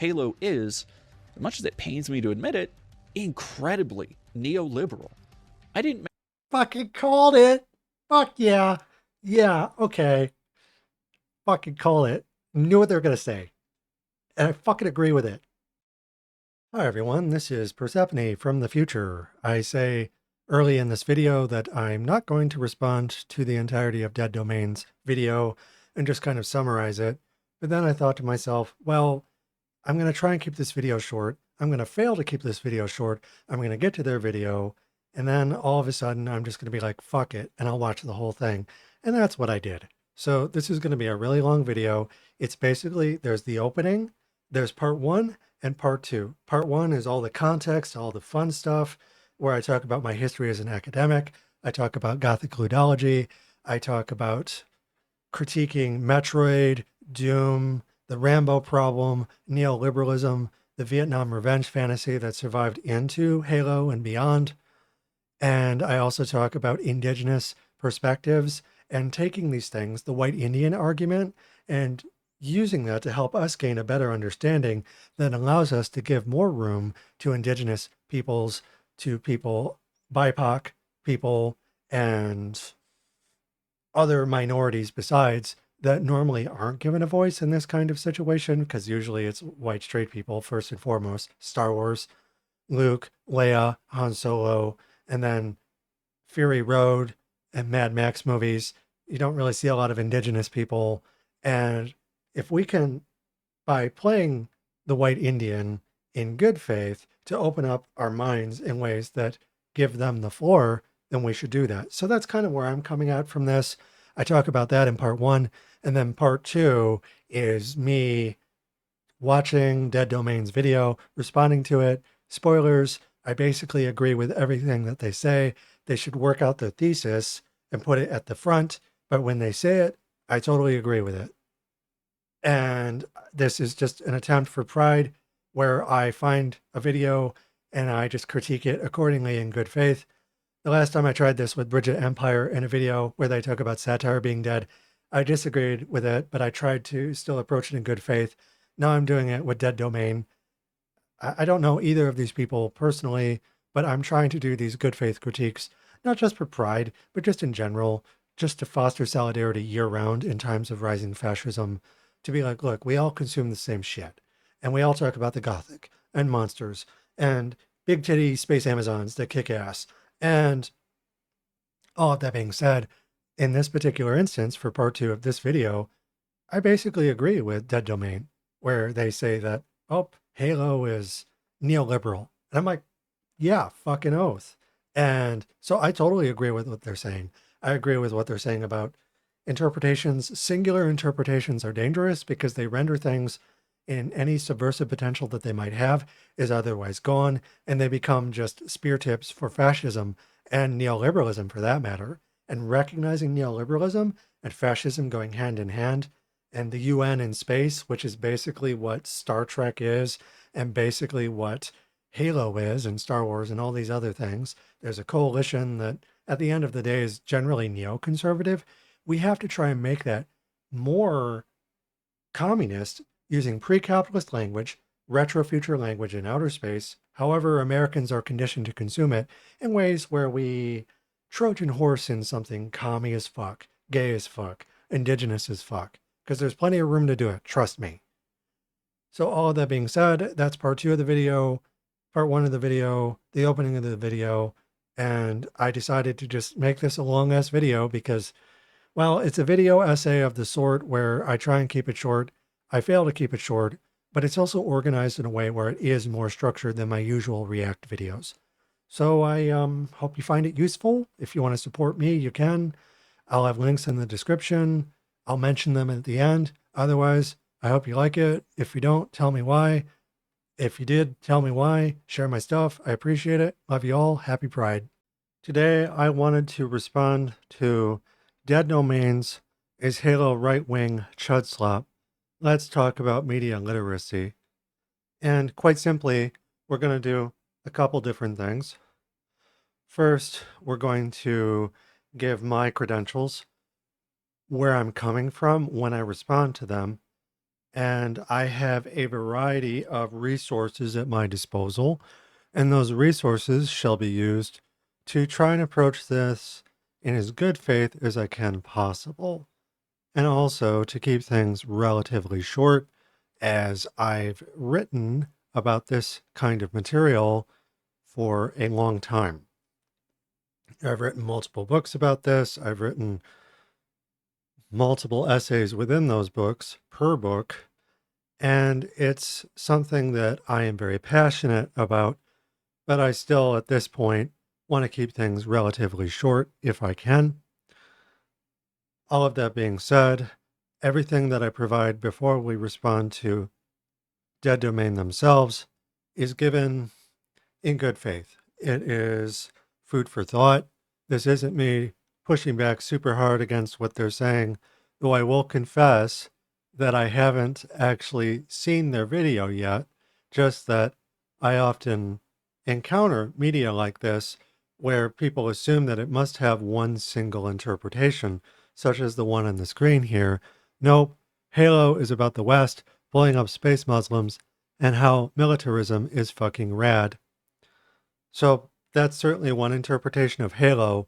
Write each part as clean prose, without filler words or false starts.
Halo is, as much as it pains me to admit it, incredibly neoliberal. I didn't Fucking called it. Fuck yeah. Yeah, okay. Fucking call it. Knew what they were going to say. And I fucking agree with it. Hi everyone, this is Persephone from the future. I say early in this video that I'm not going to respond to the entirety of Dead Domain's video and just kind of summarize it. But then I thought to myself, well, I'm going to try and keep this video short. I'm going to fail to keep this video short. I'm going to get to their video. And then all of a sudden, I'm just going to be like, fuck it. And I'll watch the whole thing. And that's what I did. So this is going to be a really long video. It's basically, there's the opening, there's part one and part two. Part one is all the context, all the fun stuff, where I talk about my history as an academic. I talk about Gothic Ludology. I talk about critiquing Metroid, Doom, the Rambo problem, neoliberalism, the Vietnam revenge fantasy that survived into Halo and beyond. And I also talk about indigenous perspectives and taking these things, the white Indian argument, and using that to help us gain a better understanding that allows us to give more room to indigenous peoples, to people, BIPOC people, and other minorities besides that normally aren't given a voice in this kind of situation, because usually it's white straight people first and foremost. Star Wars, Luke, Leia, Han Solo, and then Fury Road and Mad Max movies. You don't really see a lot of indigenous people. And if we can, by playing the white Indian in good faith, to open up our minds in ways that give them the floor, then we should do that. So that's kind of where I'm coming at from this. I talk about that in part one. And then part two is me watching Dead Domain's video, responding to it. Spoilers, I basically agree with everything that they say. They should work out their thesis and put it at the front. But when they say it, I totally agree with it. And this is just an attempt for pride where I find a video and I just critique it accordingly in good faith. The last time I tried this with Bridget Empire in a video where they talk about satire being dead, I disagreed with it, but I tried to still approach it in good faith. Now I'm doing it with Dead Domain. I don't know either of these people personally, but I'm trying to do these good faith critiques, not just for pride, but just in general, just to foster solidarity year round in times of rising fascism. To be like, look, we all consume the same shit. And we all talk about the Gothic and monsters and big titty space Amazons that kick ass. And all of that being said, in this particular instance, for part two of this video, I basically agree with Dead Domain, where they say that, oh, Halo is neoliberal. And I'm like, yeah, fucking oath. And so I totally agree with what they're saying. I agree with what they're saying about interpretations. Singular interpretations are dangerous because they render things in any subversive potential that they might have is otherwise gone, and they become just spear tips for fascism and neoliberalism for that matter. And recognizing neoliberalism and fascism going hand in hand, and the UN in space, which is basically what Star Trek is, and basically what Halo is, and Star Wars, and all these other things. There's a coalition that, at the end of the day, is generally neoconservative. We have to try and make that more communist using pre-capitalist language, retro-future language in outer space. However, Americans are conditioned to consume it in ways where we Trojan horse in something commie as fuck, gay as fuck, indigenous as fuck, because there's plenty of room to do it, trust me. So all of that being said, that's part two of the video, part one of the video, the opening of the video, and I decided to just make this a long ass video because, well, it's a video essay of the sort where I try and keep it short. I fail to keep it short, but it's also organized in a way where it is more structured than my usual React videos. So I hope you find it useful. If you want to support me, you can. I'll have links in the description. I'll mention them at the end. Otherwise, I hope you like it. If you don't, tell me why. If you did, tell me why. Share my stuff. I appreciate it. Love you all. Happy Pride. Today, I wanted to respond to Dead Domain's Is Halo Right-Wing Chud Slop? Let's talk about media literacy. And quite simply, we're going to do a couple different things. First, we're going to give my credentials, where I'm coming from when I respond to them. and I have a variety of resources at my disposal, and those resources shall be used to try and approach this in as good faith as I can possible, and also to keep things relatively short, as I've written about this kind of material for a long time. I've written multiple books about this. I've written multiple essays within those books per book, and it's something that I am very passionate about, but I still, at this point, want to keep things relatively short if I can. All of that being said, everything that I provide before we respond to Dead Domain themselves is given in good faith. It is food for thought. This isn't me pushing back super hard against what they're saying, though I will confess that I haven't actually seen their video yet, just that I often encounter media like this where people assume that it must have one single interpretation, such as the one on the screen here. Nope, Halo is about the West blowing up space Muslims and how militarism is fucking rad. So that's certainly one interpretation of Halo,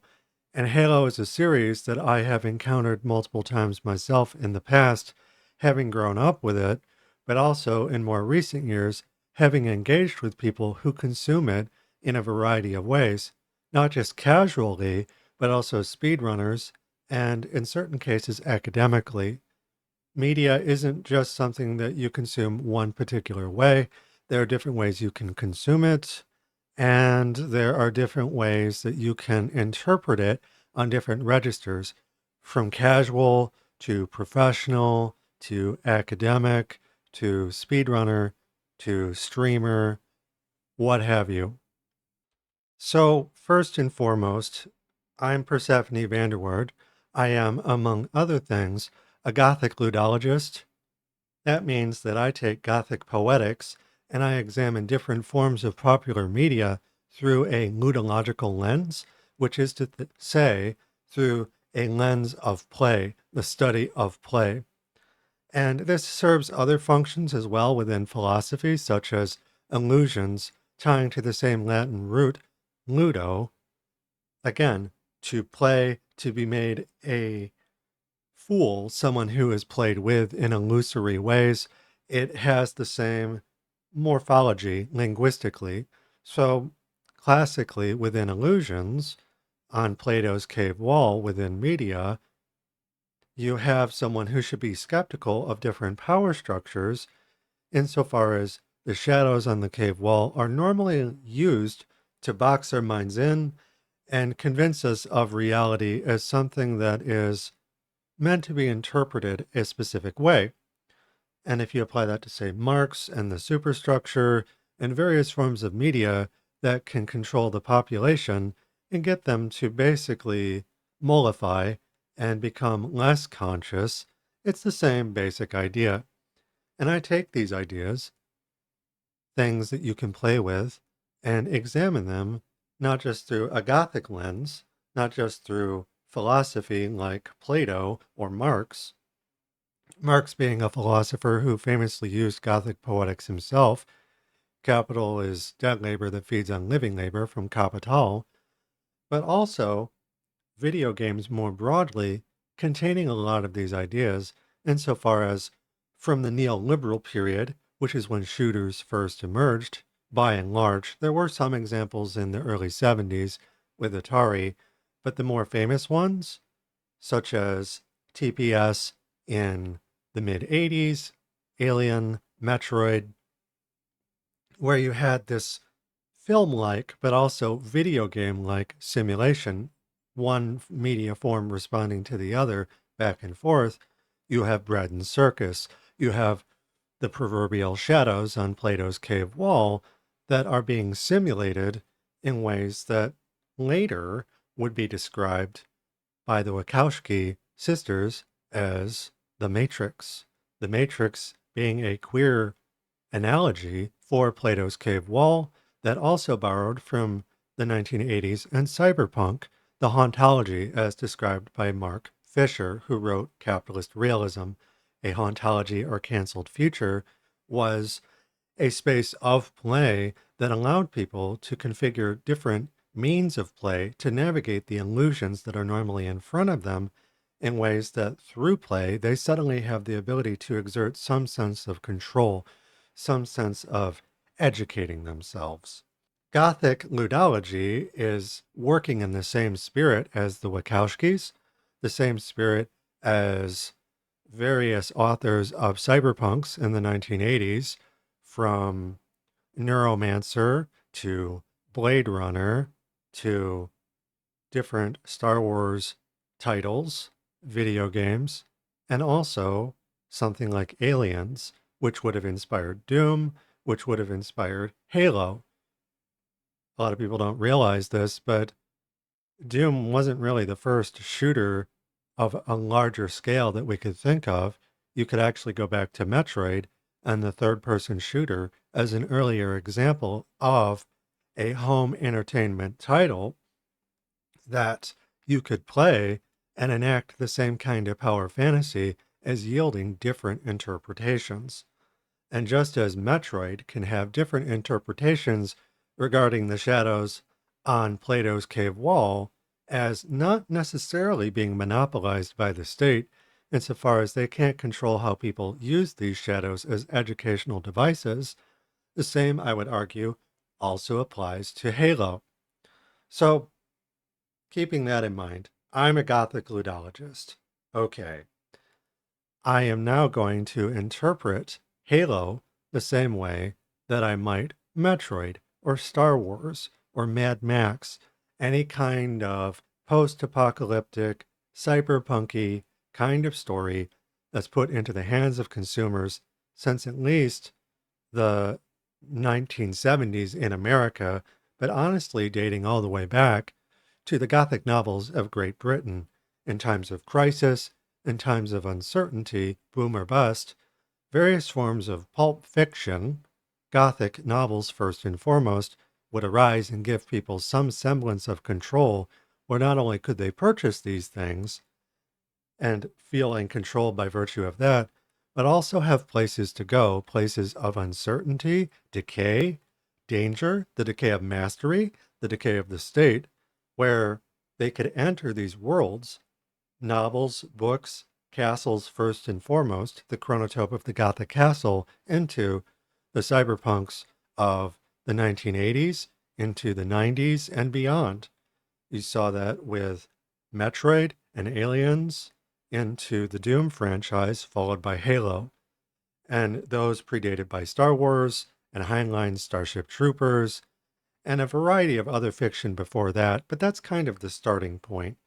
and Halo is a series that I have encountered multiple times myself in the past, having grown up with it, but also in more recent years, having engaged with people who consume it in a variety of ways, not just casually, but also speedrunners, and in certain cases academically. Media isn't just something that you consume one particular way. There are different ways you can consume it, and there are different ways that you can interpret it on different registers, from casual to professional to academic to speedrunner to streamer, what have you. So, first and foremost, I'm Persephone Vanderwoord. I am, among other things, a Gothic Ludologist. That means that I take Gothic poetics and I examine different forms of popular media through a ludological lens, which is to say, through a lens of play, the study of play. And this serves other functions as well within philosophy, such as illusions, tying to the same Latin root, ludo, again, to play, to be made a fool, someone who is played with in illusory ways. It has the same morphology linguistically. So, classically, within illusions, on Plato's cave wall within media, you have someone who should be skeptical of different power structures, insofar as the shadows on the cave wall are normally used to box our minds in and convince us of reality as something that is meant to be interpreted a specific way. And if you apply that to, say, Marx and the superstructure and various forms of media that can control the population and get them to basically mollify and become less conscious, it's the same basic idea. And I take these ideas, things that you can play with, and examine them not just through a Gothic lens, not just through philosophy like Plato or Marx, Marx being a philosopher who famously used Gothic poetics himself. Capital is dead labor that feeds on living labor from Capital, but also video games more broadly containing a lot of these ideas insofar as from the neoliberal period, which is when shooters first emerged, by and large, there were some examples in the early 70s with Atari, but the more famous ones, such as TPS in the mid 80s, Alien, Metroid, where you had this film like, but also video game like simulation, one media form responding to the other back and forth. You have bread and circus. You have the proverbial shadows on Plato's cave wall that are being simulated in ways that later would be described by the Wachowski sisters as the Matrix. The Matrix being a queer analogy for Plato's cave wall that also borrowed from the 1980s and cyberpunk, the hauntology as described by Mark Fisher, who wrote Capitalist Realism, a hauntology or canceled future, was a space of play that allowed people to configure different means of play to navigate the illusions that are normally in front of them in ways that through play, they suddenly have the ability to exert some sense of control, some sense of educating themselves. Gothic Ludology is working in the same spirit as the Wachowskis, the same spirit as various authors of cyberpunks in the 1980s, from Neuromancer to Blade Runner to different Star Wars titles, video games, and also something like Aliens, which would have inspired Doom, which would have inspired Halo. A lot of people don't realize this, but Doom wasn't really the first shooter of a larger scale that we could think of. You could actually go back to Metroid and the third-person shooter as an earlier example of a home entertainment title that you could play and enact the same kind of power fantasy as yielding different interpretations. And just as Metroid can have different interpretations regarding the shadows on Plato's cave wall as not necessarily being monopolized by the state, insofar as they can't control how people use these shadows as educational devices, the same, I would argue, also applies to Halo. So, keeping that in mind, I'm a Gothic ludologist. Okay. I am now going to interpret Halo the same way that I might Metroid or Star Wars or Mad Max, any kind of post-apocalyptic, cyberpunky kind of story that's put into the hands of consumers since at least the 1970s in America, but honestly dating all the way back to the Gothic novels of Great Britain in times of crisis, in times of uncertainty, boom or bust, various forms of pulp fiction, Gothic novels first and foremost, would arise and give people some semblance of control, where not only could they purchase these things and feel in control by virtue of that, but also have places to go, places of uncertainty, decay, danger, the decay of mastery, the decay of the state, where they could enter these worlds, novels, books, castles first and foremost, the chronotype of the Gothic castle, into the cyberpunks of the 1980s, into the 90s, and beyond. You saw that with Metroid and Aliens, into the Doom franchise, followed by Halo, and those predated by Star Wars and Heinlein's Starship Troopers, and a variety of other fiction before that, but that's kind of the starting point.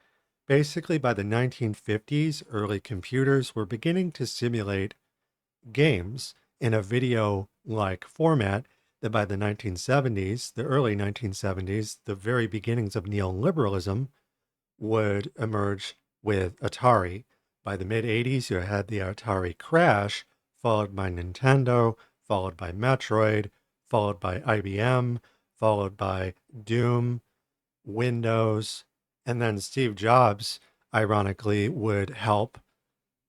Basically, by the 1950s, early computers were beginning to simulate games in a video-like format that by the 1970s, the early 1970s, the very beginnings of neoliberalism would emerge with Atari. By the mid-80s, you had the Atari crash, followed by Nintendo, followed by Metroid, followed by IBM, followed by Doom, Windows, and then Steve Jobs, ironically, would help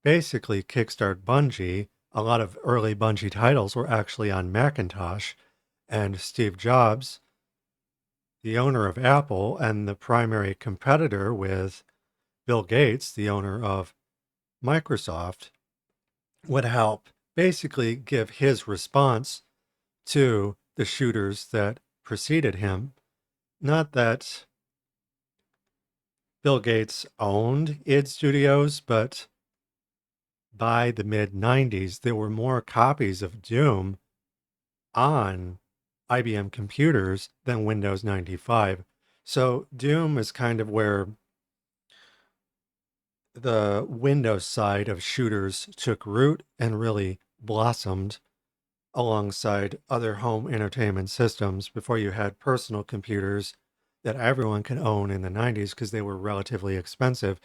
basically kickstart Bungie. A lot of early Bungie titles were actually on Macintosh, and Steve Jobs, the owner of Apple and the primary competitor with Bill Gates, the owner of Microsoft, would help basically give his response to the shooters that preceded him. Not that Bill Gates owned id Studios, but by the mid 90s, there were more copies of Doom on IBM computers than Windows 95. So Doom is kind of where the Windows side of shooters took root and really blossomed alongside other home entertainment systems before you had personal computers that everyone could own in the 90s because they were relatively expensive.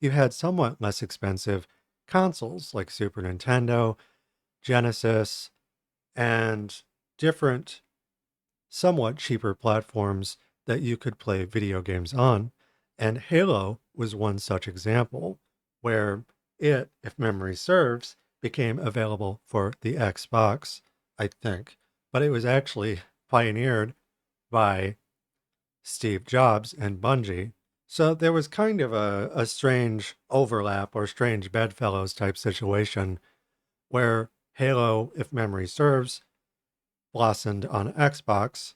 You had somewhat less expensive consoles like Super Nintendo, Genesis, and different, somewhat cheaper platforms that you could play video games on. And Halo was one such example where it, if memory serves, became available for the Xbox, I think. But it was actually pioneered by Steve Jobs and Bungie. So there was kind of a strange overlap or strange bedfellows type situation where Halo, if memory serves, blossomed on Xbox.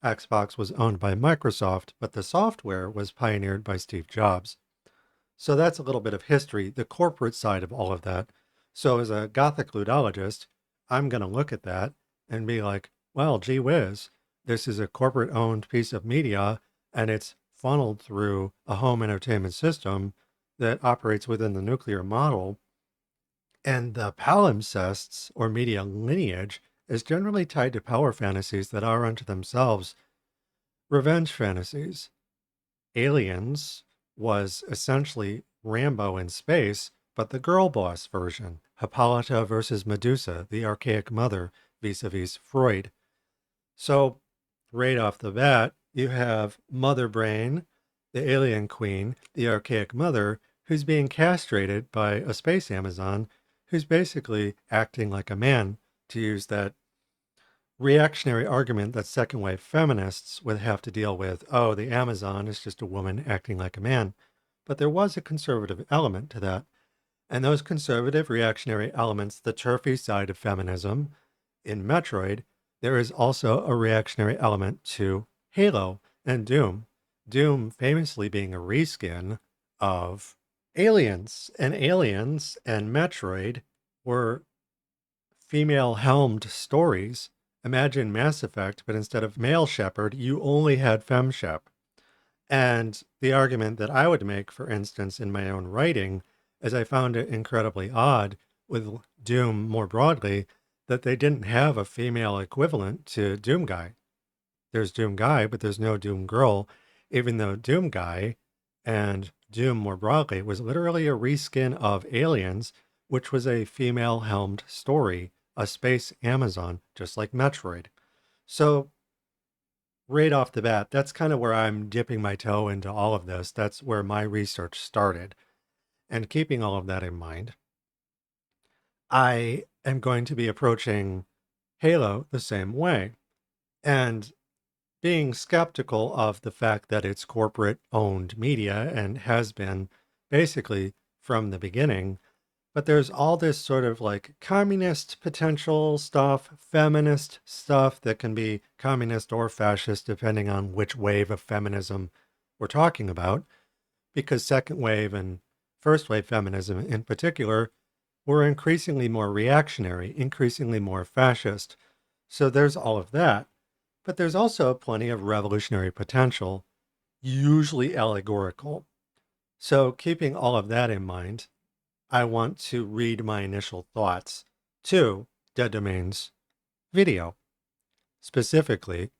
Xbox was owned by Microsoft, but the software was pioneered by Steve Jobs. So that's a little bit of history, the corporate side of all of that. So as a Gothic ludologist, I'm going to look at that and be like, well, gee whiz, this is a corporate owned piece of media and it's funneled through a home entertainment system that operates within the nuclear model. And the palimpsests or media lineage is generally tied to power fantasies that are unto themselves revenge fantasies. Aliens was essentially Rambo in space, but the girl boss version. Hippolyta versus Medusa, the archaic mother, vis-a-vis Freud. So, right off the bat, you have Mother Brain, the alien queen, the archaic mother, who's being castrated by a space Amazon who's basically acting like a man, to use that reactionary argument that second wave feminists would have to deal with. Oh, the Amazon is just a woman acting like a man. But there was a conservative element to that. And those conservative reactionary elements, the turfy side of feminism, in Metroid, there is also a reactionary element to Halo and Doom. Doom famously being a reskin of Aliens. And Aliens and Metroid were female helmed stories. Imagine Mass Effect, but instead of male Shepard, you only had femme Shep. And the argument that I would make, for instance, in my own writing, is I found it incredibly odd with Doom more broadly that they didn't have a female equivalent to Doom Guy. There's Doom Guy, but there's no Doom Girl, even though Doom Guy and Doom more broadly was literally a reskin of Aliens, which was a female helmed story, a space Amazon, just like Metroid. So, right off the bat, that's kind of where I'm dipping my toe into all of this. That's where my research started. And keeping all of that in mind, I am going to be approaching Halo the same way. And being skeptical of the fact that it's corporate owned media and has been basically from the beginning. But there's all this sort of like communist potential stuff, feminist stuff that can be communist or fascist, depending on which wave of feminism we're talking about. Because second wave and first wave feminism in particular were increasingly more reactionary, increasingly more fascist. So there's all of that. But there's also plenty of revolutionary potential, usually allegorical. So keeping all of that in mind, I want to read my initial thoughts to Dead Domain's video. Specifically,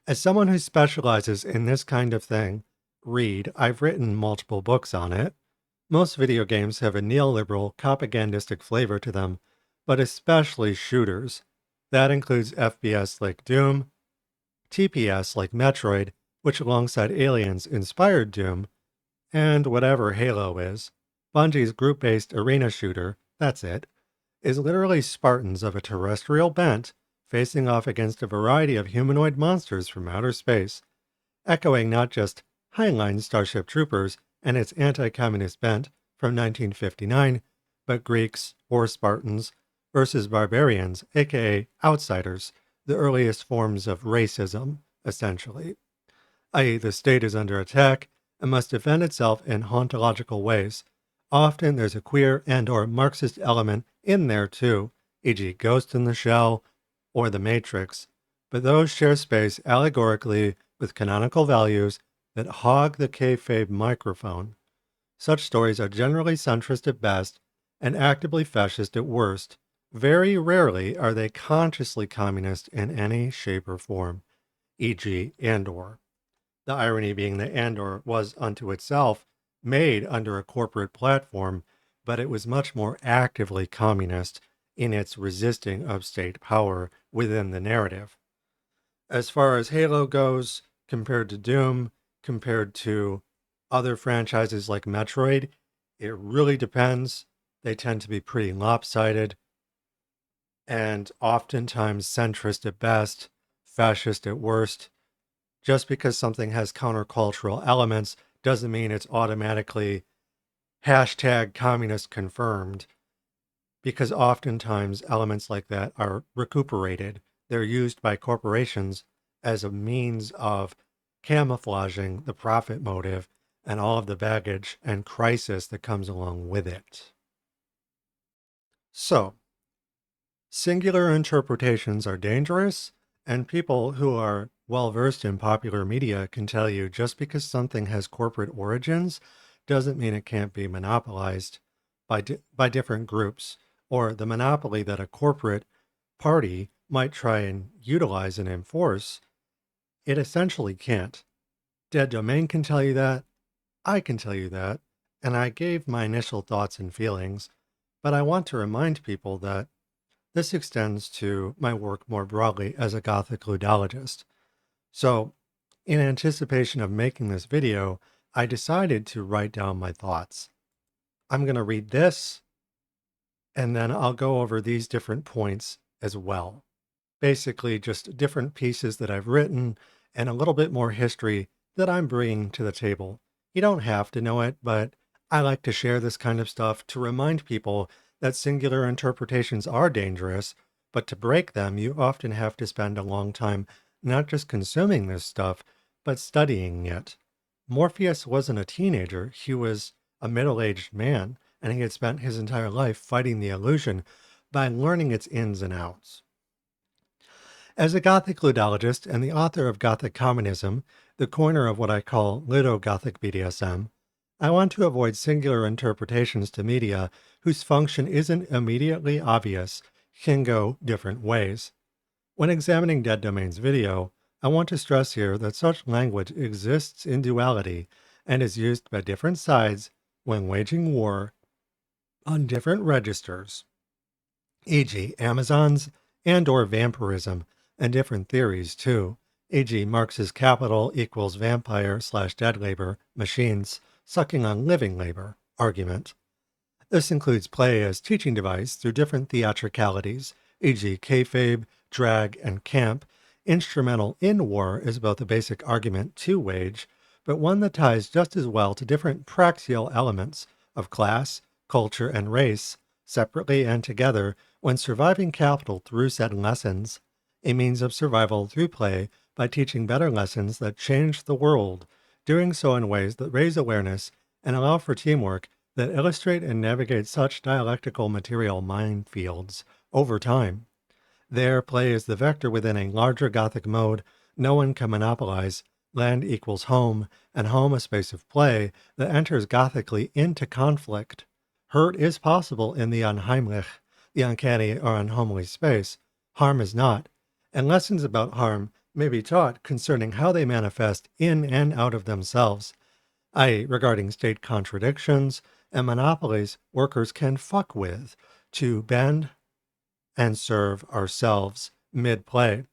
as someone who specializes in this kind of thing, I've written multiple books on it. Most video games have a neoliberal, propagandistic flavor to them, but especially shooters. That includes FPS like Doom, TPS like Metroid, which alongside Aliens inspired Doom, and whatever Halo is. Bungie's group-based arena shooter, that's it, is literally Spartans of a terrestrial bent facing off against a variety of humanoid monsters from outer space, echoing not just Heinlein Starship Troopers and its anti-communist bent from 1959, but Greeks or Spartans versus barbarians, aka outsiders, the earliest forms of racism, essentially. I.e., the state is under attack and must defend itself in hauntological ways. Often there's a queer and or Marxist element in there too, e.g. Ghost in the Shell or The Matrix, but those share space allegorically with canonical values that hog the kayfabe microphone. Such stories are generally centrist at best and actively fascist at worst. Very rarely are they consciously communist in any shape or form, e.g. Andor. The irony being that Andor was unto itself made under a corporate platform, but it was much more actively communist in its resisting of state power within the narrative. As far as Halo goes, compared to Doom, compared to other franchises like Metroid, it really depends. They tend to be pretty lopsided and oftentimes centrist at best, fascist at worst. Just because something has countercultural elements doesn't mean it's automatically hashtag communist confirmed, because oftentimes elements like that are recuperated. They're used by corporations as a means of camouflaging the profit motive and all of the baggage and crisis that comes along with it. So, singular interpretations are dangerous, and people who are well versed in popular media can tell you just because something has corporate origins doesn't mean it can't be monopolized by different groups, or the monopoly that a corporate party might try and utilize and enforce. It essentially can't. Dead Domain can tell you that. I can tell you that. And I gave my initial thoughts and feelings, but I want to remind people that this extends to my work more broadly as a Gothic Ludologist. So, in anticipation of making this video, I decided to write down my thoughts. I'm going to read this, and then I'll go over these different points as well. Basically, just different pieces that I've written and a little bit more history that I'm bringing to the table. You don't have to know it, but I like to share this kind of stuff to remind people that singular interpretations are dangerous, but to break them, you often have to spend a long time not just consuming this stuff, but studying it. Morpheus wasn't a teenager, he was a middle-aged man, and he had spent his entire life fighting the illusion by learning its ins and outs. As a Gothic ludologist and the author of Gothic Communism, the corner of what I call Ludo-Gothic BDSM, I want to avoid singular interpretations to media whose function isn't immediately obvious, can go different ways. When examining Dead Domain's video, I want to stress here that such language exists in duality and is used by different sides when waging war on different registers, e.g. Amazons and or vampirism, and different theories too, e.g. Marx's capital equals vampire/dead labor machines sucking on living labor argument. This includes play as teaching device through different theatricalities, e.g. kayfabe, drag, and camp. Instrumental in war is both a basic argument to wage, but one that ties just as well to different praxial elements of class, culture, and race, separately and together, when surviving capital through said lessons, a means of survival through play by teaching better lessons that change the world, doing so in ways that raise awareness and allow for teamwork that illustrate and navigate such dialectical material minefields over time. There, play is the vector within a larger Gothic mode no one can monopolize. Land equals home, and home a space of play that enters Gothically into conflict. Hurt is possible in the unheimlich, the uncanny or unhomely space. Harm is not, and lessons about harm may be taught concerning how they manifest in and out of themselves, i.e. regarding state contradictions and monopolies workers can fuck with to bend and serve ourselves mid-play.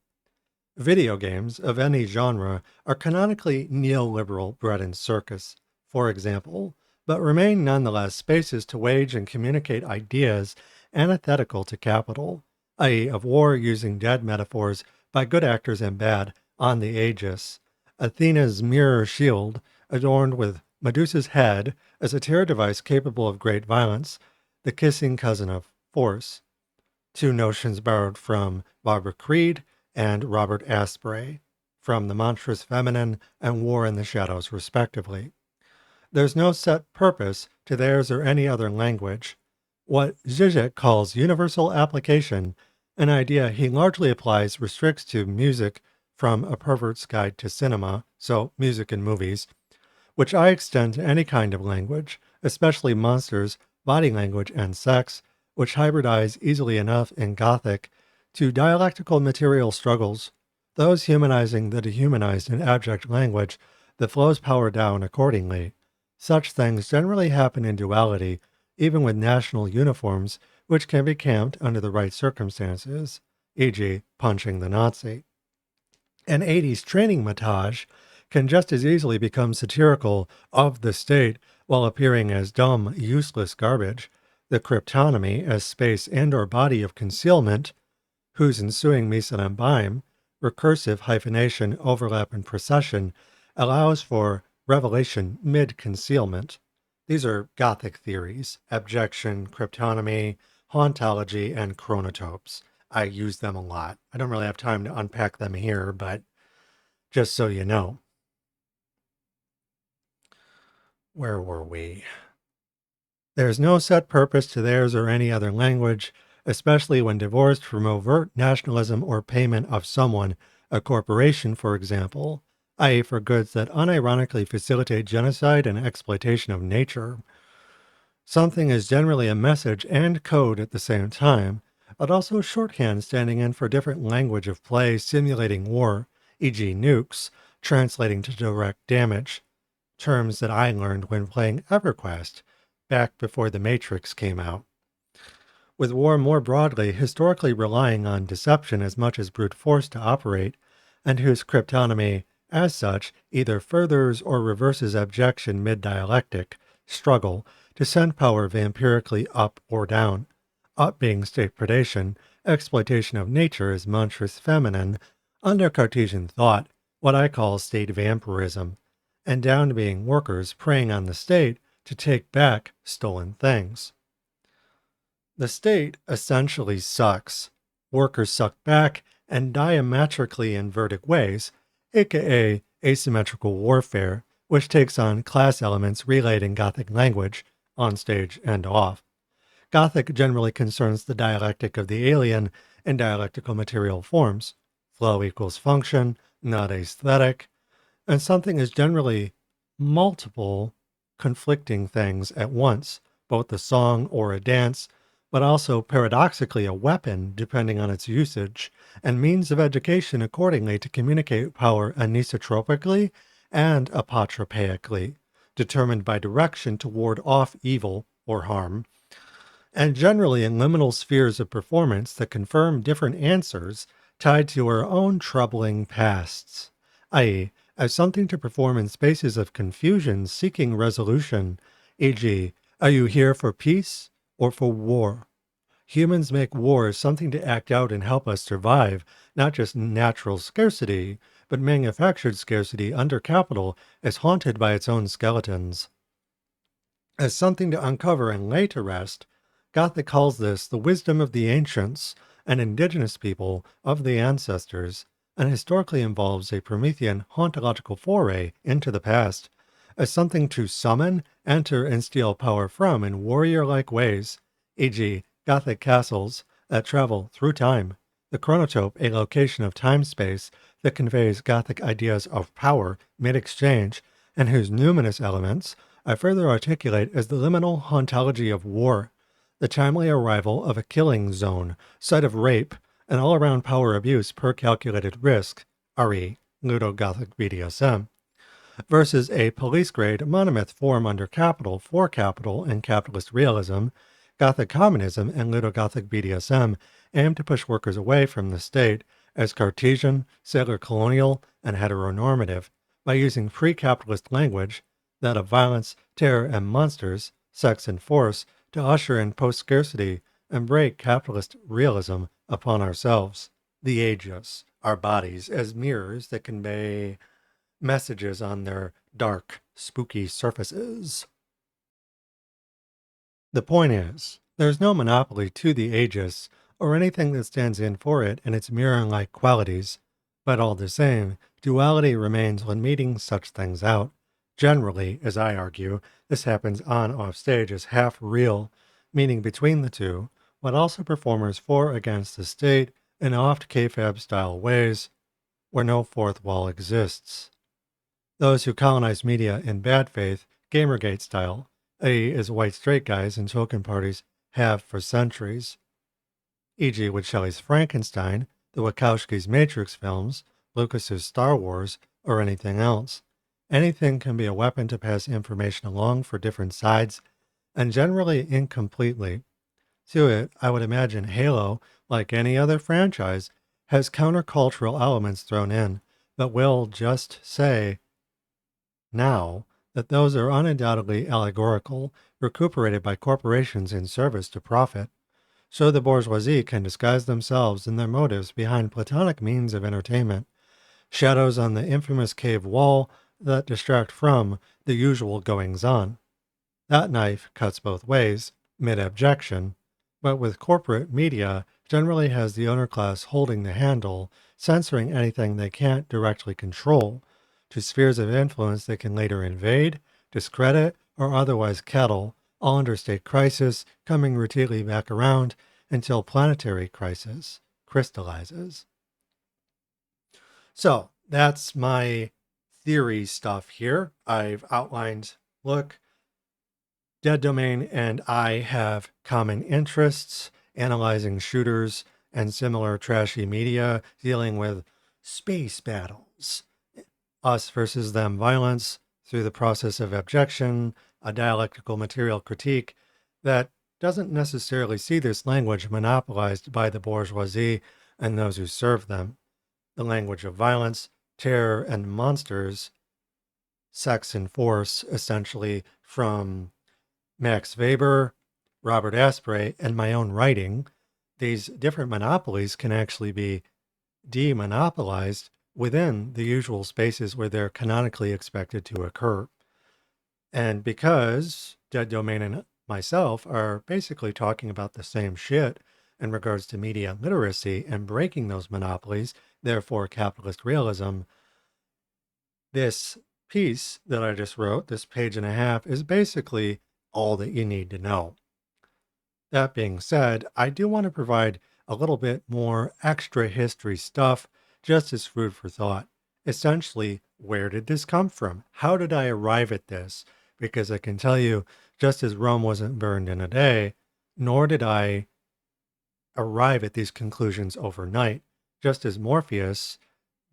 Video games of any genre are canonically neoliberal bread and circus, for example, but remain nonetheless spaces to wage and communicate ideas antithetical to capital, i.e. of war using dead metaphors by good actors and bad on the Aegis. Athena's mirror shield, adorned with Medusa's head as a terror device capable of great violence, the kissing cousin of force. Two notions borrowed from Barbara Creed and Robert Asprey, from The Monstrous Feminine and War in the Shadows, respectively. There's no set purpose to theirs or any other language. What Zizek calls universal application, an idea he largely applies, restricts to music from A Pervert's Guide to Cinema, so music and movies, which I extend to any kind of language, especially monsters, body language, and sex, which hybridize easily enough in Gothic, to dialectical material struggles, those humanizing the dehumanized in abject language that flows power down accordingly. Such things generally happen in duality, even with national uniforms, which can be camped under the right circumstances, e.g. punching the Nazi. An 80s training montage can just as easily become satirical of the state while appearing as dumb, useless garbage. The cryptonymy as space and or body of concealment, whose ensuing mesonembime, recursive hyphenation, overlap, and procession allows for revelation mid-concealment. These are Gothic theories: abjection, cryptonymy, hauntology, and chronotopes. I use them a lot. I don't really have time to unpack them here, but just so you know. Where were we? There's no set purpose to theirs or any other language, especially when divorced from overt nationalism or payment of someone, a corporation, for example, i.e. for goods that unironically facilitate genocide and exploitation of nature. Something is generally a message and code at the same time, but also shorthand standing in for different language of play simulating war, e.g. nukes, translating to direct damage, terms that I learned when playing EverQuest, back before The Matrix came out. With war more broadly historically relying on deception as much as brute force to operate, and whose cryptonymy, as such, either furthers or reverses abjection mid-dialectic, struggle, to send power vampirically up or down, up being state predation, exploitation of nature as monstrous feminine, under Cartesian thought, what I call state vampirism, and down being workers preying on the state to take back stolen things. The state essentially sucks. Workers suck back in diametrically inverted ways, aka asymmetrical warfare, which takes on class elements relayed in Gothic language, on stage and off. Gothic generally concerns the dialectic of the alien in dialectical material forms. Flow equals function, not aesthetic, and something is generally multiple conflicting things at once, both a song or a dance, but also paradoxically a weapon depending on its usage, and means of education accordingly to communicate power anisotropically and apotropaically, determined by direction to ward off evil or harm, and generally in liminal spheres of performance that confirm different answers tied to our own troubling pasts, i.e., as something to perform in spaces of confusion seeking resolution, e.g., are you here for peace or for war? Humans make war something to act out and help us survive, not just natural scarcity, but manufactured scarcity under capital as haunted by its own skeletons. As something to uncover and lay to rest, Gothic calls this the wisdom of the ancients and indigenous people of the ancestors, and historically involves a Promethean hauntological foray into the past, as something to summon, enter, and steal power from in warrior-like ways, e.g., Gothic castles that travel through time, the chronotope a location of time-space that conveys Gothic ideas of power mid-exchange, and whose numinous elements I further articulate as the liminal hauntology of war, the timely arrival of a killing zone, site of rape, and all-around power abuse per calculated risk, re. Ludo-Gothic BDSM, versus a police-grade monomyth form under capital for capital and capitalist realism. Gothic communism and Ludo-Gothic BDSM aim to push workers away from the state as Cartesian, sailor colonial, and heteronormative by using pre-capitalist language, that of violence, terror, and monsters, sex, and force, to usher in post-scarcity and break capitalist realism upon ourselves, the aegis, our bodies, as mirrors that convey messages on their dark, spooky surfaces. The point is, there's no monopoly to the aegis or anything that stands in for it and its mirror-like qualities, but all the same, duality remains when meeting such things out. Generally, as I argue, this happens on-off stage as half real, meaning between the two, but also performers for against the state in oft kayfabe-style ways where no fourth wall exists. Those who colonize media in bad faith, Gamergate style, i.e. as white straight guys and token parties have for centuries, e.g. with Shelley's Frankenstein, the Wachowskis' Matrix films, Lucas's Star Wars, or anything else. Anything can be a weapon to pass information along for different sides, and generally incompletely. To it, I would imagine Halo, like any other franchise, has countercultural elements thrown in, but will just say, now, that those are undoubtedly allegorical, recuperated by corporations in service to profit. So the bourgeoisie can disguise themselves and their motives behind platonic means of entertainment, shadows on the infamous cave wall that distract from the usual goings-on. That knife cuts both ways, mid-abjection, but with corporate media generally has the owner class holding the handle, censoring anything they can't directly control, to spheres of influence they can later invade, discredit, or otherwise kettle, all under state crisis, coming routinely back around until planetary crisis crystallizes. So that's my theory stuff here. I've outlined, look, Dead Domain and I have common interests, analyzing shooters and similar trashy media, dealing with space battles, us versus them violence through the process of abjection, a dialectical material critique that doesn't necessarily see this language monopolized by the bourgeoisie and those who serve them. The language of violence, terror, and monsters, sex and force, essentially from Max Weber, Robert Asprey, and my own writing. These different monopolies can actually be demonopolized within the usual spaces where they're canonically expected to occur. And because Dead Domain and myself are basically talking about the same shit in regards to media literacy and breaking those monopolies, therefore capitalist realism, this piece that I just wrote, this page and a half, is basically all that you need to know. That being said, I do want to provide a little bit more extra history stuff just as food for thought. Essentially, where did this come from? How did I arrive at this? Because I can tell you, just as Rome wasn't burned in a day, nor did I arrive at these conclusions overnight, just as Morpheus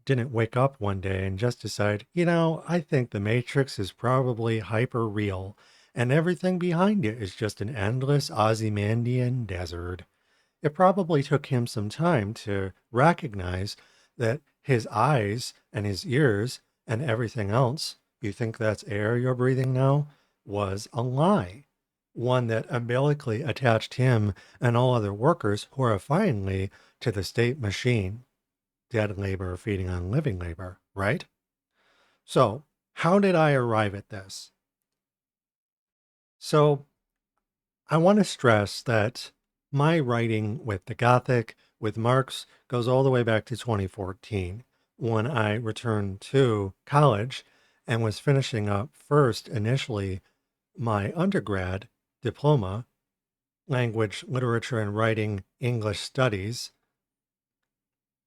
didn't wake up one day and just decide, I think the Matrix is probably hyper real and everything behind it is just an endless Ozymandian desert. It probably took him some time to recognize that his eyes and his ears and everything else, you think that's air you're breathing now, was a lie. One that umbilically attached him and all other workers horrifyingly to the state machine. Dead labor feeding on living labor, right? So, how did I arrive at this? So, I want to stress that my writing with the Gothic, with Marx, goes all the way back to 2014 when I returned to college and was finishing up first initially my undergrad diploma, language, literature, and writing English studies.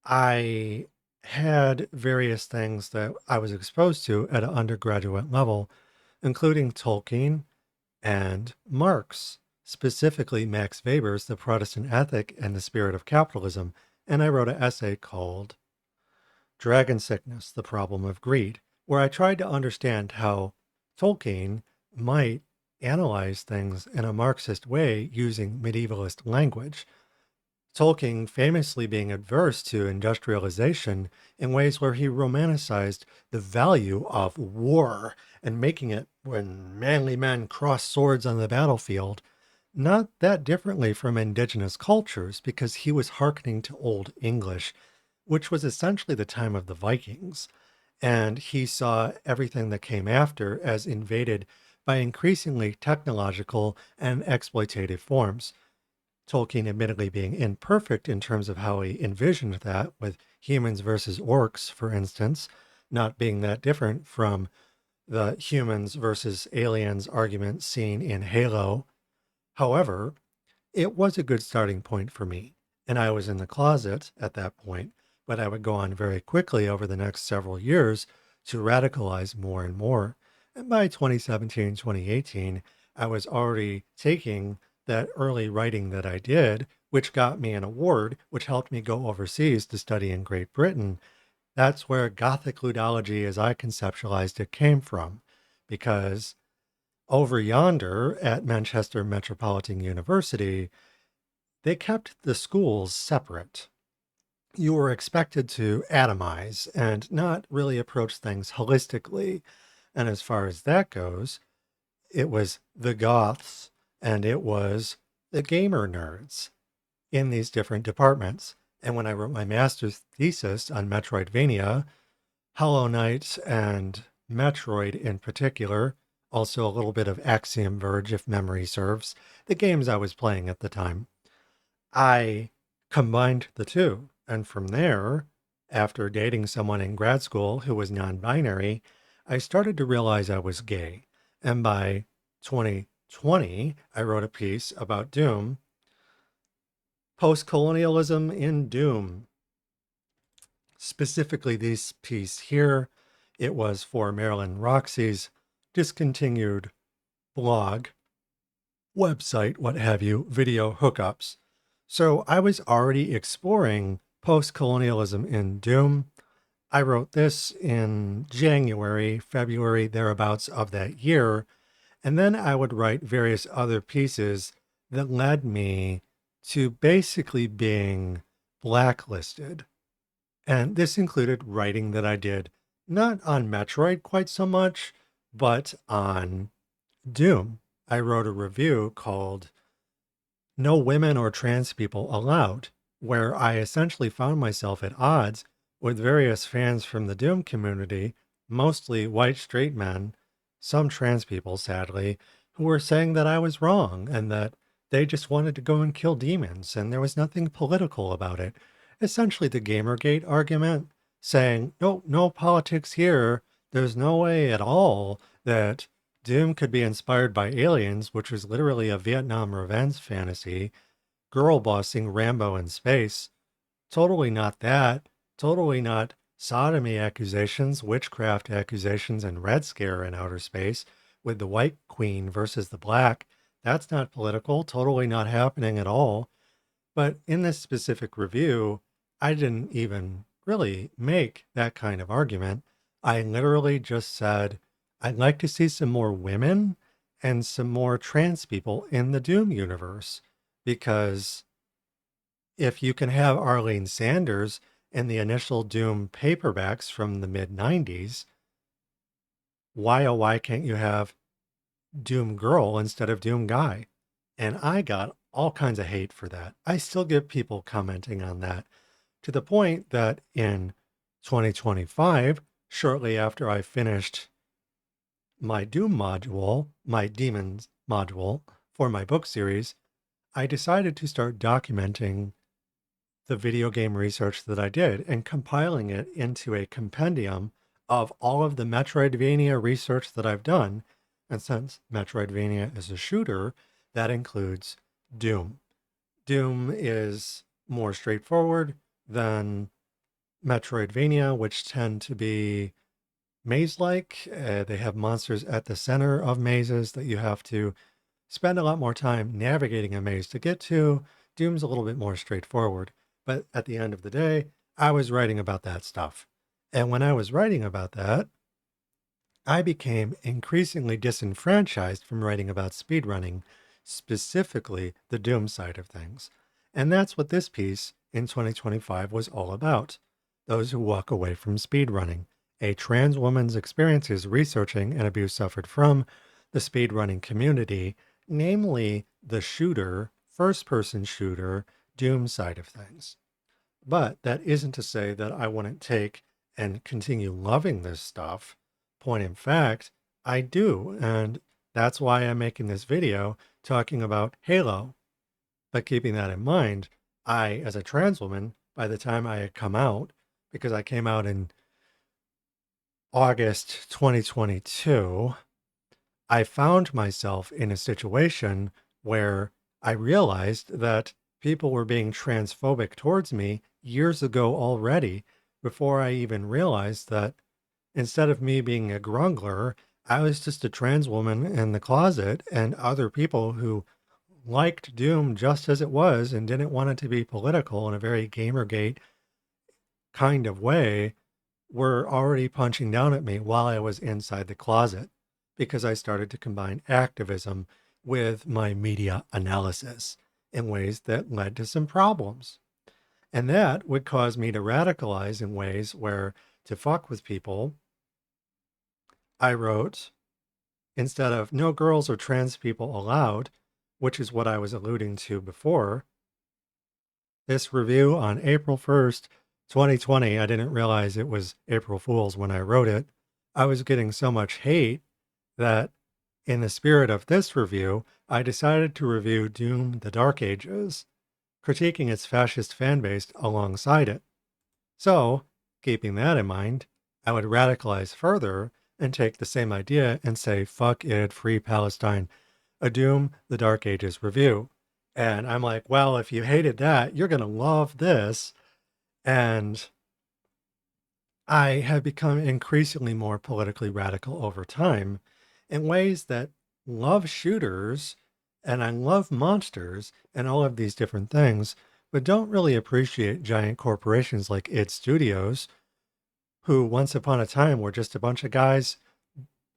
I had various things that I was exposed to at an undergraduate level, including Tolkien and Marx, specifically Max Weber's The Protestant Ethic and the Spirit of Capitalism, and I wrote an essay called Dragon Sickness, The Problem of Greed, where I tried to understand how Tolkien might analyze things in a Marxist way using medievalist language. Tolkien famously being adverse to industrialization in ways where he romanticized the value of war and making it when manly men cross swords on the battlefield, not that differently from indigenous cultures because he was hearkening to Old English, which was essentially the time of the Vikings, and he saw everything that came after as invaded by increasingly technological and exploitative forms. Tolkien admittedly being imperfect in terms of how he envisioned that, with humans versus orcs, for instance, not being that different from the humans versus aliens argument seen in Halo. However, it was a good starting point for me, and I was in the closet at that point, but I would go on very quickly over the next several years to radicalize more and more. And by 2017, 2018, I was already taking that early writing that I did, which got me an award, which helped me go overseas to study in Great Britain. That's where Gothic Ludology, as I conceptualized it, came from, because over yonder at Manchester Metropolitan University, they kept the schools separate. You were expected to atomize and not really approach things holistically. And as far as that goes, it was the goths and it was the gamer nerds in these different departments. And when I wrote my master's thesis on Metroidvania, Hollow Knight and Metroid in particular, also a little bit of Axiom Verge if memory serves, the games I was playing at the time, I combined the two. And from there, after dating someone in grad school who was non-binary, I started to realize I was gay. And by 2020, I wrote a piece about Doom, post-colonialism in Doom. Specifically, this piece here, it was for Marilyn Roxy's discontinued blog, website, what have you, video hookups. So I was already exploring post-colonialism in Doom. I wrote this in January, February, thereabouts of that year. And then I would write various other pieces that led me to basically being blacklisted. And this included writing that I did not on Metroid quite so much, but on Doom. I wrote a review called No Women or Trans People Allowed, where I essentially found myself at odds with various fans from the Doom community, mostly white straight men, some trans people, sadly, who were saying that I was wrong and that they just wanted to go and kill demons and there was nothing political about it. Essentially the Gamergate argument, saying, no politics here. There's no way at all that Doom could be inspired by aliens, which was literally a Vietnam revenge fantasy, girl bossing Rambo in space. Totally not that. Totally not sodomy accusations, witchcraft accusations, and Red Scare in outer space with the white queen versus the black. That's not political. Totally not happening at all. But in this specific review, I didn't even really make that kind of argument. I literally just said, I'd like to see some more women and some more trans people in the Doom universe. Because if you can have Arlene Sanders in the initial Doom paperbacks from the mid-90s, why oh why can't you have Doom Girl instead of Doom Guy? And I got all kinds of hate for that. I still get people commenting on that, to the point that in 2025, shortly after I finished my Doom module, my Demons module for my book series, I decided to start documenting the video game research that I did and compiling it into a compendium of all of the Metroidvania research that I've done. And since Metroidvania is a shooter, that includes Doom. Doom is more straightforward than Metroidvania, which tend to be maze-like. They have monsters at the center of mazes that you have to spend a lot more time navigating a maze to get to. Doom's a little bit more straightforward. But at the end of the day, I was writing about that stuff. And when I was writing about that, I became increasingly disenfranchised from writing about speedrunning, specifically the Doom side of things. And that's what this piece in 2025 was all about. Those who walk away from speedrunning, a trans woman's experiences researching an abuse suffered from the speedrunning community, namely the shooter, first-person shooter, Doom side of things. But that isn't to say that I wouldn't take and continue loving this stuff. Point in fact, I do, and that's why I'm making this video talking about Halo. But keeping that in mind, I, as a trans woman, by the time I had come out, because I came out in August 2022, I found myself in a situation where I realized that people were being transphobic towards me years ago already, before I even realized that instead of me being a grungler, I was just a trans woman in the closet, and other people who liked Doom just as it was and didn't want it to be political in a very Gamergate kind of way were already punching down at me while I was inside the closet, because I started to combine activism with my media analysis in ways that led to some problems. And that would cause me to radicalize in ways where, to fuck with people, I wrote, instead of no girls or trans people allowed, which is what I was alluding to before, this review on April 1st, 2020, I didn't realize it was April Fool's when I wrote it. I was getting so much hate that in the spirit of this review, I decided to review Doom: The Dark Ages, critiquing its fascist fanbase alongside it. So, keeping that in mind, I would radicalize further and take the same idea and say, fuck it, free Palestine, a Doom: The Dark Ages review. And I'm like, well, if you hated that, you're going to love this. And I have become increasingly more politically radical over time in ways that love shooters and I love monsters and all of these different things, but don't really appreciate giant corporations like id Studios, who once upon a time were just a bunch of guys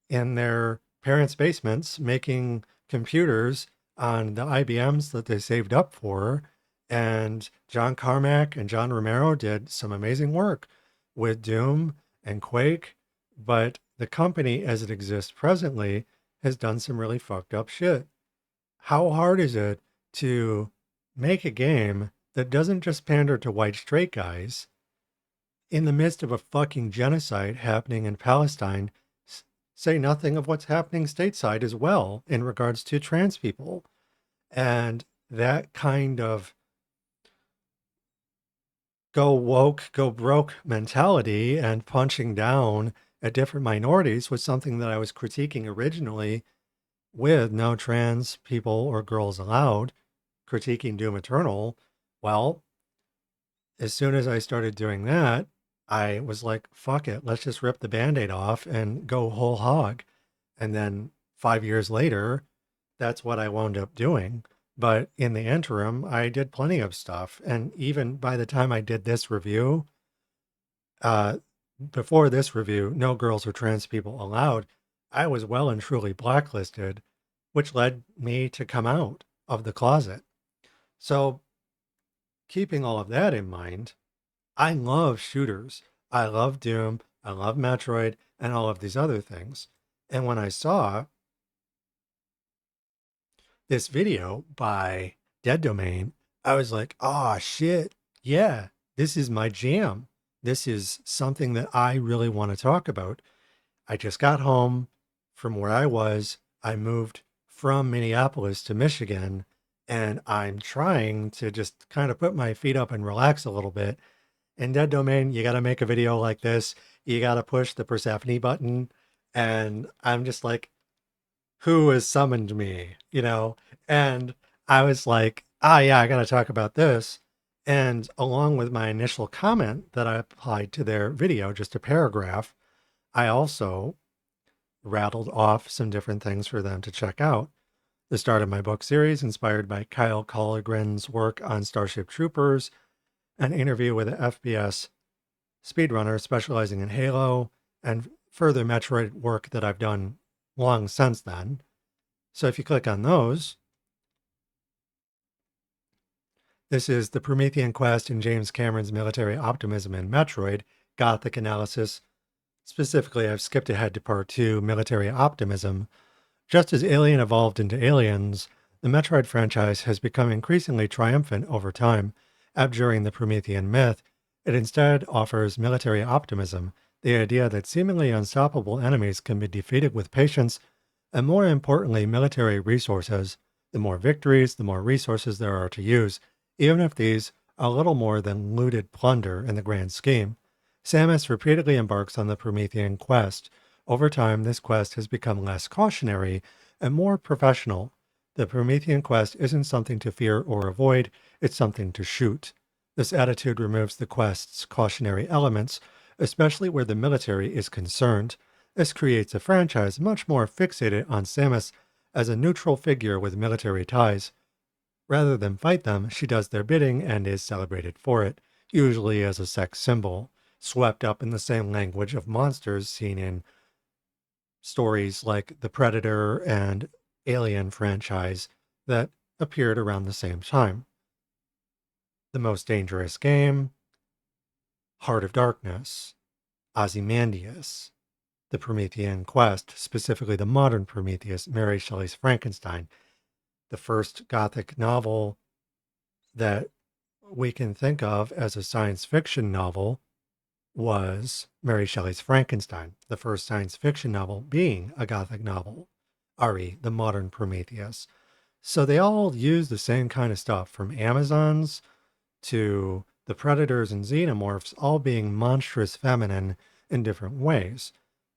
in their parents' basements making computers on the IBMs that they saved up for. And John Carmack and John Romero did some amazing work with Doom and Quake, but the company as it exists presently has done some really fucked up shit. How hard is it to make a game that doesn't just pander to white straight guys in the midst of a fucking genocide happening in Palestine, say nothing of what's happening stateside as well in regards to trans people? And that kind of go woke, go broke mentality and punching down at different minorities was something that I was critiquing originally with No Trans People or Girls Allowed, critiquing Doom Eternal. Well, as soon as I started doing that, I was like, fuck it, let's just rip the Band-Aid off and go whole hog. And then 5 years later, that's what I wound up doing. But in the interim, I did plenty of stuff. And even by the time I did this review, uh, before this review, No Girls or Trans People Allowed, I was well and truly blacklisted, which led me to come out of the closet. So keeping all of that in mind, I love shooters. I love Doom. I love Metroid and all of these other things. And when I saw this video by Dead Domain, I was like, oh shit, yeah, this is my jam. This is something that I really want to talk about. I just got home from where I was. I moved from Minneapolis to Michigan, and I'm trying to just kind of put my feet up and relax a little bit. In Dead Domain, you got to make a video like this. You got to push the Persephone button. And I'm just like, who has summoned me, you know? And I was like, ah, yeah, I got to talk about this. And along with my initial comment that I applied to their video, just a paragraph, I also rattled off some different things for them to check out. The start of my book series, inspired by Kyle Colligren's work on Starship Troopers, an interview with an FBS speedrunner specializing in Halo, and further Metroid work that I've done long since then. So if you click on those, this is the Promethean Quest in James Cameron's military optimism in Metroid, Gothic analysis. Specifically, I've skipped ahead to part 2, military optimism. Just as Alien evolved into Aliens, the Metroid franchise has become increasingly triumphant over time. Abjuring the Promethean myth, it instead offers military optimism, the idea that seemingly unstoppable enemies can be defeated with patience, and more importantly, military resources. The more victories, the more resources there are to use, even if these are little more than looted plunder in the grand scheme. Samus repeatedly embarks on the Promethean quest. Over time, this quest has become less cautionary and more professional. The Promethean quest isn't something to fear or avoid, it's something to shoot. This attitude removes the quest's cautionary elements, especially where the military is concerned. This creates a franchise much more fixated on Samus as a neutral figure with military ties. Rather than fight them, she does their bidding and is celebrated for it, usually as a sex symbol, swept up in the same language of monsters seen in stories like the Predator and Alien franchise that appeared around the same time. The Most Dangerous Game, Heart of Darkness, Ozymandias, the Promethean quest, specifically the modern Prometheus, Mary Shelley's Frankenstein. The first Gothic novel that we can think of as a science fiction novel was Mary Shelley's Frankenstein, the first science fiction novel being a Gothic novel, re the modern Prometheus. So they all use the same kind of stuff, from Amazons to the predators and xenomorphs, all being monstrous feminine in different ways.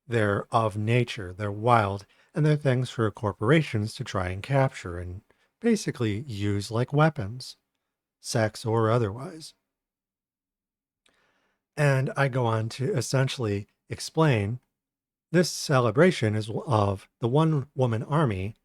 They're of nature, they're wild, and they're things for corporations to try and capture and basically use like weapons, sex or otherwise. And I go on to essentially explain this celebration is of the one woman army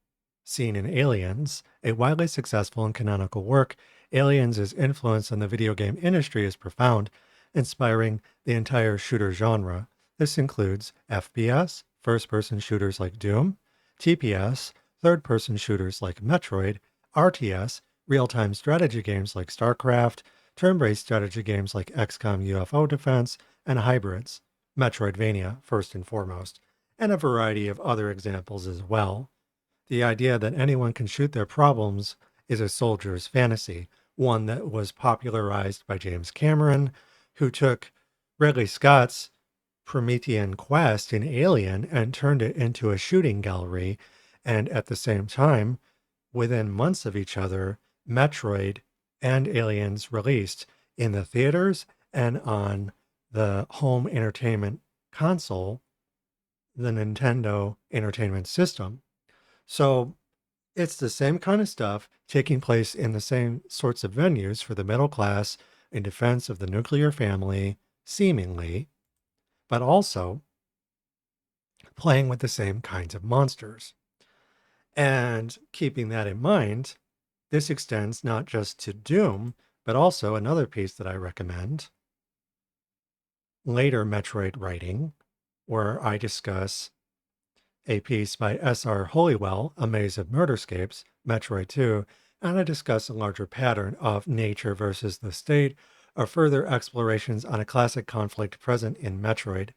seen in Aliens, a widely successful and canonical work. Aliens' influence on the video game industry is profound, inspiring the entire shooter genre. This includes FPS, first-person shooters like Doom, TPS, third-person shooters like Metroid, RTS, real-time strategy games like StarCraft, turn-based strategy games like XCOM UFO Defense, and hybrids, Metroidvania first and foremost, and a variety of other examples as well. The idea that anyone can shoot their problems is a soldier's fantasy, one that was popularized by James Cameron, who took Ridley Scott's Promethean quest in Alien and turned it into a shooting gallery, and at the same time, within months of each other, Metroid and Aliens released in the theaters and on the home entertainment console, the Nintendo Entertainment System. So it's the same kind of stuff taking place in the same sorts of venues for the middle class in defense of the nuclear family, seemingly, but also playing with the same kinds of monsters. And keeping that in mind, this extends not just to Doom, but also another piece that I recommend, later Metroid writing, where I discuss a piece by S.R. Hollywell, A Maze of Murderscapes, Metroid 2, and I discuss a larger pattern of nature versus the state, or further explorations on a classic conflict present in Metroid.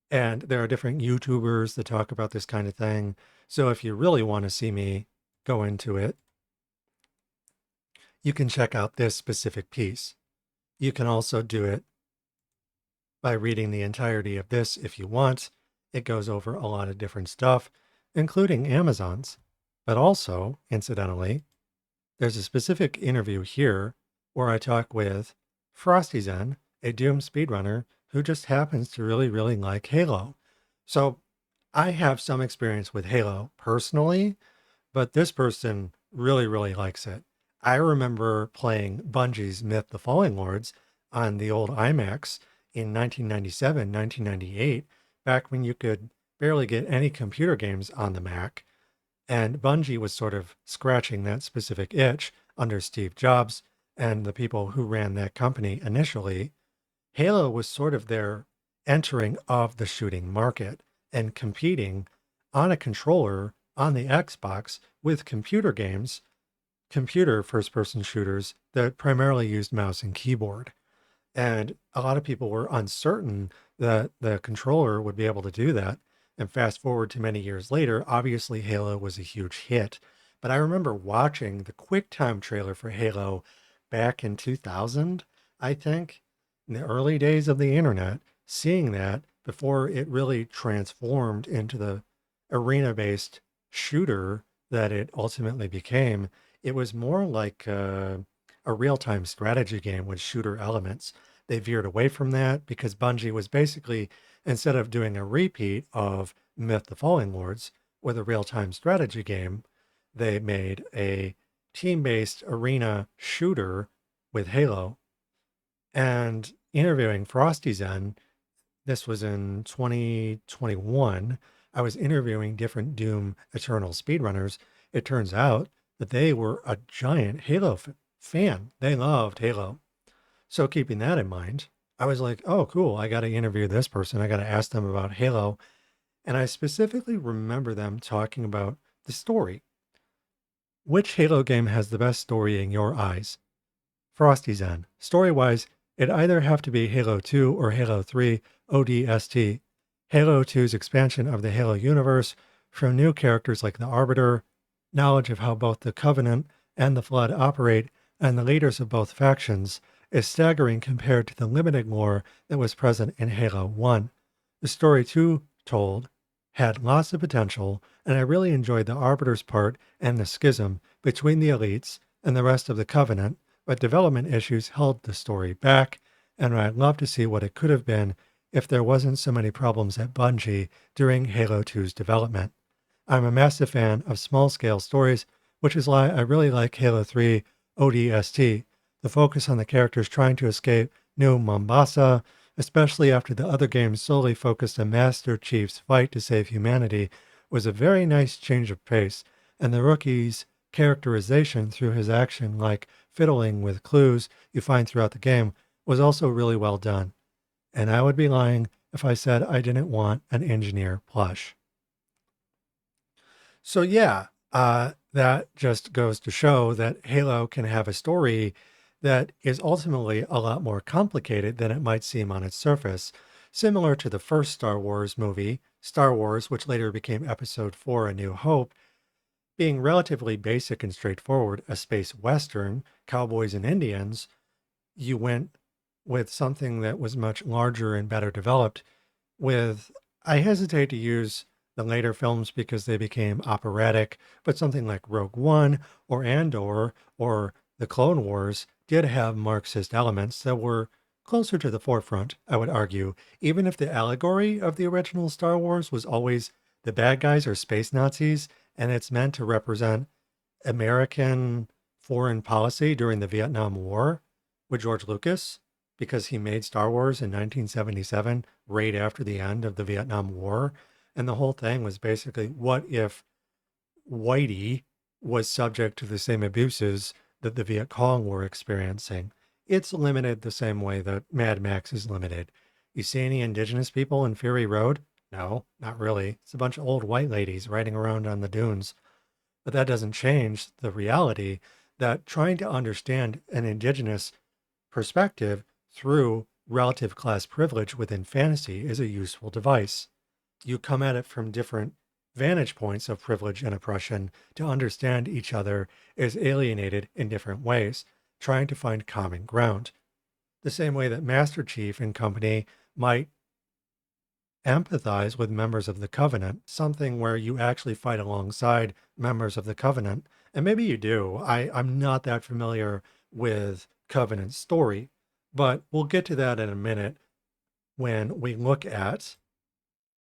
And there are different YouTubers that talk about this kind of thing, so if you really want to see me go into it, you can check out this specific piece. You can also do it by reading the entirety of this if you want. It goes over a lot of different stuff, including Amazons. But also, incidentally, there's a specific interview here where I talk with FrostyZen, a Doom speedrunner who just happens to really, really like Halo. So I have some experience with Halo personally, but this person really, really likes it. I remember playing Bungie's Myth the Falling Lords on the old IMAX in 1997, 1998, back when you could barely get any computer games on the Mac. And Bungie was sort of scratching that specific itch under Steve Jobs and the people who ran that company initially. Halo was sort of their entering of the shooting market and competing on a controller on the Xbox with computer games, computer first-person shooters that primarily used mouse and keyboard. And a lot of people were uncertain that the controller would be able to do that. And fast forward to many years later, obviously Halo was a huge hit. But I remember watching the QuickTime trailer for Halo back in 2000, I think, in the early days of the internet, seeing that before it really transformed into the arena-based shooter that it ultimately became. It was more like a real-time strategy game with shooter elements. They veered away from that because Bungie was basically, instead of doing a repeat of Myth the Falling Lords with a real-time strategy game, they made a team-based arena shooter with Halo. And interviewing FrostyZen, this was in 2021, I was interviewing different Doom Eternal speedrunners. It turns out that they were a giant Halo fan. They loved Halo. So keeping that in mind, I was like, oh, cool. I got to interview this person. I got to ask them about Halo. And I specifically remember them talking about the story. Which Halo game has the best story in your eyes? FrostyZen. Story-wise, it'd either have to be Halo 2 or Halo 3 ODST. Halo 2's expansion of the Halo universe from new characters like the Arbiter, knowledge of how both the Covenant and the Flood operate, and the leaders of both factions is staggering compared to the limited lore that was present in Halo 1. The story 2 told had lots of potential, and I really enjoyed the Arbiter's part and the schism between the elites and the rest of the Covenant, but development issues held the story back, and I'd love to see what it could have been if there wasn't so many problems at Bungie during Halo 2's development. I'm a massive fan of small-scale stories, which is why I really like Halo 3 ODST, the focus on the characters trying to escape New Mombasa, especially after the other games solely focused on Master Chief's fight to save humanity, was a very nice change of pace, and the rookie's characterization through his action, like fiddling with clues you find throughout the game, was also really well done. And I would be lying if I said I didn't want an engineer plush. So yeah, that just goes to show that Halo can have a story that is ultimately a lot more complicated than it might seem on its surface, similar to the first Star Wars movie, Star Wars, which later became Episode 4, A New Hope, being relatively basic and straightforward, a space western, cowboys and Indians. You went with something that was much larger and better developed with, I hesitate to use the later films because they became operatic, but something like Rogue One or Andor or the Clone Wars did have Marxist elements that were closer to the forefront, I would argue, even if the allegory of the original Star Wars was always the bad guys are space Nazis and it's meant to represent American foreign policy during the Vietnam War with George Lucas, because he made Star Wars in 1977, right after the end of the Vietnam War. And the whole thing was basically, what if whitey was subject to the same abuses that the Viet Cong were experiencing? It's limited the same way that Mad Max is limited. You see any indigenous people in Fury Road? No, not really. It's a bunch of old white ladies riding around on the dunes. But that doesn't change the reality that trying to understand an indigenous perspective through relative class privilege within fantasy is a useful device. You come at it from different vantage points of privilege and oppression to understand each other as alienated in different ways, trying to find common ground. The same way that Master Chief and company might empathize with members of the Covenant, something where you actually fight alongside members of the Covenant. And maybe you do. I'm not that familiar with Covenant story, but we'll get to that in a minute when we look at,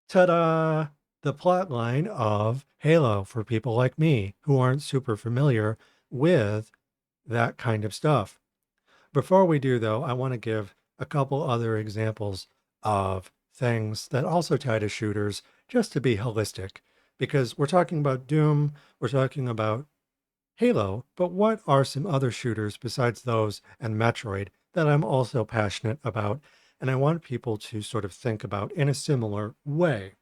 ta-da, the plot line of Halo for people like me who aren't super familiar with that kind of stuff. Before we do, though, I want to give a couple other examples of things that also tie to shooters, just to be holistic, because we're talking about Doom, we're talking about Halo, but what are some other shooters besides those and Metroid that I'm also passionate about, and I want people to sort of think about in a similar way?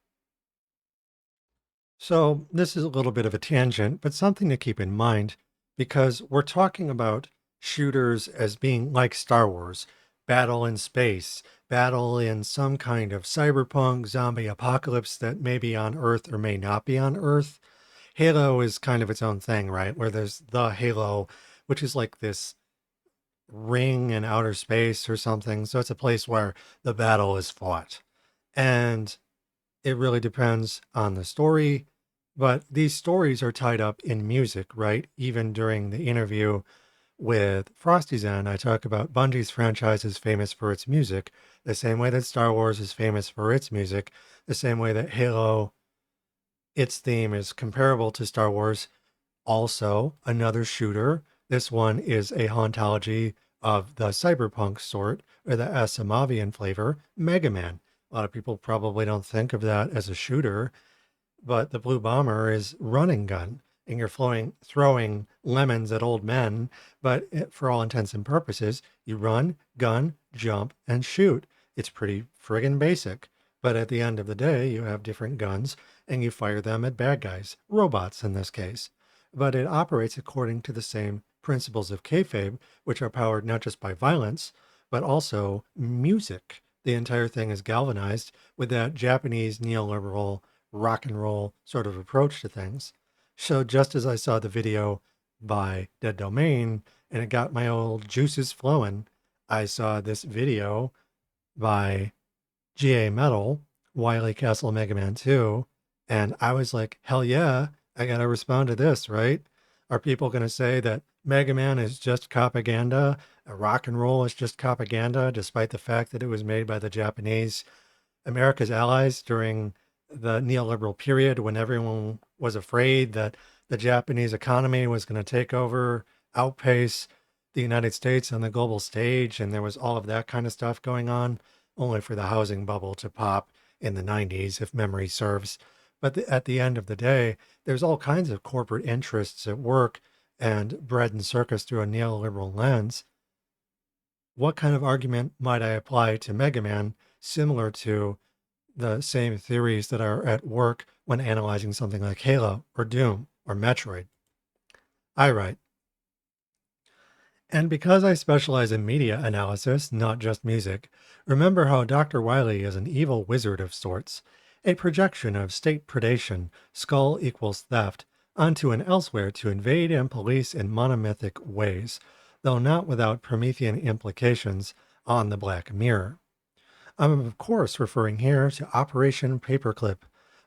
So this is a little bit of a tangent, but something to keep in mind, because we're talking about shooters as being like Star Wars, battle in space, battle in some kind of cyberpunk zombie apocalypse that may be on Earth or may not be on Earth. Halo is kind of its own thing, right? Where there's the Halo, which is like this ring in outer space or something. So it's a place where the battle is fought. And it really depends on the story, but these stories are tied up in music, right? Even during the interview with Frosty Zen, I talk about Bungie's franchise is famous for its music, the same way that Star Wars is famous for its music, the same way that Halo, its theme is comparable to Star Wars. Also, another shooter. This one is a hauntology of the cyberpunk sort, or the Asimovian flavor, Mega Man. A lot of people probably don't think of that as a shooter, but the Blue Bomber is running gun, and you're throwing lemons at old men, but for all intents and purposes, you run, gun, jump, and shoot. It's pretty friggin' basic, but at the end of the day, you have different guns, and you fire them at bad guys, robots in this case. But it operates according to the same principles of kayfabe, which are powered not just by violence, but also music. the entire thing is galvanized with that Japanese neoliberal rock and roll sort of approach to things. So just as I saw the video by Dead Domain and it got my old juices flowing, I saw this video by GA Metal, Wily Castle Mega Man 2, and I was like, hell yeah, I gotta respond to this, right? Are people gonna say that Mega Man is just propaganda, rock and roll is just propaganda, despite the fact that it was made by the Japanese, America's allies during the neoliberal period when everyone was afraid that the Japanese economy was going to take over, outpace the United States on the global stage, and there was all of that kind of stuff going on, only for the housing bubble to pop in the 90s, if memory serves. But at the end of the day, there's all kinds of corporate interests at work and bread and circus through a neoliberal lens. What kind of argument might I apply to Mega Man similar to the same theories that are at work when analyzing something like Halo or Doom or Metroid? I write, and because I specialize in media analysis, not just music, remember how Dr. Wily is an evil wizard of sorts, a projection of state predation, skull equals theft, onto an elsewhere to invade and police in monomythic ways, though not without Promethean implications on the Black Mirror. I'm of course referring here to Operation Paperclip,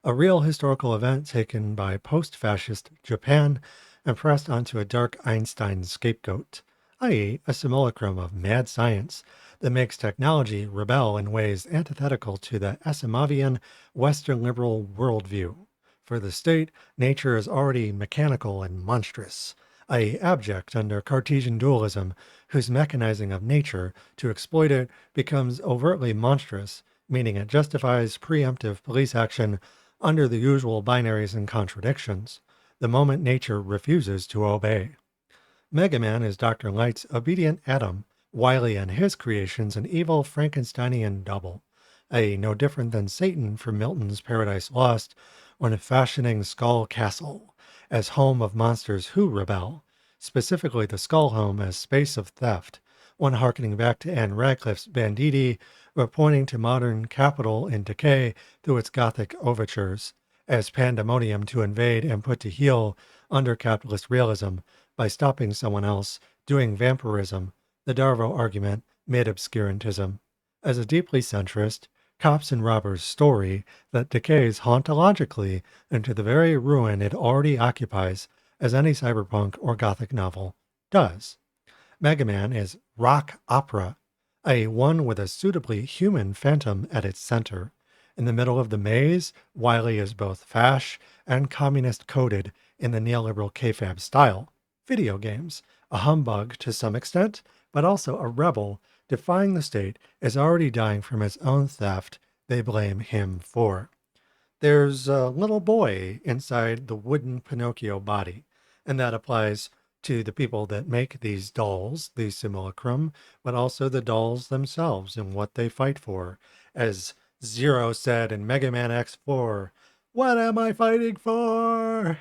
a real historical event taken by post-fascist Japan and pressed onto a dark Einstein scapegoat, i.e. a simulacrum of mad science that makes technology rebel in ways antithetical to the Asimovian Western liberal worldview. For the state, nature is already mechanical and monstrous, i.e. abject under Cartesian dualism, whose mechanizing of nature to exploit it becomes overtly monstrous, meaning it justifies preemptive police action under the usual binaries and contradictions, the moment nature refuses to obey. Mega Man is Dr. Light's obedient atom, Wily and his creations an evil Frankensteinian double, i.e. no different than Satan from Milton's Paradise Lost when fashioning Skull Castle as home of monsters who rebel, specifically the Skull Home as space of theft, one harkening back to Anne Radcliffe's Banditti, but pointing to modern capital in decay through its Gothic overtures, as pandemonium to invade and put to heel under capitalist realism by stopping someone else, doing vampirism, the Darvo argument, mid-obscurantism. As a deeply centrist, cops and robbers story that decays hauntologically into the very ruin it already occupies, as any cyberpunk or gothic novel does. Mega Man is rock opera, a one with a suitably human phantom at its center. In the middle of the maze, Wily is both fash and communist coded in the neoliberal kayfabe style. Video games, a humbug to some extent, but also a rebel, defying the state, is already dying from its own theft they blame him for. There's a little boy inside the wooden Pinocchio body, and that applies to the people that make these dolls, these simulacrum, but also the dolls themselves and what they fight for. As Zero said in Mega Man X4, "What am I fighting for?"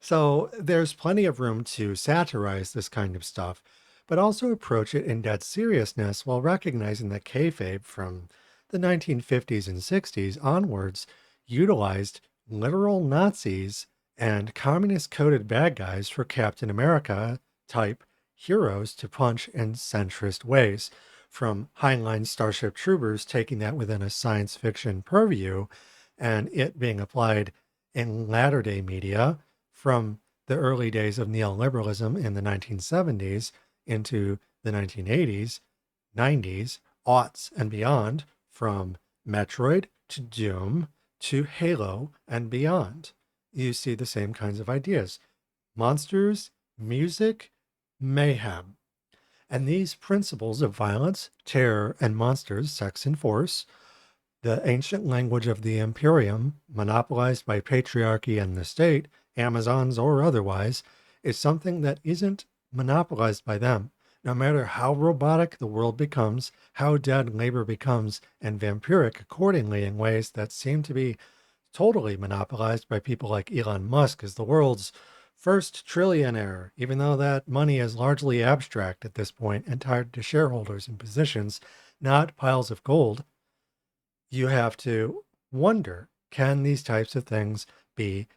So there's plenty of room to satirize this kind of stuff, but also approach it in dead seriousness while recognizing that kayfabe from the 1950s and 60s onwards utilized literal Nazis and communist-coded bad guys for Captain America-type heroes to punch in centrist ways, from Heinlein Starship Troopers taking that within a science fiction purview and it being applied in latter-day media from the early days of neoliberalism in the 1970s into the 1980s, 90s, aughts, and beyond, from Metroid to Doom to Halo and beyond. You see the same kinds of ideas. Monsters, music, mayhem. And these principles of violence, terror, and monsters, sex, and force, the ancient language of the Imperium, monopolized by patriarchy and the state, Amazons or otherwise, is something that isn't monopolized by them. No matter how robotic the world becomes, how dead labor becomes, and vampiric accordingly in ways that seem to be totally monopolized by people like Elon Musk as the world's first trillionaire, even though that money is largely abstract at this point and tied to shareholders and positions, not piles of gold. you have to wonder, can these types of things be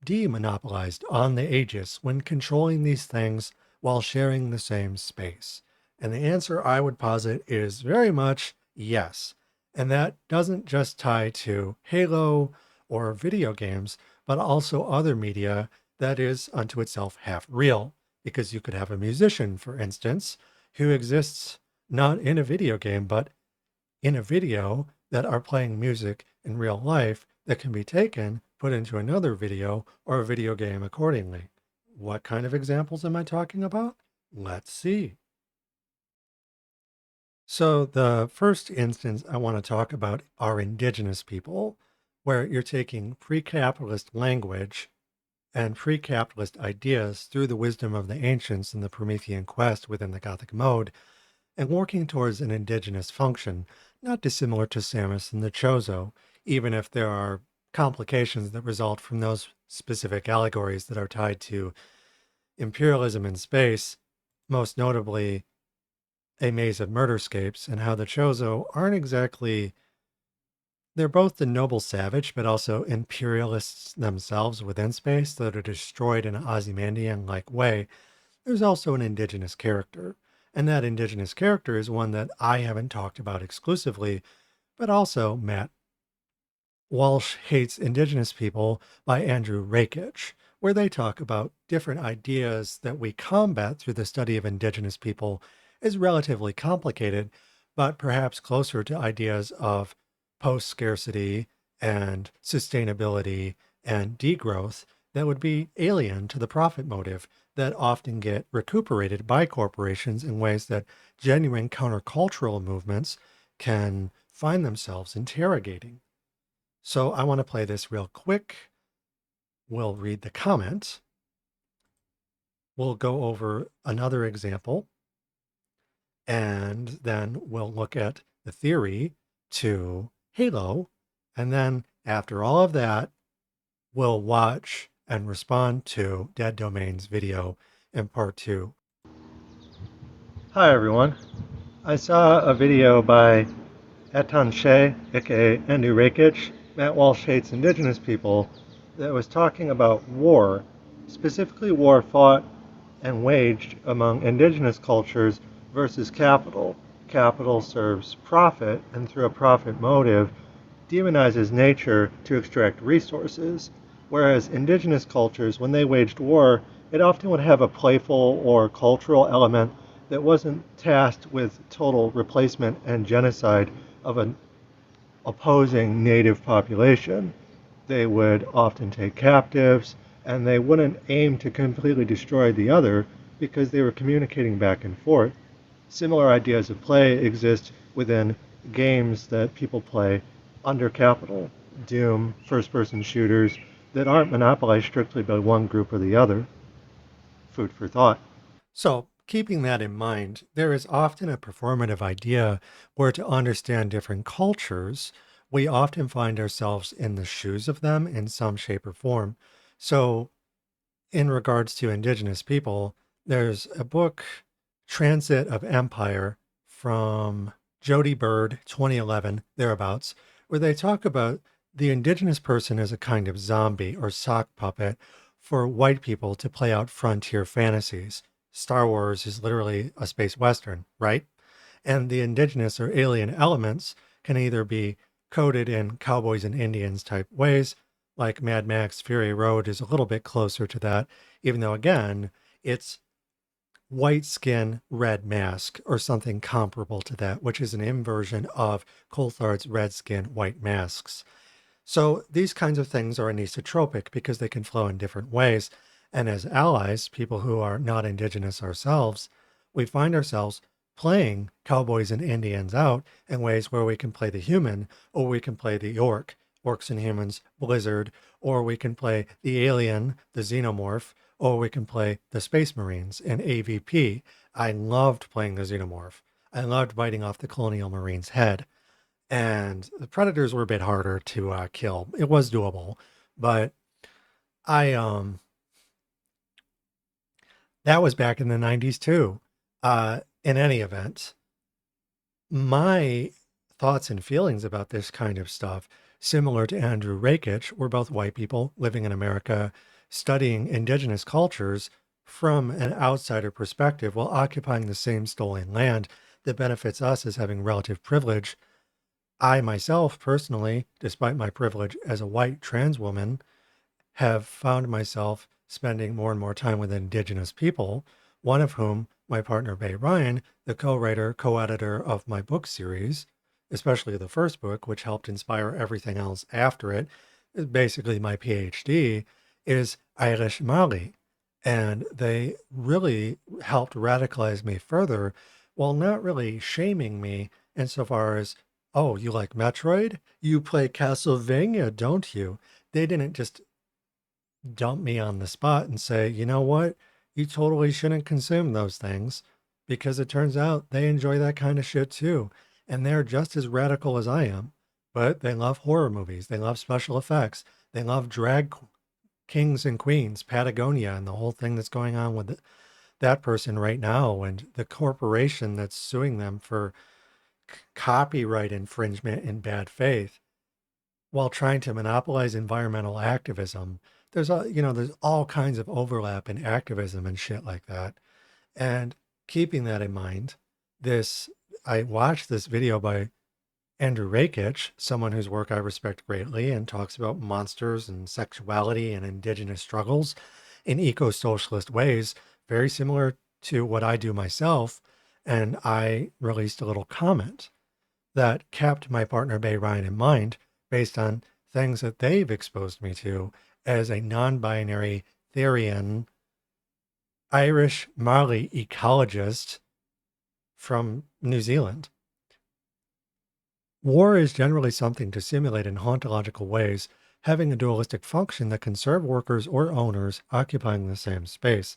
demonopolized on the Aegis when controlling these things while sharing the same space? And the answer I would posit is very much yes. And that doesn't just tie to Halo or video games, but also other media that is unto itself half real. Because you could have a musician, for instance, who exists not in a video game, but in a video that are playing music in real life that can be taken, put into another video or a video game accordingly. What kind of examples am I talking about? Let's see. So the first instance I want to talk about are indigenous people, where you're taking pre-capitalist language and pre-capitalist ideas through the wisdom of the ancients in the Promethean quest within the Gothic mode and working towards an indigenous function, not dissimilar to Samus and the Chozo, even if there are complications that result from those specific allegories that are tied to imperialism in space, most notably A Maze of Murderscapes, and how the Chozo aren't exactly. They're both the noble savage, but also imperialists themselves within space that are destroyed in an Ozymandian-like way. There's also an indigenous character. And that indigenous character is one that I haven't talked about exclusively, but also Matt Walsh Hates Indigenous People by Andrew Rakich, where they talk about different ideas that we combat through the study of indigenous people is relatively complicated, but perhaps closer to ideas of post-scarcity and sustainability and degrowth that would be alien to the profit motive that often get recuperated by corporations in ways that genuine countercultural movements can find themselves interrogating. So I want to play this real quick. We'll read the comment. We'll go over another example, and then we'll look at the theory to Halo. And then after all of that, we'll watch and respond to Dead Domain's video in part 2. Hi everyone. I saw a video by Etan Shea, aka Andrew Rakich, Matt Walsh Hates Indigenous People, that was talking about war, specifically war fought and waged among indigenous cultures versus capital. Capital serves profit, and through a profit motive, demonizes nature to extract resources, whereas indigenous cultures, when they waged war, it often would have a playful or cultural element that wasn't tasked with total replacement and genocide of an opposing native population. They would often take captives, and they wouldn't aim to completely destroy the other because they were communicating back and forth. Similar ideas of play exist within games that people play under capital, Doom, first-person shooters that aren't monopolized strictly by one group or the other. Food for thought. So, keeping that in mind, there is often a performative idea where to understand different cultures, we often find ourselves in the shoes of them in some shape or form. So, in regards to indigenous people, there's a book, Transit of Empire, from Jody Bird, 2011, thereabouts, where they talk about the indigenous person as a kind of zombie or sock puppet for white people to play out frontier fantasies. Star Wars is literally a space western, right? And the indigenous or alien elements can either be coded in cowboys and Indians type ways, like Mad Max Fury Road is a little bit closer to that, even though, again, it's white skin, red mask, or something comparable to that, which is an inversion of Coulthard's red skin, white masks. So these kinds of things are anisotropic because they can flow in different ways. And as allies, people who are not indigenous ourselves, we find ourselves playing cowboys and Indians out in ways where we can play the human, or we can play the orc, orcs and humans, blizzard, or we can play the alien, the xenomorph, or we can play the space marines in AVP. I loved playing the xenomorph. I loved biting off the colonial marine's head. And the predators were a bit harder to kill. It was doable, but I that was back in the 90s too. In any event, my thoughts and feelings about this kind of stuff, similar to Andrew Rakich. We're both white people living in America, studying indigenous cultures from an outsider perspective while occupying the same stolen land that benefits us as having relative privilege. I myself, personally, despite my privilege as a white trans woman, have found myself spending more and more time with Indigenous people, one of whom, my partner Bay Ryan, the co-writer, co-editor of my book series, especially the first book, which helped inspire everything else after it, is basically my PhD, is Irish Maori. And they really helped radicalize me further while not really shaming me insofar as, oh, you like Metroid? You play Castlevania, don't you? They didn't just dump me on the spot and say, you know what? You totally shouldn't consume those things because it turns out they enjoy that kind of shit too. And they're just as radical as I am, but they love horror movies. They love special effects. They love drag kings and queens, Patagonia, and the whole thing that's going on with that person right now, and the corporation that's suing them for copyright infringement in bad faith while trying to monopolize environmental activism. There's there's all kinds of overlap in activism and shit like that. And keeping that in mind, I watched this video by Andrew Rakich, someone whose work I respect greatly, and talks about monsters and sexuality and indigenous struggles in eco-socialist ways, very similar to what I do myself. And I released a little comment that kept my partner Bay Ryan in mind based on things that they've exposed me to as a non-binary Therian Irish Maori ecologist from New Zealand. War is generally something to simulate in hauntological ways, having a dualistic function that can serve workers or owners occupying the same space.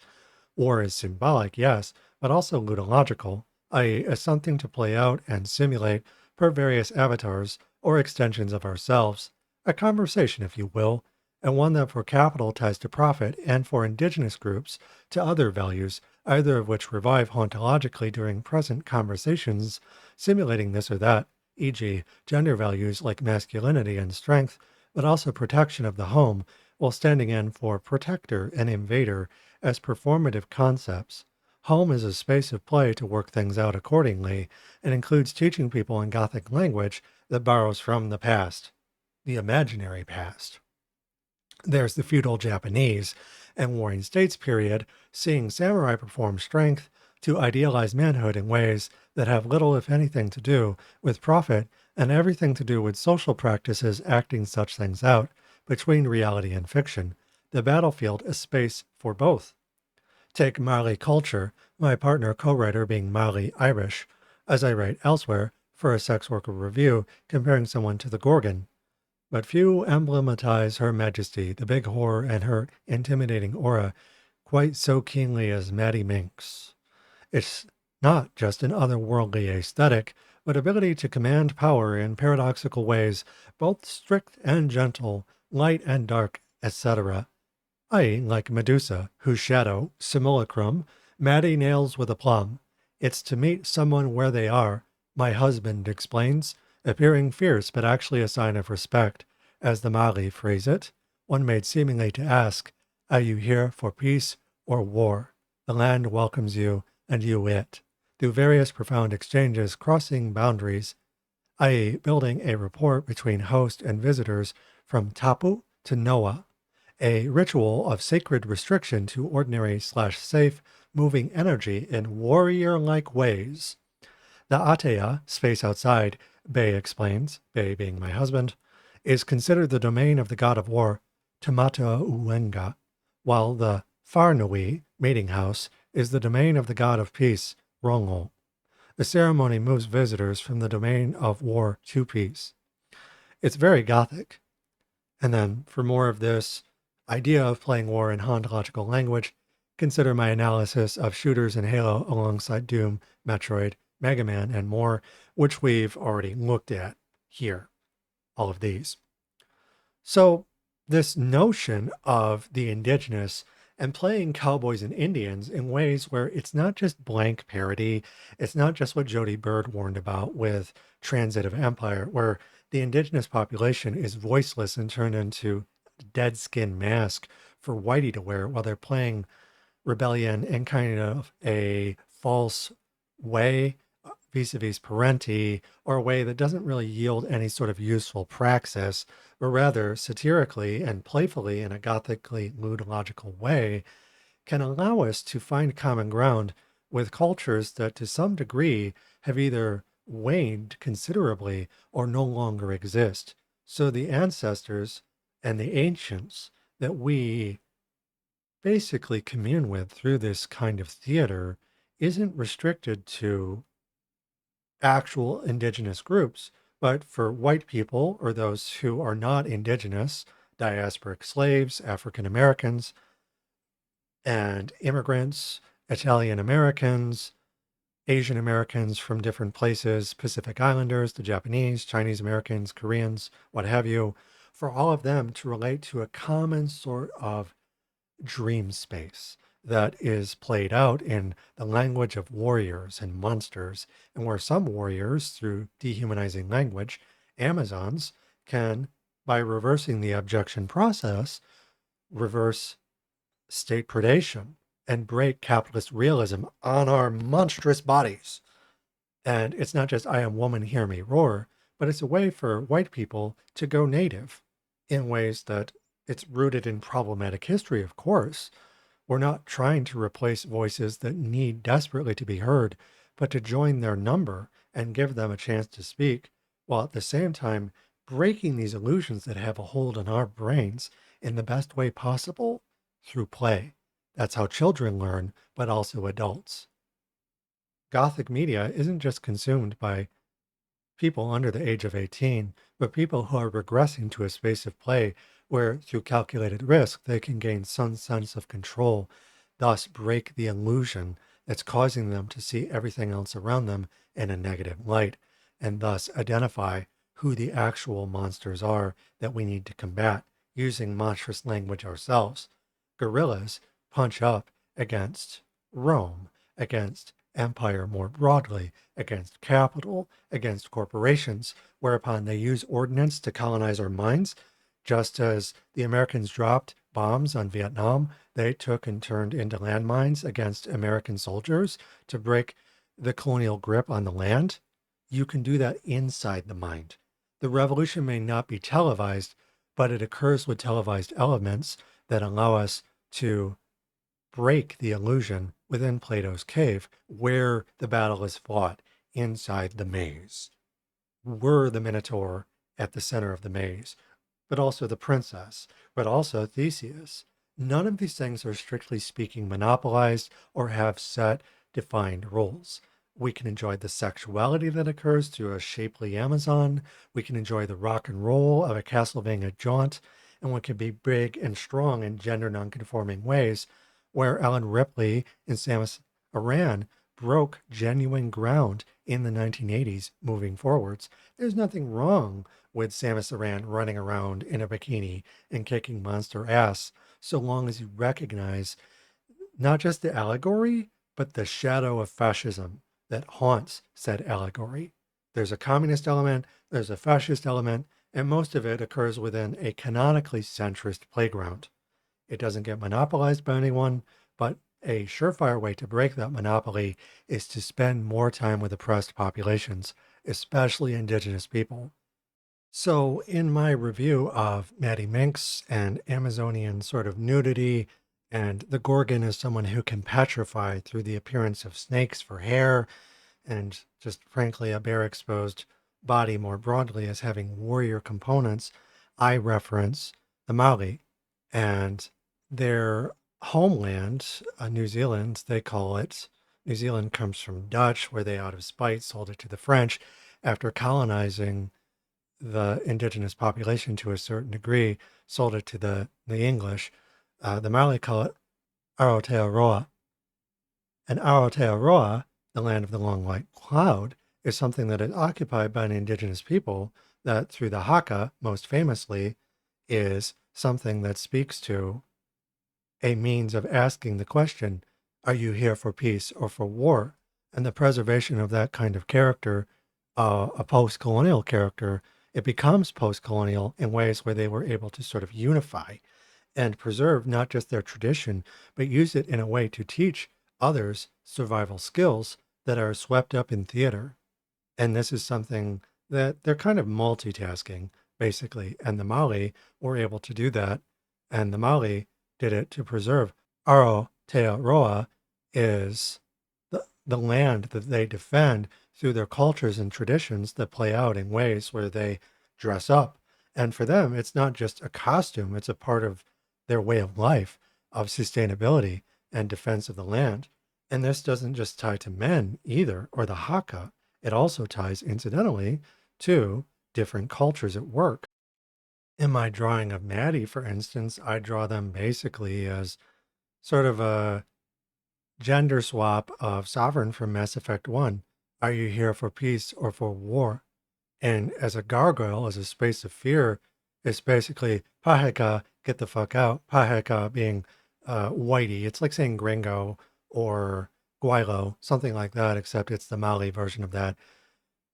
War is symbolic, yes, but also ludological, i.e., as something to play out and simulate per various avatars or extensions of ourselves, a conversation, if you will, and one that for capital ties to profit and for indigenous groups to other values, either of which revive hauntologically during present conversations, simulating this or that, e.g., gender values like masculinity and strength, but also protection of the home, while standing in for protector and invader as performative concepts. Home is a space of play to work things out accordingly, and includes teaching people in Gothic language that borrows from the past, the imaginary past. There's the feudal Japanese and Warring States period, seeing samurai perform strength to idealize manhood in ways that have little, if anything, to do with profit and everything to do with social practices acting such things out between reality and fiction, the battlefield a space for both. Take Maori culture, my partner co-writer being Maori Irish, as I write elsewhere for a sex worker review comparing someone to the Gorgon. But few emblematize Her Majesty, the big whore, and her intimidating aura quite so keenly as Maddie Minx. It's not just an otherworldly aesthetic, but ability to command power in paradoxical ways, both strict and gentle, light and dark, etc. I.e., like Medusa, whose shadow, simulacrum, Maddie nails with aplomb. It's to meet someone where they are, my husband explains, appearing fierce but actually a sign of respect, as the Maori phrase it, one made seemingly to ask, are you here for peace or war? The land welcomes you, and you it, through various profound exchanges crossing boundaries, i.e., building a rapport between host and visitors from tapu to noa, a ritual of sacred restriction to ordinary/safe moving energy in warrior-like ways. The atea, space outside, Bay explains, Bay being my husband, is considered the domain of the god of war, Tamata Uenga, while the Whanui, meeting house, is the domain of the god of peace, Rongo. The ceremony moves visitors from the domain of war to peace. It's very Gothic. And then, for more of this idea of playing war in hauntological language, consider my analysis of shooters in Halo alongside Doom, Metroid, Mega Man, and more, which we've already looked at here. All of these. So, this notion of the indigenous and playing cowboys and Indians in ways where it's not just blank parody. It's not just what Jody Bird warned about with Transitive Empire, where the indigenous population is voiceless and turned into a dead skin mask for whitey to wear while they're playing rebellion in kind of a false way, vis-a-vis parenti, or a way that doesn't really yield any sort of useful praxis, but rather satirically and playfully in a Gothically ludological way, can allow us to find common ground with cultures that to some degree have either waned considerably or no longer exist. So the ancestors and the ancients that we basically commune with through this kind of theater isn't restricted to actual indigenous groups, but for white people or those who are not indigenous, diasporic slaves, African Americans, and immigrants, Italian Americans, Asian Americans from different places, Pacific Islanders, the Japanese, Chinese Americans, Koreans, what have you, for all of them to relate to a common sort of dream space that is played out in the language of warriors and monsters, and where some warriors, through dehumanizing language, Amazons, can, by reversing the abjection process, reverse state predation and break capitalist realism on our monstrous bodies. And it's not just I am woman, hear me roar, but it's a way for white people to go native in ways that it's rooted in problematic history, of course. We're not trying to replace voices that need desperately to be heard, but to join their number and give them a chance to speak, while at the same time breaking these illusions that have a hold on our brains in the best way possible through play. That's how children learn, but also adults. Gothic media isn't just consumed by people under the age of 18, but people who are regressing to a space of play where, through calculated risk, they can gain some sense of control, thus break the illusion that's causing them to see everything else around them in a negative light, and thus identify who the actual monsters are that we need to combat using monstrous language ourselves. Guerrillas punch up against Rome, against empire more broadly, against capital, against corporations, whereupon they use ordnance to colonize our minds. Just as the Americans dropped bombs on Vietnam, they took and turned into landmines against American soldiers to break the colonial grip on the land. You can do that inside the mind. The revolution may not be televised, but it occurs with televised elements that allow us to break the illusion within Plato's cave where the battle is fought inside the maze. We're the Minotaur at the center of the maze, but also the princess, but also Theseus. None of these things are strictly speaking monopolized or have set defined roles. We can enjoy the sexuality that occurs through a shapely Amazon. We can enjoy the rock and roll of a Castlevania jaunt, and we can be big and strong in gender nonconforming ways, where Ellen Ripley and Samus Aran broke genuine ground in the 1980s moving forwards. There's nothing wrong with Samus Aran running around in a bikini and kicking monster ass, so long as you recognize not just the allegory, but the shadow of fascism that haunts said allegory. There's a communist element, there's a fascist element, and most of it occurs within a canonically centrist playground. It doesn't get monopolized by anyone, but a surefire way to break that monopoly is to spend more time with oppressed populations, especially indigenous people. So, in my review of Maddie Minx and Amazonian sort of nudity, and the Gorgon is someone who can petrify through the appearance of snakes for hair, and just frankly a bare exposed body more broadly as having warrior components, I reference the Maori and their homeland, New Zealand. They call it, New Zealand comes from Dutch, where they out of spite sold it to the French after colonizing the indigenous population to a certain degree, sold it to the English. The Maori call it Aotearoa. And Aotearoa, the land of the long white cloud, is something that is occupied by an indigenous people that, through the haka, most famously, is something that speaks to a means of asking the question, are you here for peace or for war? And the preservation of that kind of character, a post-colonial character, it becomes post-colonial in ways where they were able to sort of unify and preserve not just their tradition, but use it in a way to teach others survival skills that are swept up in theater. And this is something that they're kind of multitasking, basically. And the Maori were able to do that. And the Maori did it to preserve. Aotearoa is the land that they defend through their cultures and traditions that play out in ways where they dress up. And for them, it's not just a costume, it's a part of their way of life, of sustainability and defense of the land. And this doesn't just tie to men either, or the haka. It also ties, incidentally, to different cultures at work. In my drawing of Maddie, for instance, I draw them basically as sort of a gender swap of Sovereign from Mass Effect 1. Are you here for peace or for war? And as a gargoyle, as a space of fear, it's basically paheka, get the fuck out. Paheka being whitey. It's like saying gringo or guaylo, something like that, except it's the Mali version of that.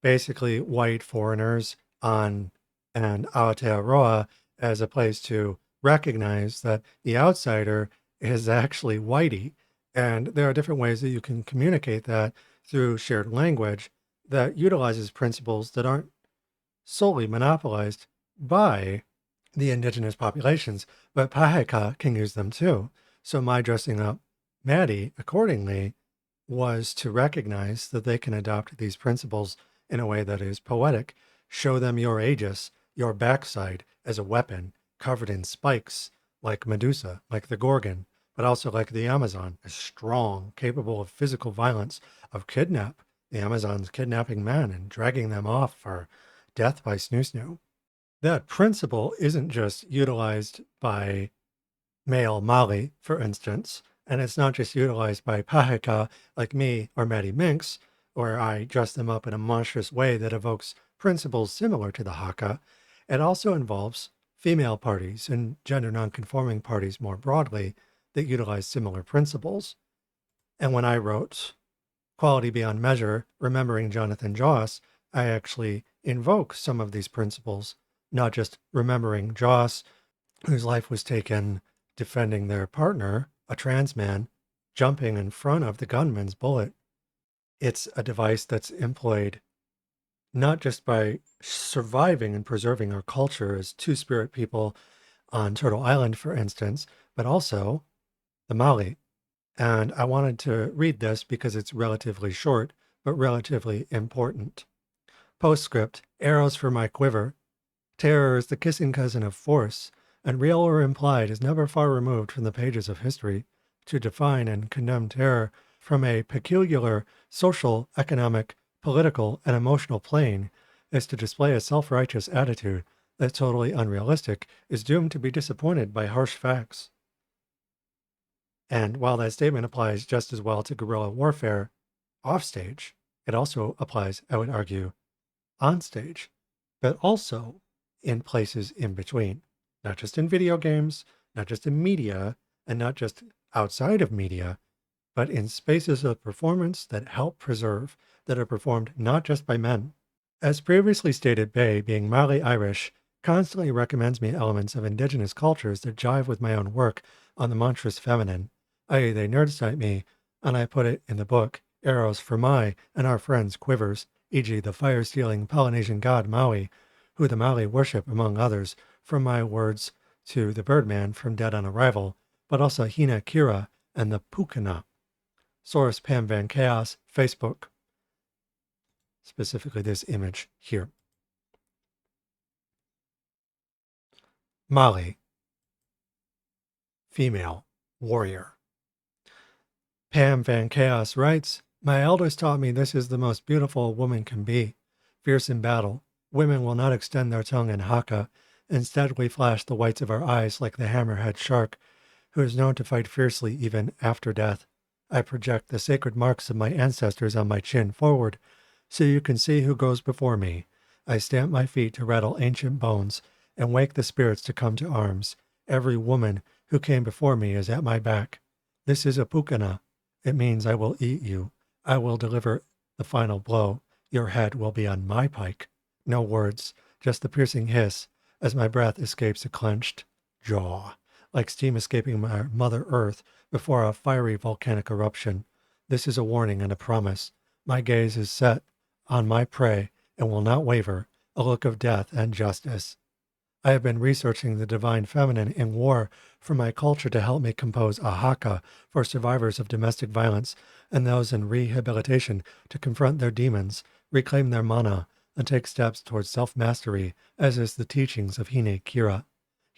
Basically, white foreigners on and Aotearoa as a place to recognize that the outsider is actually whitey. And there are different ways that you can communicate that through shared language that utilizes principles that aren't solely monopolized by the indigenous populations, but paheka can use them too. So my dressing up Maddie accordingly was to recognize that they can adopt these principles in a way that is poetic. Show them your aegis, your backside as a weapon covered in spikes, like Medusa, like the Gorgon, but also like the Amazon, as strong, capable of physical violence, of kidnap. The Amazons kidnapping men and dragging them off for death by snoo. That principle isn't just utilized by male Mali, for instance, and it's not just utilized by paheka like me or Maddie Minx, where I dress them up in a monstrous way that evokes principles similar to the haka. It also involves female parties and gender nonconforming parties more broadly that utilize similar principles. And when I wrote Quality Beyond Measure, remembering Jonathan Joss, I actually invoke some of these principles, not just remembering Joss, whose life was taken defending their partner, a trans man, jumping in front of the gunman's bullet. It's a device that's employed not just by surviving and preserving our culture as two-spirit people on Turtle Island, for instance, but also the Maori. And I wanted to read this because it's relatively short, but relatively important. Postscript, arrows for my quiver. Terror is the kissing cousin of force, and real or implied is never far removed from the pages of history. To define and condemn terror from a peculiar social, economic, political, and emotional plane is to display a self-righteous attitude that, totally unrealistic, is doomed to be disappointed by harsh facts. And while that statement applies just as well to guerrilla warfare offstage, it also applies, I would argue, on stage, but also in places in between, not just in video games, not just in media, and not just outside of media, but in spaces of performance that help preserve, that are performed not just by men. As previously stated, Bay, being Maori Irish, constantly recommends me elements of indigenous cultures that jive with my own work on the monstrous feminine, i.e. they nerdcite me, and I put it in the book, arrows for my and our friends' quivers, e.g. the fire-stealing Polynesian god Maui, who the Maori worship among others, from my words to the Birdman from Dead on Arrival, but also Hina Kira and the Pukana. Source Pam Van Chaos, Facebook. Specifically this image here. Mali. Female. Warrior. Pam Van Chaos writes, my elders taught me this is the most beautiful a woman can be. Fierce in battle, women will not extend their tongue in haka. Instead, we flash the whites of our eyes like the hammerhead shark, who is known to fight fiercely even after death. I project the sacred marks of my ancestors on my chin forward, so you can see who goes before me. I stamp my feet to rattle ancient bones and wake the spirits to come to arms. Every woman who came before me is at my back. This is a pukana. It means I will eat you. I will deliver the final blow. Your head will be on my pike. No words, just the piercing hiss as my breath escapes a clenched jaw, like steam escaping my Mother Earth before a fiery volcanic eruption. This is a warning and a promise. My gaze is set on my prey and will not waver, a look of death and justice. I have been researching the divine feminine in war for my culture to help me compose a haka for survivors of domestic violence and those in rehabilitation to confront their demons, reclaim their mana, and take steps towards self-mastery, as is the teachings of Hine Kira.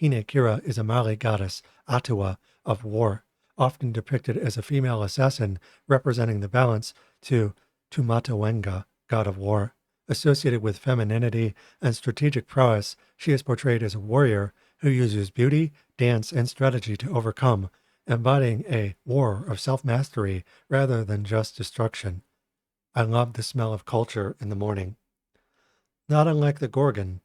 Hine Kira is a Maori goddess, Atua, of war, often depicted as a female assassin representing the balance to Tumatawenga, god of war. Associated with femininity and strategic prowess, she is portrayed as a warrior who uses beauty, dance, and strategy to overcome, embodying a war of self-mastery rather than just destruction. I love the smell of culture in the morning. Not unlike the Gorgon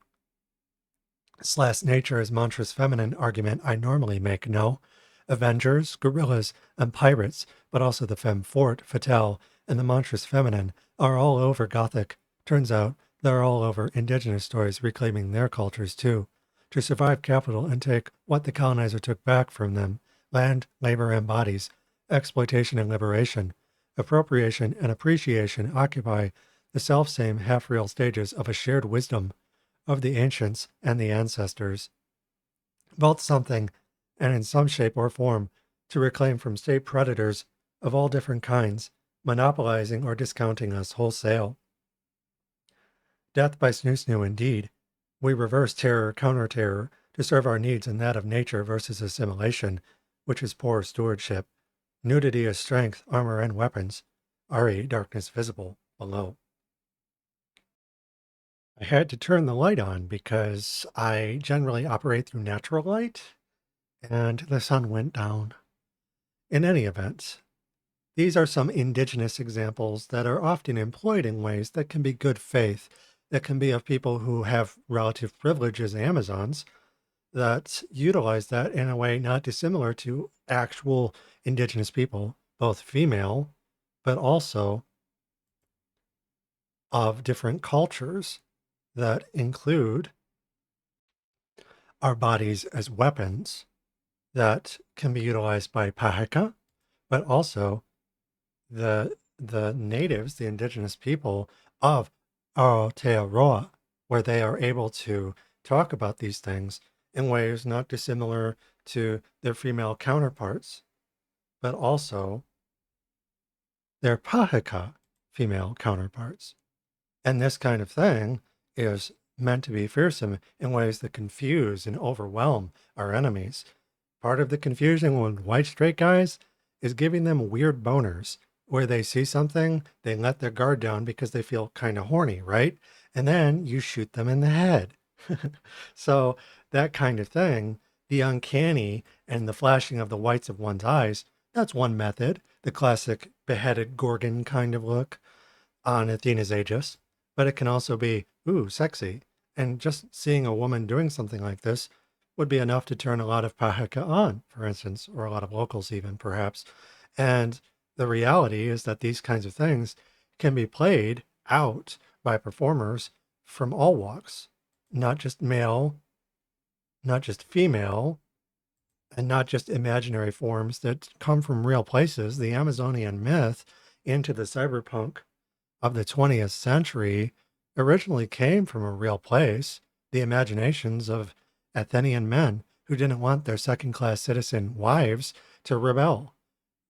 / nature is monstrous feminine argument I normally make, no. Avengers, gorillas, and pirates, but also the femme forte, fatale, and the monstrous feminine are all over Gothic. Turns out they're all over Indigenous stories reclaiming their cultures too, to survive capital and take what the colonizer took back from them: land, labor, and bodies. Exploitation and liberation, appropriation and appreciation occupy the self-same half-real stages of a shared wisdom of the ancients and the ancestors. Both something, and in some shape or form, to reclaim from state predators of all different kinds, monopolizing or discounting us wholesale. Death by snoo-snoo indeed. We reverse terror, counter-terror, to serve our needs and that of nature versus assimilation, which is poor stewardship. Nudity is strength, armor, and weapons. RE, darkness visible, below. I had to turn the light on because I generally operate through natural light, and the sun went down. In any event, these are some indigenous examples that are often employed in ways that can be good faith, that can be of people who have relative privilege as Amazons, that utilize that in a way not dissimilar to actual indigenous people, both female, but also of different cultures that include our bodies as weapons that can be utilized by paheka, but also the natives, the indigenous people of Aotearoa, where they are able to talk about these things in ways not dissimilar to their female counterparts, but also their paheka female counterparts. And this kind of thing is meant to be fearsome in ways that confuse and overwhelm our enemies. Part of the confusion with white straight guys is giving them weird boners where they see something, they let their guard down because they feel kind of horny, right? And then you shoot them in the head. So that kind of thing, the uncanny and the flashing of the whites of one's eyes, that's one method, the classic beheaded Gorgon kind of look on Athena's Aegis. But it can also be, ooh, sexy. And just seeing a woman doing something like this would be enough to turn a lot of paheka on, for instance, or a lot of locals even, perhaps. And the reality is that these kinds of things can be played out by performers from all walks, not just male, not just female, and not just imaginary forms that come from real places. The Amazonian myth into the cyberpunk of the 20th century originally came from a real place, the imaginations of Athenian men who didn't want their second-class citizen wives to rebel.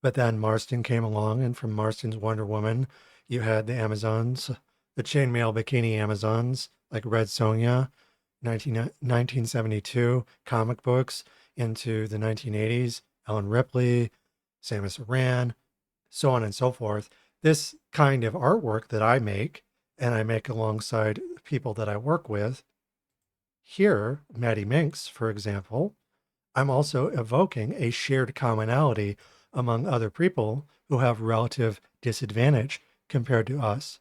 But then Marston came along, and from Marston's Wonder Woman, you had the Amazons, the chainmail bikini Amazons, like Red Sonja, 1972, comic books into the 1980s, Ellen Ripley, Samus Aran, so on and so forth. This kind of artwork that I make, and I make alongside people that I work with, here, Maddie Minx, for example, I'm also evoking a shared commonality among other people who have relative disadvantage compared to us.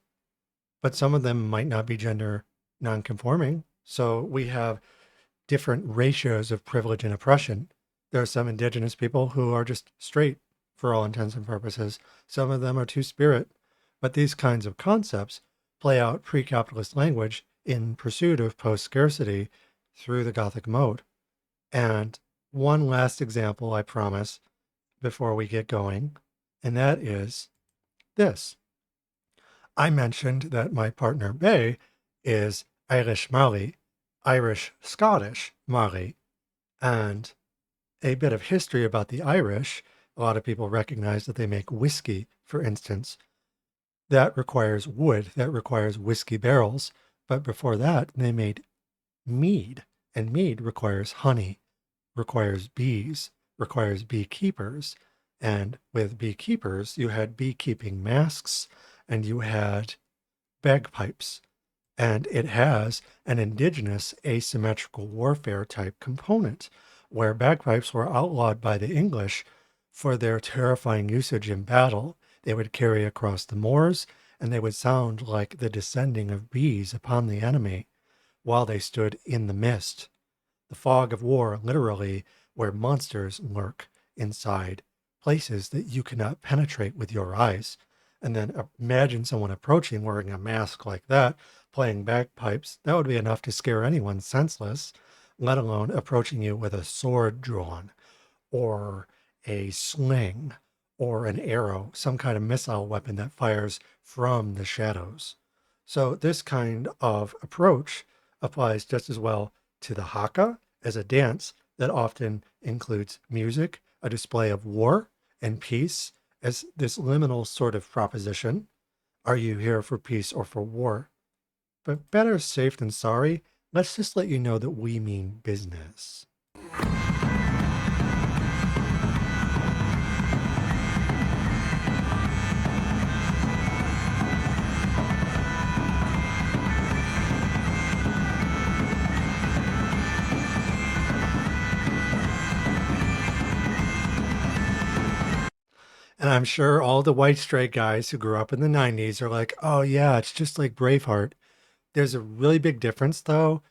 But some of them might not be gender nonconforming. So we have different ratios of privilege and oppression. There are some Indigenous people who are just straight for all intents and purposes. Some of them are two-spirit. But these kinds of concepts play out pre-capitalist language in pursuit of post-scarcity through the Gothic mode. And one last example, I promise, before we get going, and that is this. I mentioned that my partner, Bay, is Irish Maori, Irish Scottish Maori, and a bit of history about the Irish. A lot of people recognize that they make whiskey, for instance. That requires wood, that requires whiskey barrels. But before that, they made mead, and mead requires honey, requires bees, requires beekeepers. And with beekeepers, you had beekeeping masks and you had bagpipes. And it has an indigenous asymmetrical warfare type component where bagpipes were outlawed by the English for their terrifying usage in battle. They would carry across the moors and they would sound like the descending of bees upon the enemy while they stood in the mist. The fog of war, literally, where monsters lurk inside places that you cannot penetrate with your eyes. And then imagine someone approaching wearing a mask like that, playing bagpipes. That would be enough to scare anyone senseless, let alone approaching you with a sword drawn, or a sling, or an arrow, some kind of missile weapon that fires from the shadows. So this kind of approach applies just as well to the haka as a dance that often includes music, a display of war and peace as this liminal sort of proposition. Are you here for peace or for war? But better safe than sorry. Let's just let you know that we mean business. And I'm sure all the white straight guys who grew up in the 90s are like, oh yeah, it's just like Braveheart. There's a really big difference, though,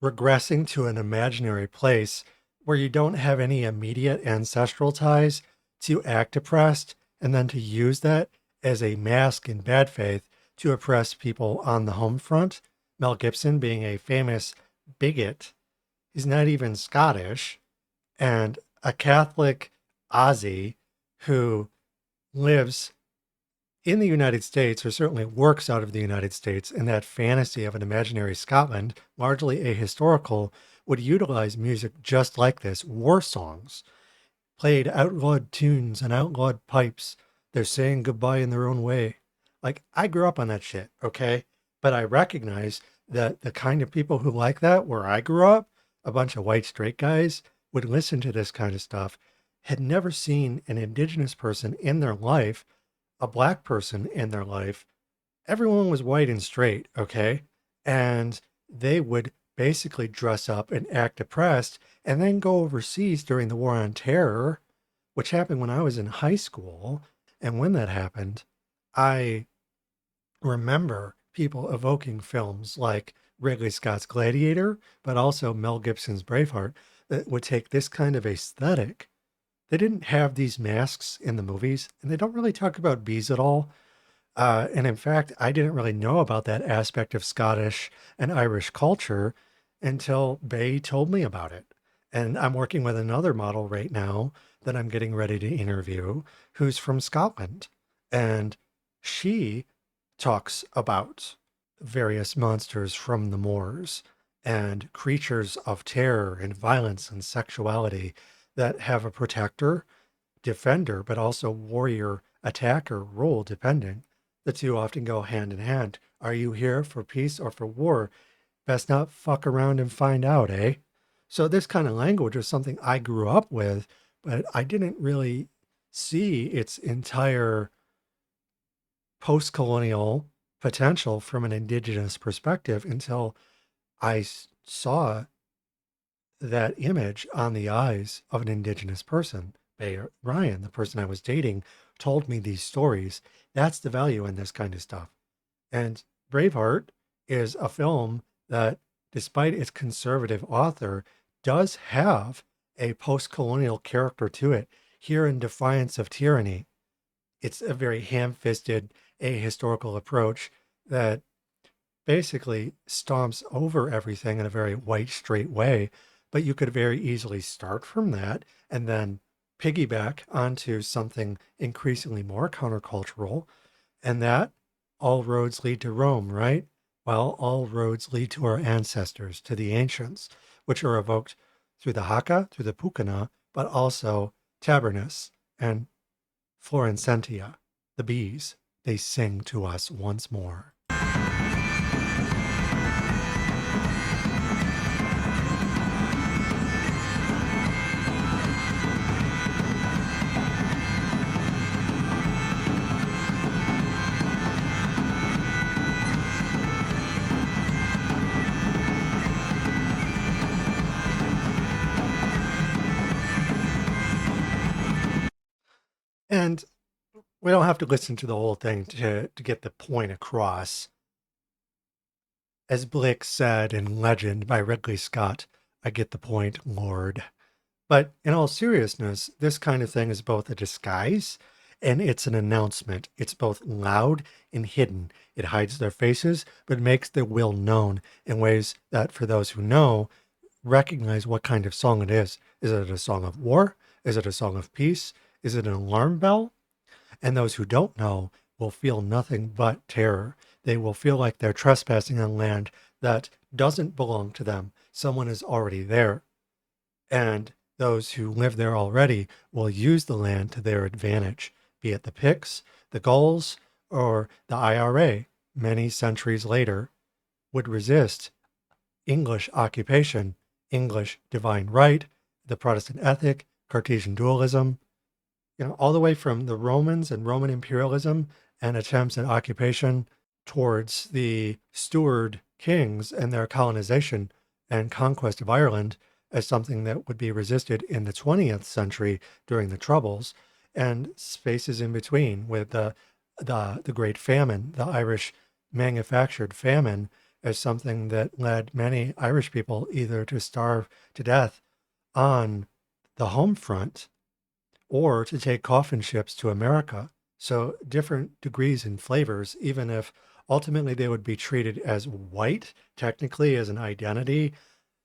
regressing to an imaginary place where you don't have any immediate ancestral ties to act oppressed and then to use that as a mask in bad faith to oppress people on the home front. Mel Gibson being a famous bigot. He's not even Scottish. And a Catholic Aussie who lives in the United States, or certainly works out of the United States, in that fantasy of an imaginary Scotland, largely ahistorical, would utilize music just like this, war songs, played outlawed tunes and outlawed pipes. They're saying goodbye in their own way. Like, I grew up on that shit, okay? But I recognize that the kind of people who like that, where I grew up, a bunch of white straight guys, would listen to this kind of stuff, had never seen an indigenous person in their life, a black person in their life. Everyone was white and straight, okay? And they would basically dress up and act oppressed and then go overseas during the War on Terror, which happened when I was in high school. And when that happened, I remember people evoking films like Ridley Scott's Gladiator, but also Mel Gibson's Braveheart, that would take this kind of aesthetic. They didn't have these masks in the movies, and they don't really talk about bees at all. And in fact, I didn't really know about that aspect of Scottish and Irish culture until Bay told me about it. And I'm working with another model right now that I'm getting ready to interview who's from Scotland. And she talks about various monsters from the moors and creatures of terror and violence and sexuality that have a protector, defender, but also warrior, attacker role, depending. The two often go hand in hand. Are you here for peace or for war? Best not fuck around and find out, eh? So this kind of language was something I grew up with, but I didn't really see its entire post-colonial potential from an indigenous perspective until I saw that image on the eyes of an indigenous person. Ryan, the person I was dating, told me these stories. That's the value in this kind of stuff. And Braveheart is a film that, despite its conservative author, does have a post-colonial character to it. Here in defiance of tyranny, it's a very ham-fisted ahistorical approach that basically stomps over everything in a very white, straight way. But you could very easily start from that and then piggyback onto something increasingly more countercultural. And that all roads lead to Rome, right? Well, all roads lead to our ancestors, to the ancients, which are evoked through the haka, through the pukana, but also tabernus and florencentia, the bees. They sing to us once more. And we don't have to listen to the whole thing to get the point across. As Blake said in Legend by Ridley Scott, I get the point, Lord. But in all seriousness, this kind of thing is both a disguise and it's an announcement. It's both loud and hidden. It hides their faces, but makes their will known in ways that, for those who know, recognize what kind of song it is. Is it a song of war? Is it a song of peace? Is it an alarm bell? And those who don't know will feel nothing but terror. They will feel like they're trespassing on land that doesn't belong to them. Someone is already there. And those who live there already will use the land to their advantage, be it the Picts, the Gauls, or the IRA, many centuries later, would resist English occupation, English divine right, the Protestant ethic, Cartesian dualism, all the way from the Romans and Roman imperialism and attempts at occupation towards the Stuart kings and their colonization and conquest of Ireland as something that would be resisted in the 20th century during the Troubles, and spaces in between with the Great Famine, the Irish manufactured famine, as something that led many Irish people either to starve to death on the home front or to take coffin ships to America. So different degrees and flavors, even if ultimately they would be treated as white, technically as an identity,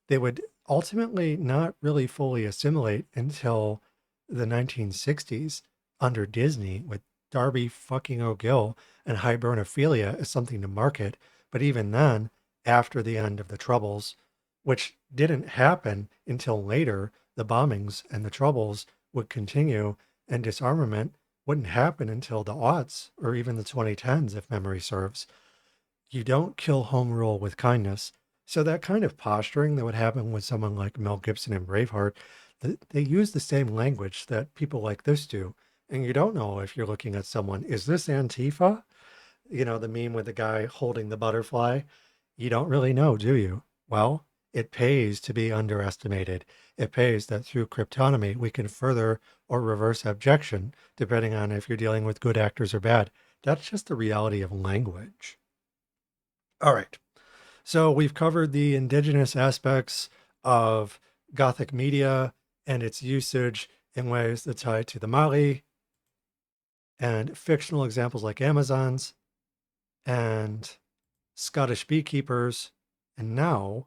they would ultimately not really fully assimilate until the 1960s under Disney with Darby fucking O'Gill and hibernophilia as something to market. But even then, after the end of the Troubles, which didn't happen until later, the bombings and the Troubles would continue, and disarmament wouldn't happen until the aughts or even the 2010s, if memory serves. You don't kill home rule with kindness. So that kind of posturing that would happen with someone like Mel Gibson and Braveheart, they use the same language that people like this do. And you don't know if you're looking at someone, is this Antifa? The meme with the guy holding the butterfly. You don't really know, do you? Well, it pays to be underestimated. It pays that through cryptonymy, we can further or reverse abjection, depending on if you're dealing with good actors or bad. That's just the reality of language. All right. So we've covered the indigenous aspects of Gothic media and its usage in ways that tie to the Maori, and fictional examples like Amazons and Scottish beekeepers, and now,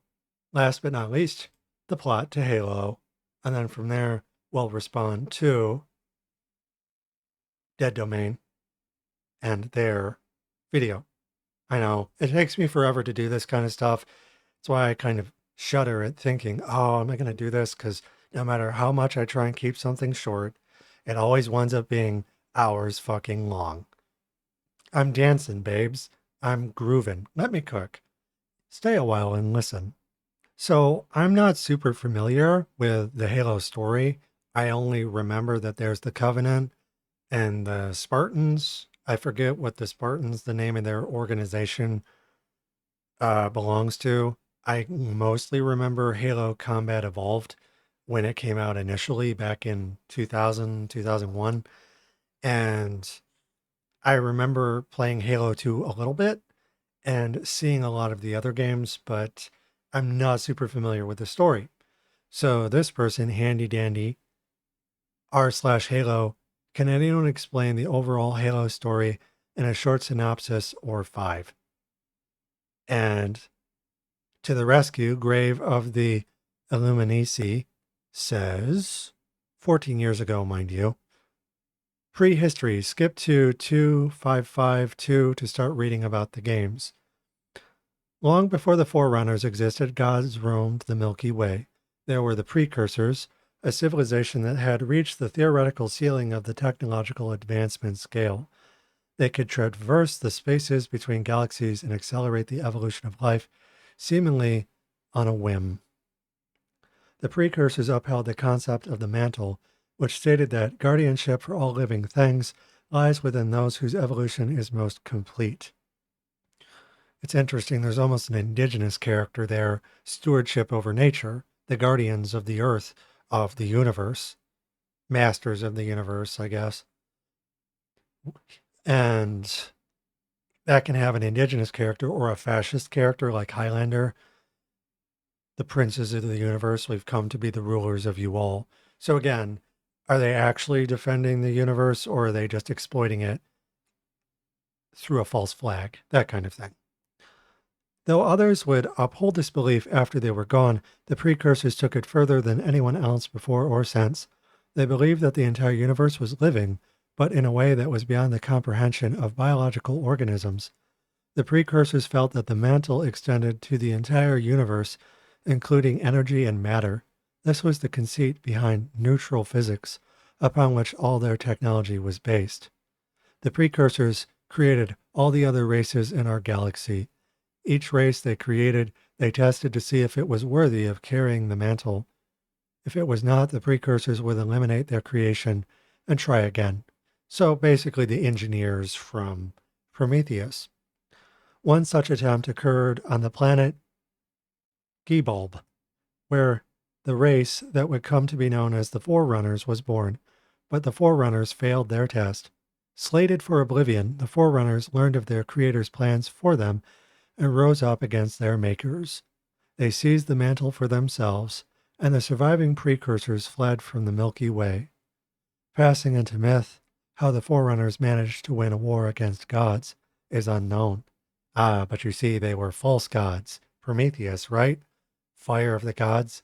last but not least, the plot to Halo. And then from there, we'll respond to Dead Domain and their video. I know, it takes me forever to do this kind of stuff. That's why I kind of shudder at thinking, oh, am I going to do this? Because no matter how much I try and keep something short, it always winds up being hours fucking long. I'm dancing, babes. I'm grooving. Let me cook. Stay a while and listen. So I'm not super familiar with the Halo story. I only remember that there's the Covenant and the Spartans. I forget what the Spartans, the name of their organization, belongs to. I mostly remember Halo Combat Evolved when it came out initially back in 2000, 2001. And I remember playing Halo 2 a little bit and seeing a lot of the other games, but I'm not super familiar with the story. So this person, handy dandy, r/Halo, can anyone explain the overall Halo story in a short synopsis or 5? And to the rescue, Grave of the Illuminisi says, 14 years ago, mind you, prehistory, skip to 2552 to start reading about the games. Long before the Forerunners existed, gods roamed the Milky Way. There were the precursors, a civilization that had reached the theoretical ceiling of the technological advancement scale. They could traverse the spaces between galaxies and accelerate the evolution of life, seemingly on a whim. The precursors upheld the concept of the mantle, which stated that guardianship for all living things lies within those whose evolution is most complete. It's interesting, there's almost an indigenous character there, stewardship over nature, the guardians of the earth, of the universe, masters of the universe, I guess. And that can have an indigenous character or a fascist character like Highlander. The princes of the universe, we've come to be the rulers of you all. So again, are they actually defending the universe, or are they just exploiting it through a false flag? That kind of thing. Though others would uphold this belief after they were gone, the precursors took it further than anyone else before or since. They believed that the entire universe was living, but in a way that was beyond the comprehension of biological organisms. The precursors felt that the mantle extended to the entire universe, including energy and matter. This was the conceit behind neutral physics, upon which all their technology was based. The precursors created all the other races in our galaxy. Each race they created, they tested to see if it was worthy of carrying the mantle. If it was not, the precursors would eliminate their creation and try again. So basically the engineers from Prometheus. One such attempt occurred on the planet Gebulb, where the race that would come to be known as the Forerunners was born, but the Forerunners failed their test. Slated for oblivion, the Forerunners learned of their creator's plans for them and rose up against their makers. They seized the mantle for themselves, and the surviving precursors fled from the Milky Way. Passing into myth, how the Forerunners managed to win a war against gods is unknown. But you see, they were false gods. Prometheus, right? Fire of the gods.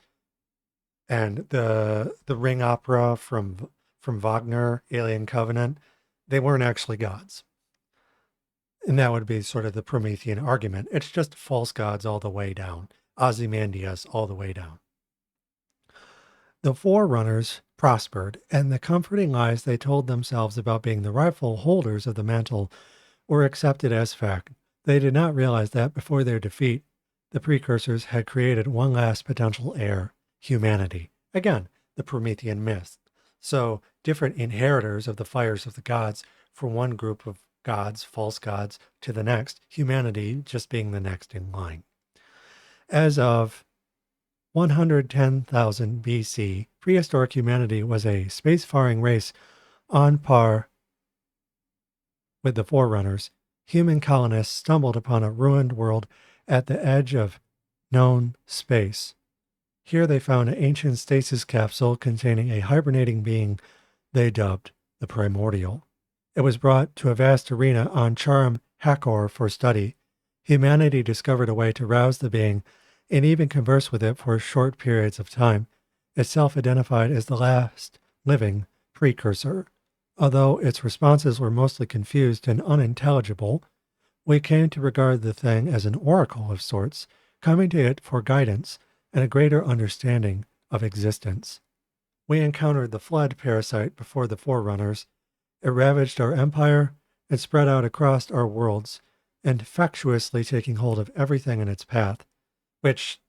And the ring opera from Wagner, Alien Covenant, they weren't actually gods. And that would be sort of the Promethean argument. It's just false gods all the way down. Ozymandias all the way down. The Forerunners prospered, and the comforting lies they told themselves about being the rightful holders of the mantle were accepted as fact. They did not realize that before their defeat, the precursors had created one last potential heir, humanity. Again, the Promethean myth. So different inheritors of the fires of the gods from one group of gods, false gods, to the next, humanity just being the next in line. As of 110,000 BC, prehistoric humanity was a spacefaring race on par with the Forerunners. Human colonists stumbled upon a ruined world at the edge of known space. Here they found an ancient stasis capsule containing a hibernating being they dubbed the Primordial. It was brought to a vast arena on Charam Hakor for study. Humanity discovered a way to rouse the being and even converse with it for short periods of time. It self-identified as the last living precursor. Although its responses were mostly confused and unintelligible, we came to regard the thing as an oracle of sorts, coming to it for guidance and a greater understanding of existence. We encountered the flood parasite before the Forerunners. It ravaged our empire and spread out across our worlds, infectiously taking hold of everything in its path, which,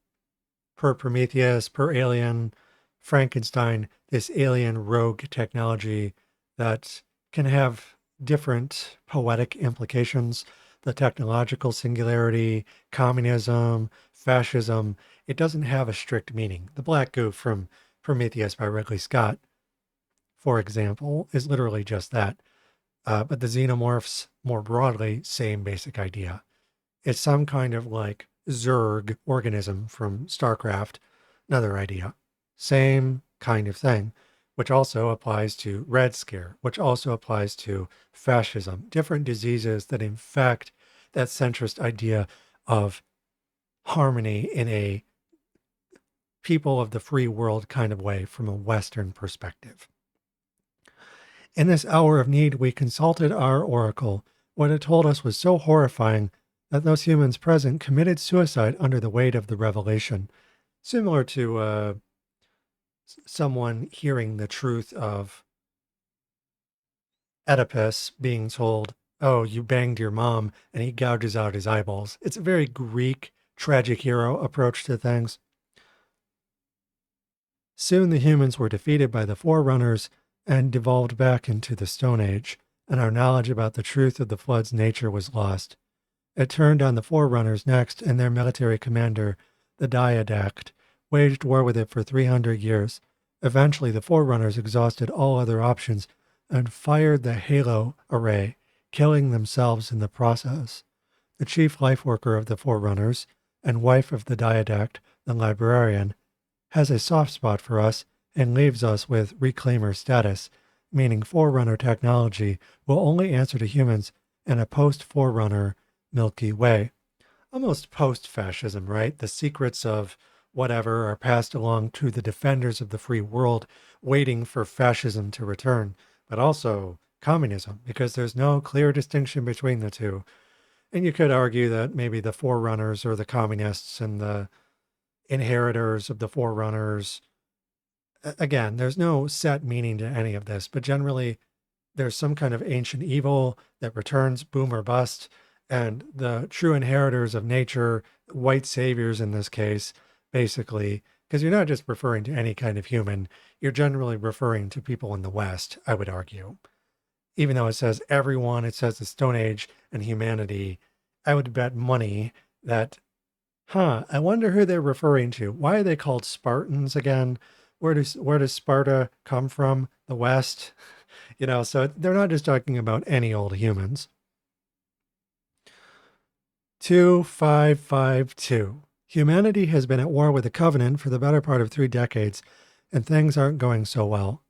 per Prometheus, per Alien, Frankenstein, this alien rogue technology that can have different poetic implications, the technological singularity, communism, fascism, it doesn't have a strict meaning. The Black Goo from Prometheus by Ridley Scott, for example, is literally just that. But the xenomorphs, more broadly, same basic idea. It's some kind of like Zerg organism from StarCraft, another idea. Same kind of thing, which also applies to Red Scare, which also applies to fascism, different diseases that infect that centrist idea of harmony in a people of the free world kind of way from a Western perspective. In this hour of need, we consulted our oracle. What it told us was so horrifying that those humans present committed suicide under the weight of the revelation, similar to someone hearing the truth of Oedipus being told, "Oh, you banged your mom," and he gouges out his eyeballs. It's a very Greek tragic hero approach to things. Soon the humans were defeated by the Forerunners and devolved back into the Stone Age, and our knowledge about the truth of the flood's nature was lost. It turned on the Forerunners next, and their military commander, the Diadact, waged war with it for 300 years. Eventually, the Forerunners exhausted all other options and fired the Halo array, killing themselves in the process. The chief life worker of the Forerunners, and wife of the Diadact, the librarian, has a soft spot for us and leaves us with reclaimer status, meaning Forerunner technology will only answer to humans in a post-Forerunner Milky Way. Almost post-fascism, right? The secrets of whatever are passed along to the defenders of the free world, waiting for fascism to return, but also communism, because there's no clear distinction between the two. And you could argue that maybe the Forerunners are the communists and the inheritors of the Forerunners. Again, there's no set meaning to any of this, but generally there's some kind of ancient evil that returns, boom or bust, and the true inheritors of nature, white saviors in this case, basically, because you're not just referring to any kind of human, you're generally referring to people in the West, I would argue. Even though it says everyone, it says the Stone Age and humanity, I would bet money that I wonder who they're referring to. Why are they called Spartans again? Where does Sparta come from? The West? So they're not just talking about any old humans. 2552. Humanity has been at war with the Covenant for the better part of 3 decades, and things aren't going so well.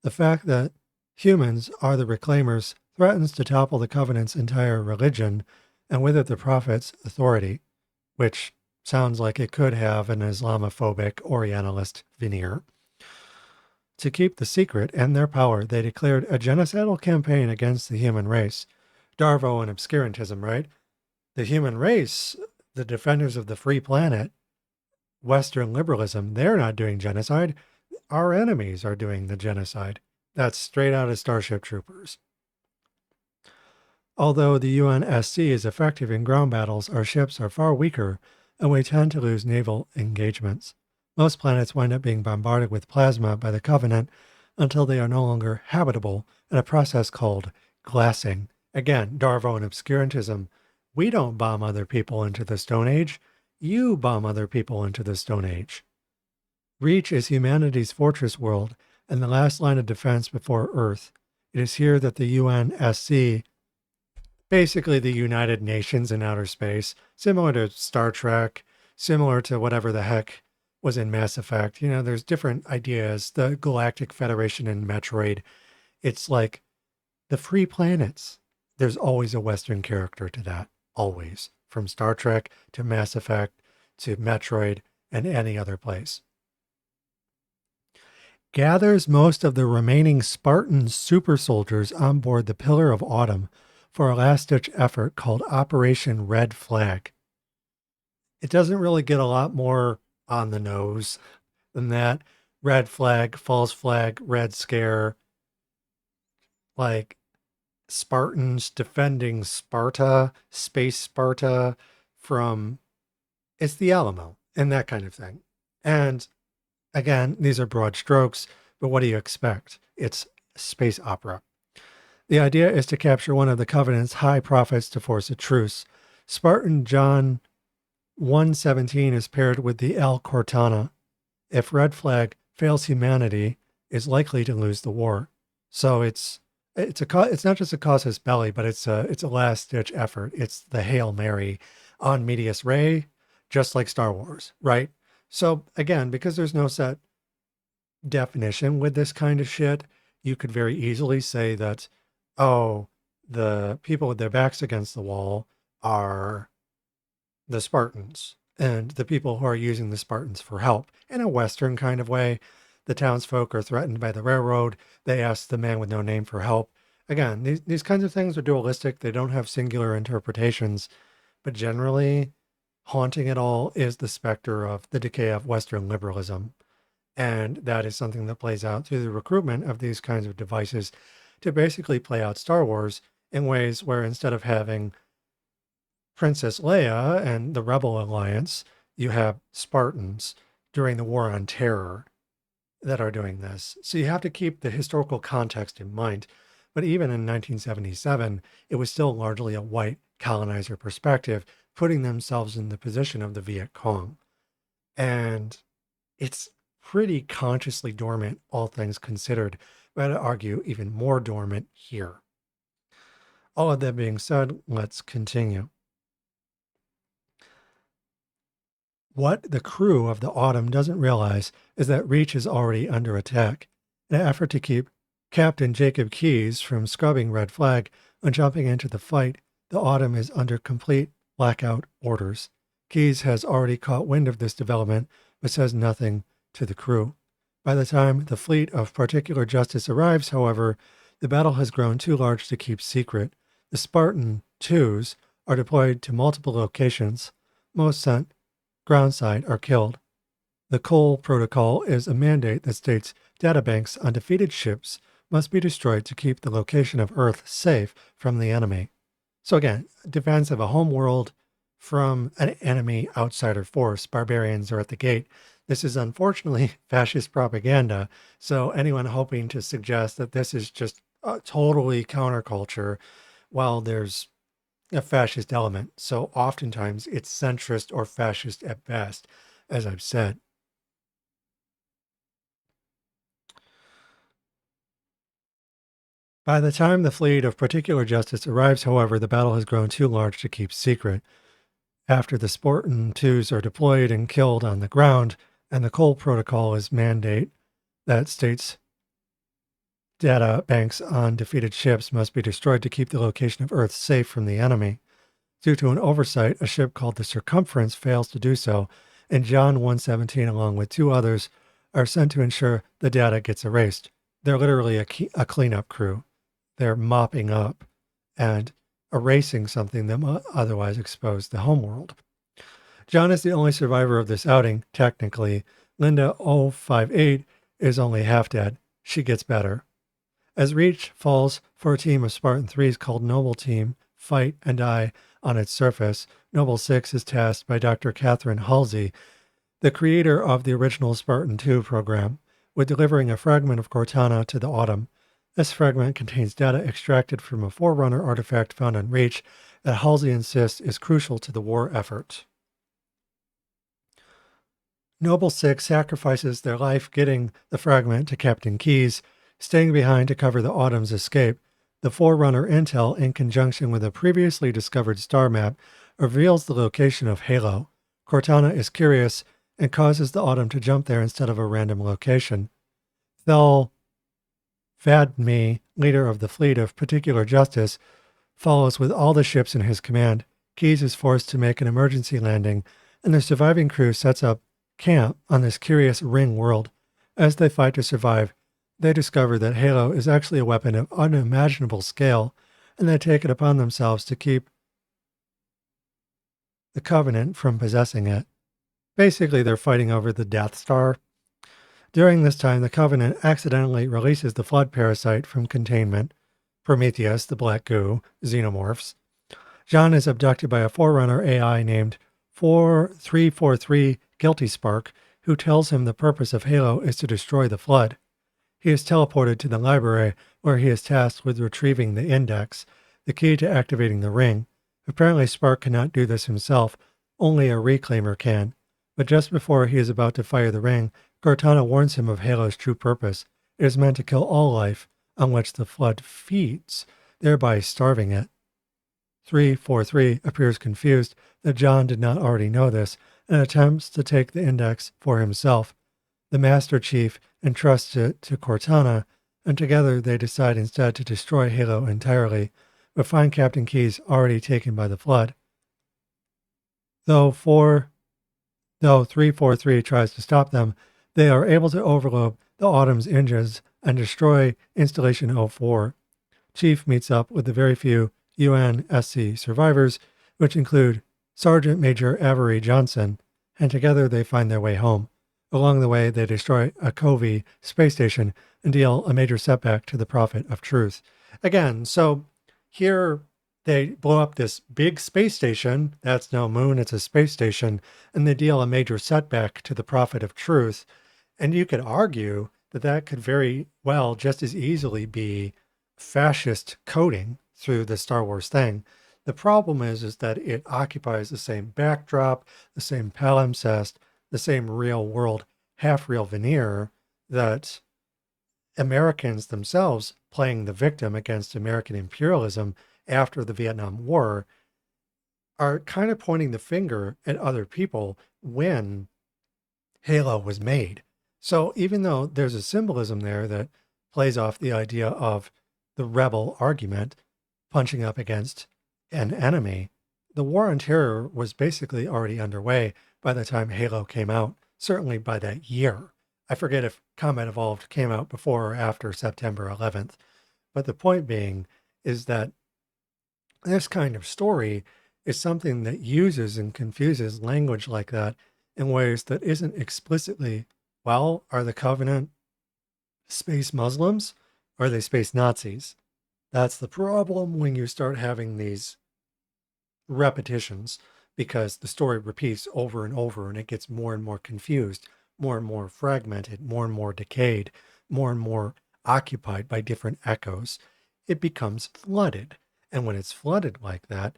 The fact that humans are the reclaimers threatens to topple the Covenant's entire religion, and with it the Prophet's authority, which sounds like it could have an Islamophobic Orientalist veneer. To keep the secret and their power, they declared a genocidal campaign against the human race. Darvo and obscurantism, right? The human race, the defenders of the free planet, Western liberalism, they're not doing genocide. Our enemies are doing the genocide. That's straight out of Starship Troopers. Although the UNSC is effective in ground battles, our ships are far weaker, and we tend to lose naval engagements. Most planets wind up being bombarded with plasma by the Covenant until they are no longer habitable in a process called glassing. Again, Darvo and obscurantism. We don't bomb other people into the Stone Age. You bomb other people into the Stone Age. Reach is humanity's fortress world and the last line of defense before Earth. It is here that the UNSC, basically the United Nations in outer space, similar to Star Trek, similar to whatever the heck was in Mass Effect. There's different ideas. The Galactic Federation in Metroid. It's like the free planets. There's always a Western character to that. Always. From Star Trek to Mass Effect to Metroid and any other place. Gathers most of the remaining Spartan super soldiers on board the Pillar of Autumn for a last-ditch effort called Operation Red Flag. It doesn't really get a lot more on the nose than that. Red Flag, False Flag, Red Scare, like Spartans defending Sparta, Space Sparta from, it's the Alamo and that kind of thing. And again, these are broad strokes, but what do you expect? It's space opera. The idea is to capture one of the Covenant's high prophets to force a truce. Spartan John 117 is paired with the El Cortana. If Red Flag fails, humanity is likely to lose the war. So it's not just a casus belli, but it's a last ditch effort. It's the Hail Mary on medias res, just like Star Wars, right? So again, because there's no set definition with this kind of shit, you could very easily say that, oh, the people with their backs against the wall are the Spartans, and the people who are using the Spartans for help in a Western kind of way. The townsfolk are threatened by the railroad. They ask the man with no name for help. Again, these kinds of things are dualistic. They don't have singular interpretations, but generally, haunting it all is the specter of the decay of Western liberalism. And that is something that plays out through the recruitment of these kinds of devices to basically play out Star Wars in ways where instead of having Princess Leia and the Rebel Alliance, you have Spartans during the War on Terror that are doing this. So you have to keep the historical context in mind. But even in 1977, it was still largely a white colonizer perspective, putting themselves in the position of the Viet Cong. And it's pretty consciously dormant, all things considered, but I'd argue even more dormant here. All of that being said, let's continue. What the crew of the Autumn doesn't realize is that Reach is already under attack. In an effort to keep Captain Jacob Keyes from scrubbing Red Flag and jumping into the fight, the Autumn is under complete blackout orders. Keyes has already caught wind of this development, but says nothing to the crew. By the time the fleet of Particular Justice arrives, however, the battle has grown too large to keep secret. The Spartan 2s are deployed to multiple locations. Most sent groundside are killed. The Cole Protocol is a mandate that states databanks on defeated ships must be destroyed to keep the location of Earth safe from the enemy. So again, defense of a home world from an enemy outsider force. Barbarians are at the gate. This is unfortunately fascist propaganda, so anyone hoping to suggest that this is just a totally counterculture, well, there's a fascist element. So oftentimes it's centrist or fascist at best, as I've said. By the time the fleet of Particular Justice arrives, however, the battle has grown too large to keep secret. After the Spartan 2s are deployed and killed on the ground, and the Cole Protocol is mandate that states data banks on defeated ships must be destroyed to keep the location of Earth safe from the enemy. Due to an oversight, a ship called the Circumference fails to do so, and John 117, along with 2 others, are sent to ensure the data gets erased. They're literally a cleanup crew. They're mopping up and erasing something that might otherwise expose the homeworld. John is the only survivor of this outing, technically. Linda 058 is only half dead. She gets better. As Reach falls for a team of Spartan 3s called Noble Team, fight and die on its surface, Noble 6 is tasked by Dr. Catherine Halsey, the creator of the original Spartan 2 program, with delivering a fragment of Cortana to the Autumn. This fragment contains data extracted from a Forerunner artifact found on Reach that Halsey insists is crucial to the war effort. Noble 6 sacrifices their life getting the fragment to Captain Keyes, staying behind to cover the Autumn's escape. The Forerunner intel, in conjunction with a previously discovered star map, reveals the location of Halo. Cortana is curious and causes the Autumn to jump there instead of a random location. Thel Vadme, leader of the fleet of Particular Justice, follows with all the ships in his command. Keyes is forced to make an emergency landing, and the surviving crew sets up camp on this curious ring world. As they fight to survive, they discover that Halo is actually a weapon of unimaginable scale, and they take it upon themselves to keep the Covenant from possessing it. Basically, they're fighting over the Death Star. During this time, the Covenant accidentally releases the Flood parasite from containment. Prometheus, the Black Goo, xenomorphs. John is abducted by a Forerunner AI named 4343 Guilty Spark, who tells him the purpose of Halo is to destroy the Flood. He is teleported to the library, where he is tasked with retrieving the index, the key to activating the ring. Apparently, Spark cannot do this himself, only a Reclaimer can. But just before he is about to fire the ring, Cortana warns him of Halo's true purpose. It is meant to kill all life on which the Flood feeds, thereby starving it. 343 appears confused that John did not already know this and attempts to take the index for himself. The Master Chief entrusts it to Cortana, and together they decide instead to destroy Halo entirely, but find Captain Keyes already taken by the flood. Though 343 tries to stop them, they are able to overload the Autumn's engines and destroy Installation 04. Chief meets up with the very few UNSC survivors, which include Sergeant Major Avery Johnson, and together they find their way home. Along the way, they destroy a Covey space station and deal a major setback to the Prophet of Truth. Again, so here they blow up this big space station. That's no moon, it's a space station. And they deal a major setback to the Prophet of Truth. And you could argue that that could very well just as easily be fascist coding through the Star Wars thing. The problem is that it occupies the same backdrop, the same palimpsest, the same real world, half real veneer that Americans themselves playing the victim against American imperialism after the Vietnam War are kind of pointing the finger at other people when Halo was made. So even though there's a symbolism there that plays off the idea of the rebel argument punching up against an enemy, the War on Terror was basically already underway by the time Halo came out, certainly by that year. I forget if Combat Evolved came out before or after September 11th. But the point being is that this kind of story is something that uses and confuses language like that in ways that isn't explicitly, well, are the Covenant space Muslims? Or are they space Nazis? That's the problem when you start having these repetitions, because the story repeats over and over and it gets more and more confused, more and more fragmented, more and more decayed, more and more occupied by different echoes. It becomes flooded. And when it's flooded like that,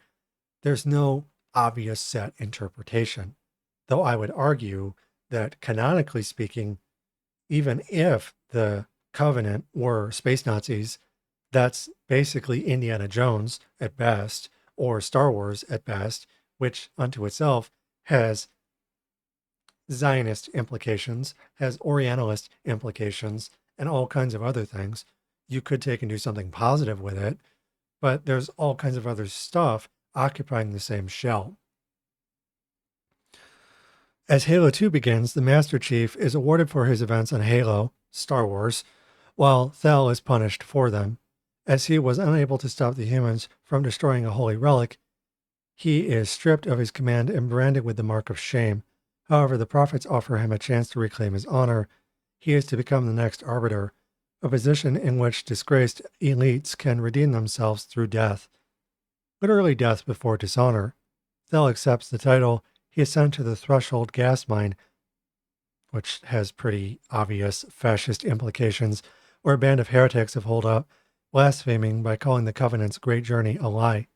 there's no obvious set interpretation. Though I would argue that canonically speaking, even if the Covenant were space Nazis, that's basically Indiana Jones at best, or Star Wars at best, which unto itself has Zionist implications, has Orientalist implications, and all kinds of other things. You could take and do something positive with it, but there's all kinds of other stuff occupying the same shell. As Halo 2 begins, the Master Chief is awarded for his events on Halo, Star Wars, while Thel is punished for them. As he was unable to stop the humans from destroying a holy relic, he is stripped of his command and branded with the mark of shame. However, the prophets offer him a chance to reclaim his honor. He is to become the next arbiter, a position in which disgraced elites can redeem themselves through death. Literally death before dishonor. Thel accepts the title. He is sent to the Threshold gas mine, which has pretty obvious fascist implications, where a band of heretics have holed up, blaspheming by calling the Covenant's great journey a lie.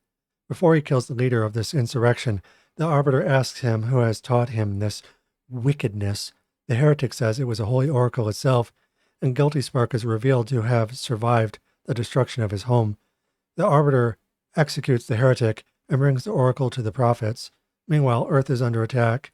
Before he kills the leader of this insurrection, the Arbiter asks him who has taught him this wickedness. The heretic says it was a holy oracle itself, and Guilty Spark is revealed to have survived the destruction of his home. The Arbiter executes the heretic and brings the oracle to the prophets. Meanwhile, Earth is under attack.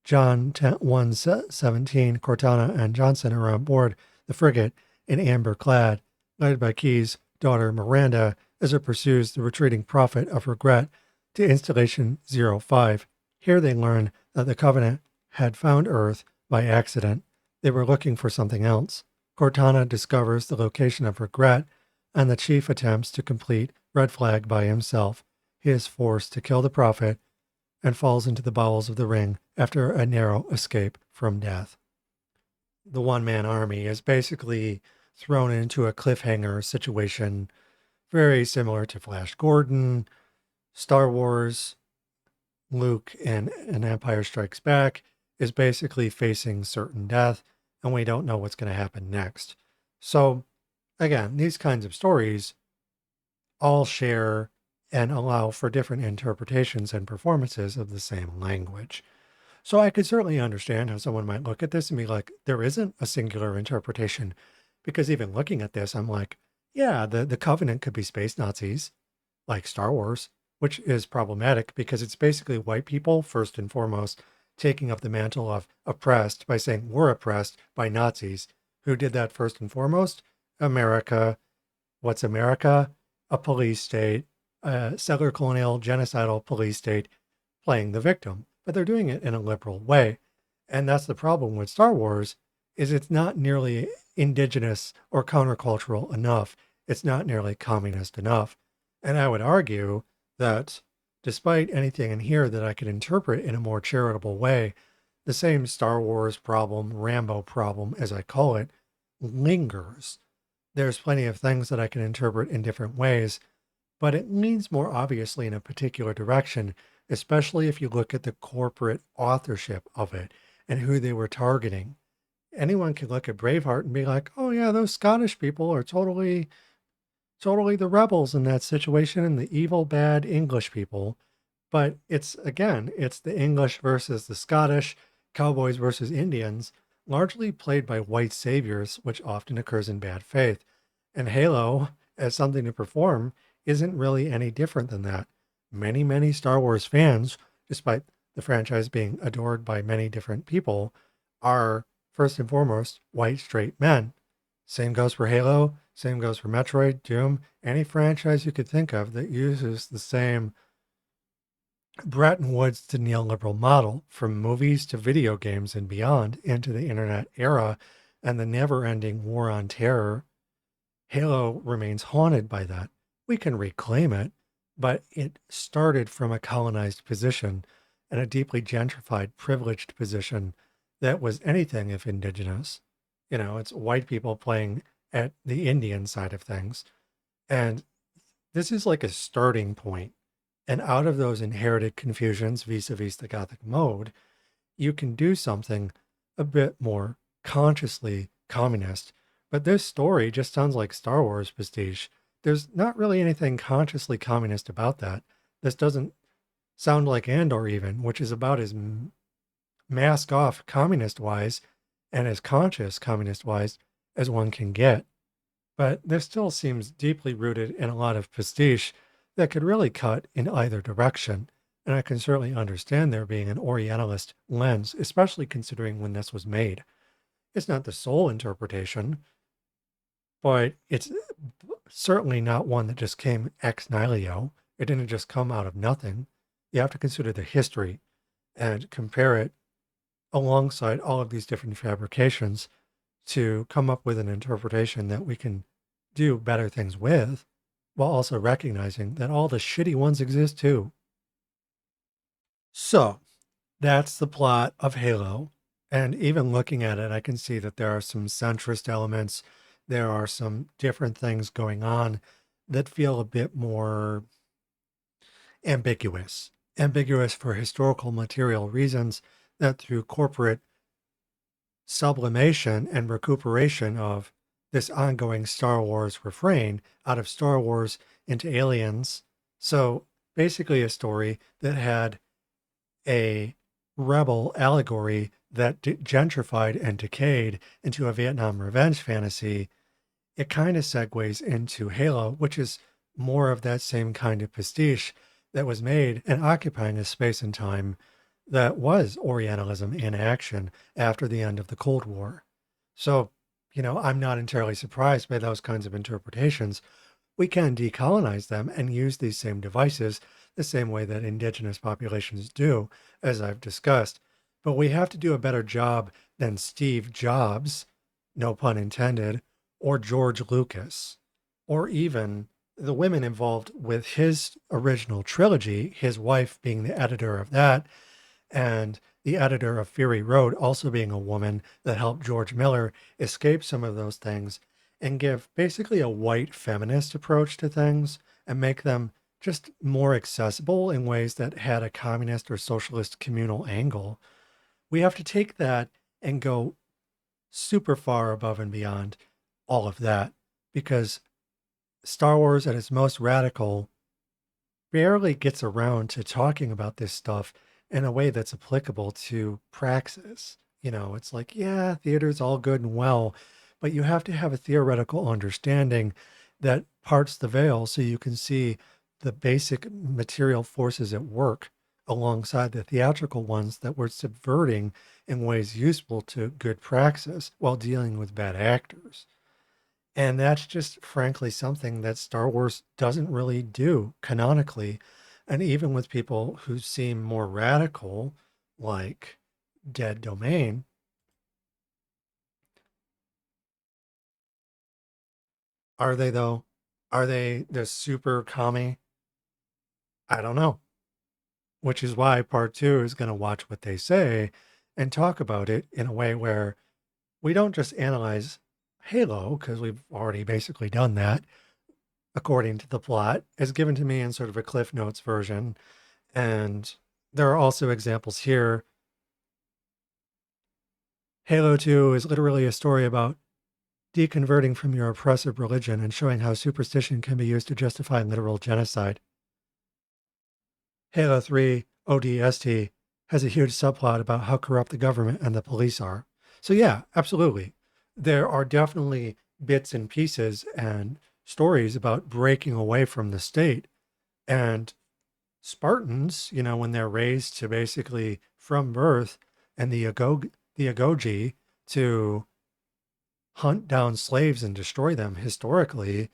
John 1:17, Cortana and Johnson are on board the frigate in amber clad, led by Keyes' daughter Miranda, as it pursues the retreating prophet of regret to Installation 05. Here they learn that the Covenant had found Earth by accident. They were looking for something else. Cortana discovers the location of regret, and the Chief attempts to complete Red Flag by himself. He is forced to kill the prophet and falls into the bowels of the ring after a narrow escape from death. The one-man army is basically thrown into a cliffhanger situation, very similar to Flash Gordon, Star Wars. Luke in Empire Strikes Back is basically facing certain death, and we don't know what's going to happen next. So, again, these kinds of stories all share and allow for different interpretations and performances of the same language. So I could certainly understand how someone might look at this and be like, there isn't a singular interpretation. Because even looking at this, I'm like, yeah, the Covenant could be space Nazis, like Star Wars, which is problematic because it's basically white people, first and foremost, taking up the mantle of oppressed by saying we're oppressed by Nazis. Who did that first and foremost? America. What's America? A police state, a settler colonial genocidal police state playing the victim. But they're doing it in a liberal way. And that's the problem with Star Wars, is it's not nearly indigenous or countercultural enough. It's not nearly communist enough. And I would argue that despite anything in here that I could interpret in a more charitable way, the same Star Wars problem, Rambo problem, as I call it, lingers. There's plenty of things that I can interpret in different ways, but it leans more obviously in a particular direction, especially if you look at the corporate authorship of it and who they were targeting. Anyone can look at Braveheart and be like, oh yeah, those Scottish people are totally the rebels in that situation and the evil, bad English people. But it's, again, it's the English versus the Scottish, cowboys versus Indians, largely played by white saviors, which often occurs in bad faith. And Halo, as something to perform, isn't really any different than that. Many Star Wars fans, despite the franchise being adored by many different people, are first and foremost white straight men. Same goes for Halo, same goes for Metroid, Doom, any franchise you could think of that uses the same Bretton Woods to neoliberal model, from movies to video games and beyond, into the internet era and the never-ending war on terror. Halo remains haunted by that. We can reclaim it, but it started from a colonized position and a deeply gentrified, privileged position that was anything if indigenous. You know, it's white people playing at the Indian side of things. And this is like a starting point. And out of those inherited confusions vis-a-vis the Gothic mode, you can do something a bit more consciously communist. But this story just sounds like Star Wars pastiche. There's not really anything consciously communist about that. This doesn't sound like Andor even, which is about as mask off communist-wise and as conscious communist-wise as one can get. But this still seems deeply rooted in a lot of pastiche that could really cut in either direction. And I can certainly understand there being an Orientalist lens, especially considering when this was made. It's not the sole interpretation, but it's certainly not one that just came ex nihilo. It didn't just come out of nothing. You have to consider the history and compare it alongside all of these different fabrications to come up with an interpretation that we can do better things with, while also recognizing that all the shitty ones exist too. So, that's the plot of Halo. And even looking at it, I can see that there are some centrist elements. There are some different things going on that feel a bit more ambiguous. Ambiguous for historical material reasons, that through corporate sublimation and recuperation of this ongoing Star Wars refrain out of Star Wars into Aliens. So basically a story that had a rebel allegory that gentrified and decayed into a Vietnam revenge fantasy. It kind of segues into Halo, which is more of that same kind of pastiche that was made and occupying a space and time that was Orientalism in action after the end of the Cold War. So, I'm not entirely surprised by those kinds of interpretations. We can decolonize them and use these same devices the same way that indigenous populations do, as I've discussed. But we have to do a better job than Steve Jobs, no pun intended, or George Lucas, or even the women involved with his original trilogy, his wife being the editor of that, and the editor of Fury Road also being a woman that helped George Miller escape some of those things and give basically a white feminist approach to things and make them just more accessible in ways that had a communist or socialist communal angle. We have to take that and go super far above and beyond all of that, because Star Wars at its most radical barely gets around to talking about this stuff in a way that's applicable to praxis. It's like, yeah, theater's all good and well, but you have to have a theoretical understanding that parts the veil so you can see the basic material forces at work alongside the theatrical ones that were subverting in ways useful to good praxis while dealing with bad actors. And that's just frankly something that Star Wars doesn't really do canonically. And even with people who seem more radical, like Dead Domain, are they though? Are they the super commie? I don't know. Which is why part two is going to watch what they say and talk about it in a way where we don't just analyze Halo, because we've already basically done that according to the plot, as given to me in sort of a Cliff Notes version. And there are also examples here. Halo 2 is literally a story about deconverting from your oppressive religion and showing how superstition can be used to justify literal genocide. Halo 3 ODST has a huge subplot about how corrupt the government and the police are. So yeah, absolutely. There are definitely bits and pieces and stories about breaking away from the state. And Spartans, when they're raised to basically from birth, and the Agogi to hunt down slaves and destroy them historically,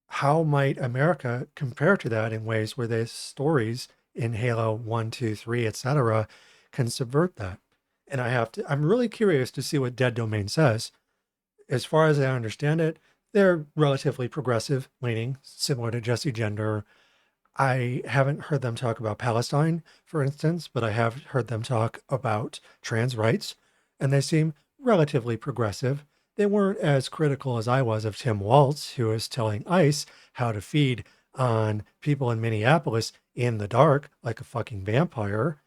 how might America compare to that in ways where the stories in Halo 1, 2, 3, etc. can subvert that? And I'm really curious to see what Dead Domain says. As far as I understand it, they're relatively progressive leaning, similar to Jesse Gender. I haven't heard them talk about Palestine, for instance, but I have heard them talk about trans rights, and they seem relatively progressive. They weren't as critical as I was of Tim Waltz, who was telling ICE how to feed on people in Minneapolis in the dark like a fucking vampire,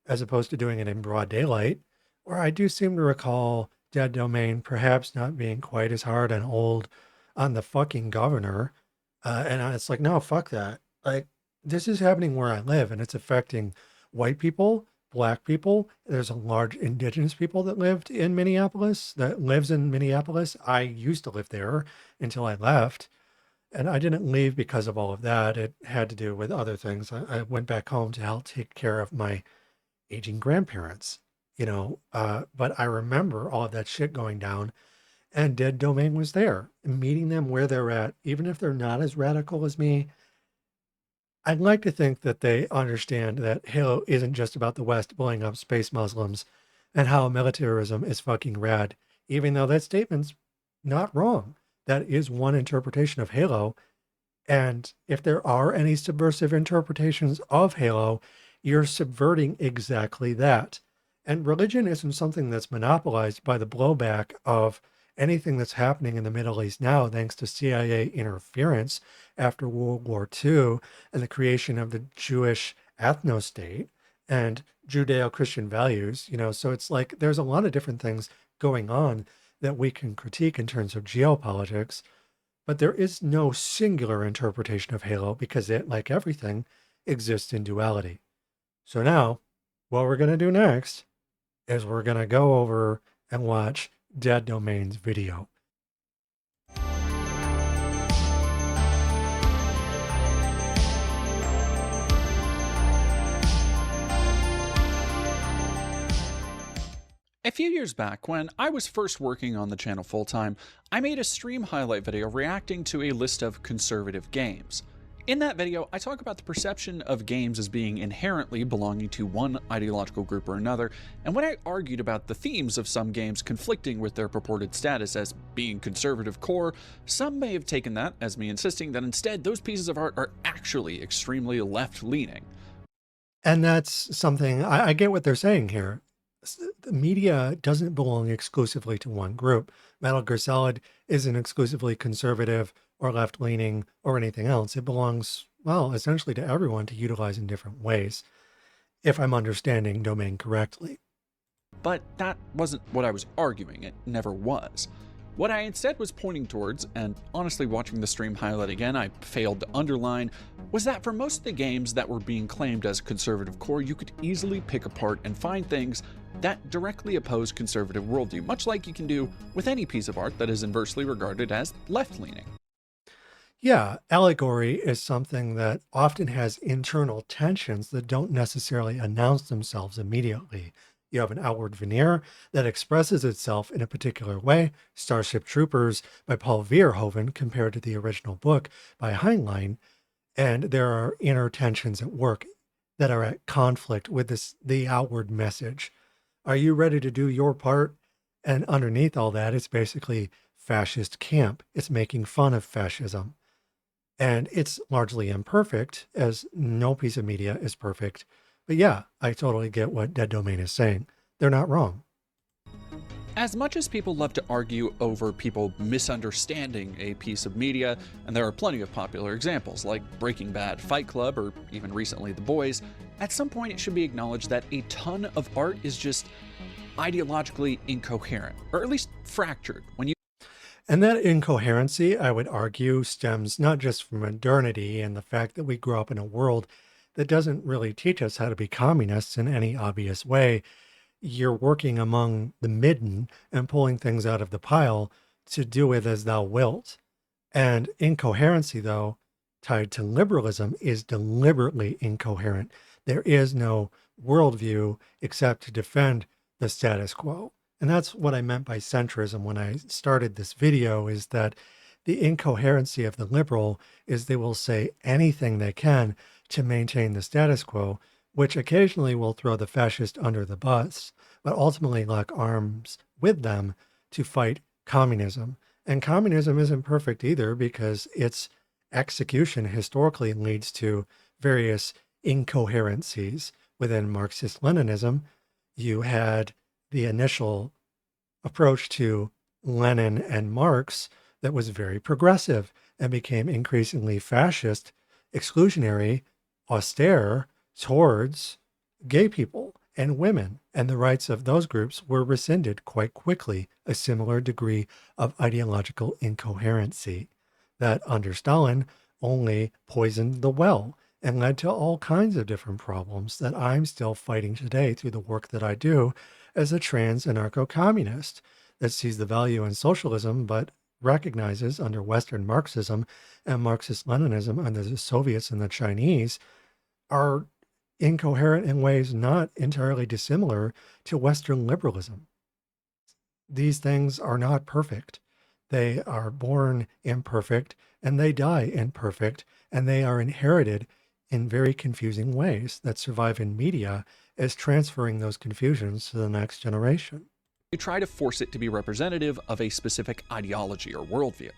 as opposed to doing it in broad daylight. Or I do seem to recall Dead Domain perhaps not being quite as hard and old on the fucking governor. And it's like, no, fuck that. Like, this is happening where I live, and it's affecting white people, black people. There's a large indigenous people that lives in Minneapolis. I used to live there until I left. And I didn't leave because of all of that. It had to do with other things. I went back home to help take care of my aging grandparents, but I remember all of that shit going down, and Dead Domain was there, meeting them where they're at, even if they're not as radical as me. I'd like to think that they understand that Halo isn't just about the West blowing up space Muslims and how militarism is fucking rad, even though that statement's not wrong. That is one interpretation of Halo. And if there are any subversive interpretations of Halo, you're subverting exactly that. And religion isn't something that's monopolized by the blowback of anything that's happening in the Middle East now, thanks to CIA interference after World War II and the creation of the Jewish ethno-state and Judeo-Christian values, so it's like there's a lot of different things going on that we can critique in terms of geopolitics, but there is no singular interpretation of Halo because it, like everything, exists in duality. So now, what we're going to do next is we're going to go over and watch Dead Domain's video. A few years back, when I was first working on the channel full-time, I made a stream highlight video reacting to a list of conservative games. In that video, I talk about the perception of games as being inherently belonging to one ideological group or another, and when I argued about the themes of some games conflicting with their purported status as being conservative core, some may have taken that as me insisting that instead those pieces of art are actually extremely left-leaning. And that's something, I get what they're saying here. The media doesn't belong exclusively to one group. Metal Gear Solid isn't exclusively conservative or left-leaning or anything else. It belongs, well, essentially to everyone to utilize in different ways, if I'm understanding Domain correctly. But that wasn't what I was arguing. It never was. What I instead was pointing towards, and honestly watching the stream highlight again I failed to underline, was that for most of the games that were being claimed as conservative core, you could easily pick apart and find things that directly oppose conservative worldview, much like you can do with any piece of art that is inversely regarded as left-leaning. Yeah, allegory is something that often has internal tensions that don't necessarily announce themselves immediately. You have an outward veneer that expresses itself in a particular way. Starship Troopers by Paul Verhoeven compared to the original book by Heinlein. And there are inner tensions at work that are at conflict with the outward message. Are you ready to do your part? And underneath all that, it's basically fascist camp. It's making fun of fascism. And it's largely imperfect, as no piece of media is perfect. But yeah, I totally get what Dead Domain is saying. They're not wrong. As much as people love to argue over people misunderstanding a piece of media, and there are plenty of popular examples like Breaking Bad, Fight Club, or even recently The Boys, at some point it should be acknowledged that a ton of art is just ideologically incoherent, or at least fractured. And that incoherency, I would argue, stems not just from modernity and the fact that we grew up in a world that doesn't really teach us how to be communists in any obvious way. You're working among the midden and pulling things out of the pile to do with as thou wilt. And incoherency, though, tied to liberalism, is deliberately incoherent. There is no worldview except to defend the status quo. And that's what I meant by centrism when I started this video, is that the incoherency of the liberal is they will say anything they can to maintain the status quo, which occasionally will throw the fascist under the bus, but ultimately lock arms with them to fight communism. And communism isn't perfect either, because its execution historically leads to various incoherencies. Within Marxist-Leninism, you had the initial approach to Lenin and Marx that was very progressive and became increasingly fascist, exclusionary, austere towards gay people and women, and the rights of those groups were rescinded quite quickly, a similar degree of ideological incoherency that under Stalin only poisoned the well and led to all kinds of different problems that I'm still fighting today through the work that I do as a trans anarcho-communist that sees the value in socialism, but recognizes under Western Marxism and Marxist-Leninism under the Soviets and the Chinese are incoherent in ways not entirely dissimilar to Western liberalism. These things are not perfect. They are born imperfect and they die imperfect, and they are inherited in very confusing ways that survive in media as transferring those confusions to the next generation. You try to force it to be representative of a specific ideology or worldview.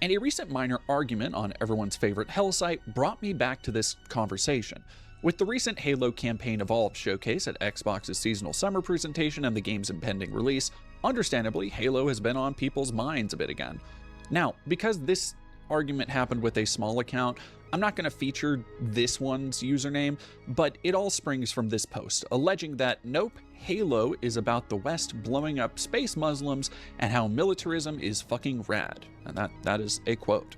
And a recent minor argument on everyone's favorite Hell site brought me back to this conversation. With the recent Halo Campaign Evolved showcase at Xbox's seasonal summer presentation and the game's impending release, understandably, Halo has been on people's minds a bit again. Now, because this argument happened with a small account, I'm not going to feature this one's username, but it all springs from this post, alleging that nope, Halo is about the West blowing up space Muslims and how militarism is fucking rad. And that is a quote.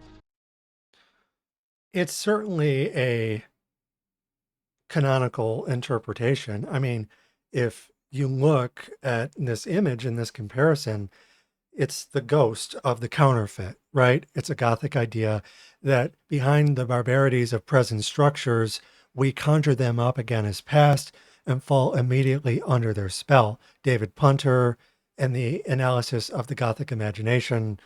It's certainly a canonical interpretation. I mean, if you look at this image and this comparison, it's the ghost of the counterfeit, right? It's a Gothic idea that behind the barbarities of present structures, we conjure them up again as past and fall immediately under their spell. David Punter and the analysis of the Gothic imagination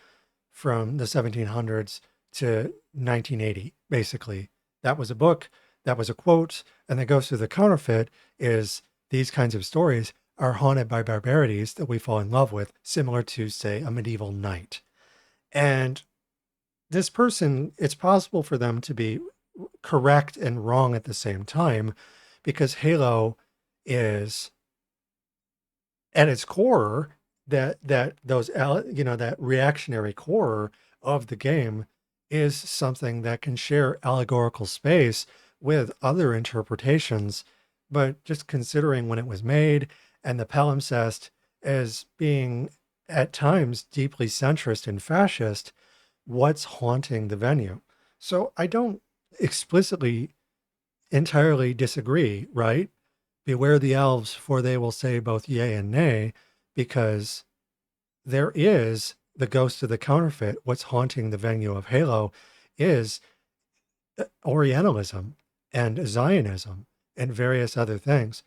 from the 1700s to 1980, basically. That was a book, that was a quote, and the ghost of the counterfeit is these kinds of stories are haunted by barbarities that we fall in love with, similar to, say, a medieval knight. And this person, it's possible for them to be correct and wrong at the same time, because Halo is at its core that reactionary core of the game is something that can share allegorical space with other interpretations. But just considering when it was made and the palimpsest as being at times deeply centrist and fascist, what's haunting the venue? So I don't explicitly entirely disagree, right? Beware the elves, for they will say both yea and nay, because there is the ghost of the counterfeit. What's haunting the venue of Halo is Orientalism and Zionism and various other things.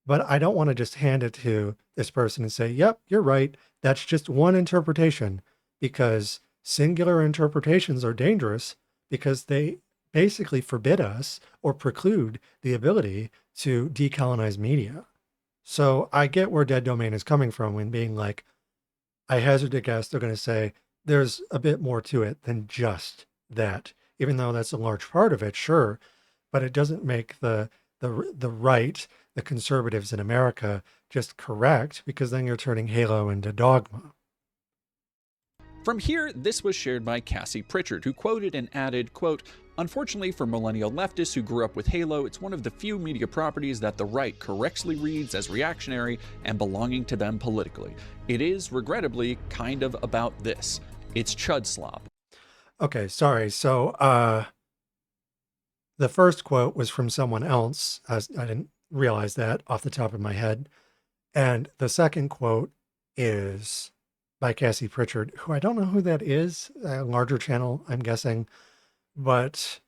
But I don't want to just hand it to this person and say, yep, you're right. That's just one interpretation, because singular interpretations are dangerous because they basically forbid us or preclude the ability to decolonize media. So I get where Dead Domain is coming from when being like, I hazard to guess they're going to say there's a bit more to it than just that, even though that's a large part of it, sure, but it doesn't make the right, the conservatives in America, just correct, because then you're turning Halo into dogma. From here, this was shared by Cassie Pritchard, who quoted and added, quote, "Unfortunately for millennial leftists who grew up with Halo, it's one of the few media properties that the right correctly reads as reactionary and belonging to them politically. It is, regrettably, kind of about this. It's chud slop." Okay, sorry. So the first quote was from someone else. I didn't realize that off the top of my head. And the second quote is by Cassie Pritchard, who I don't know who that is, a larger channel, I'm guessing. But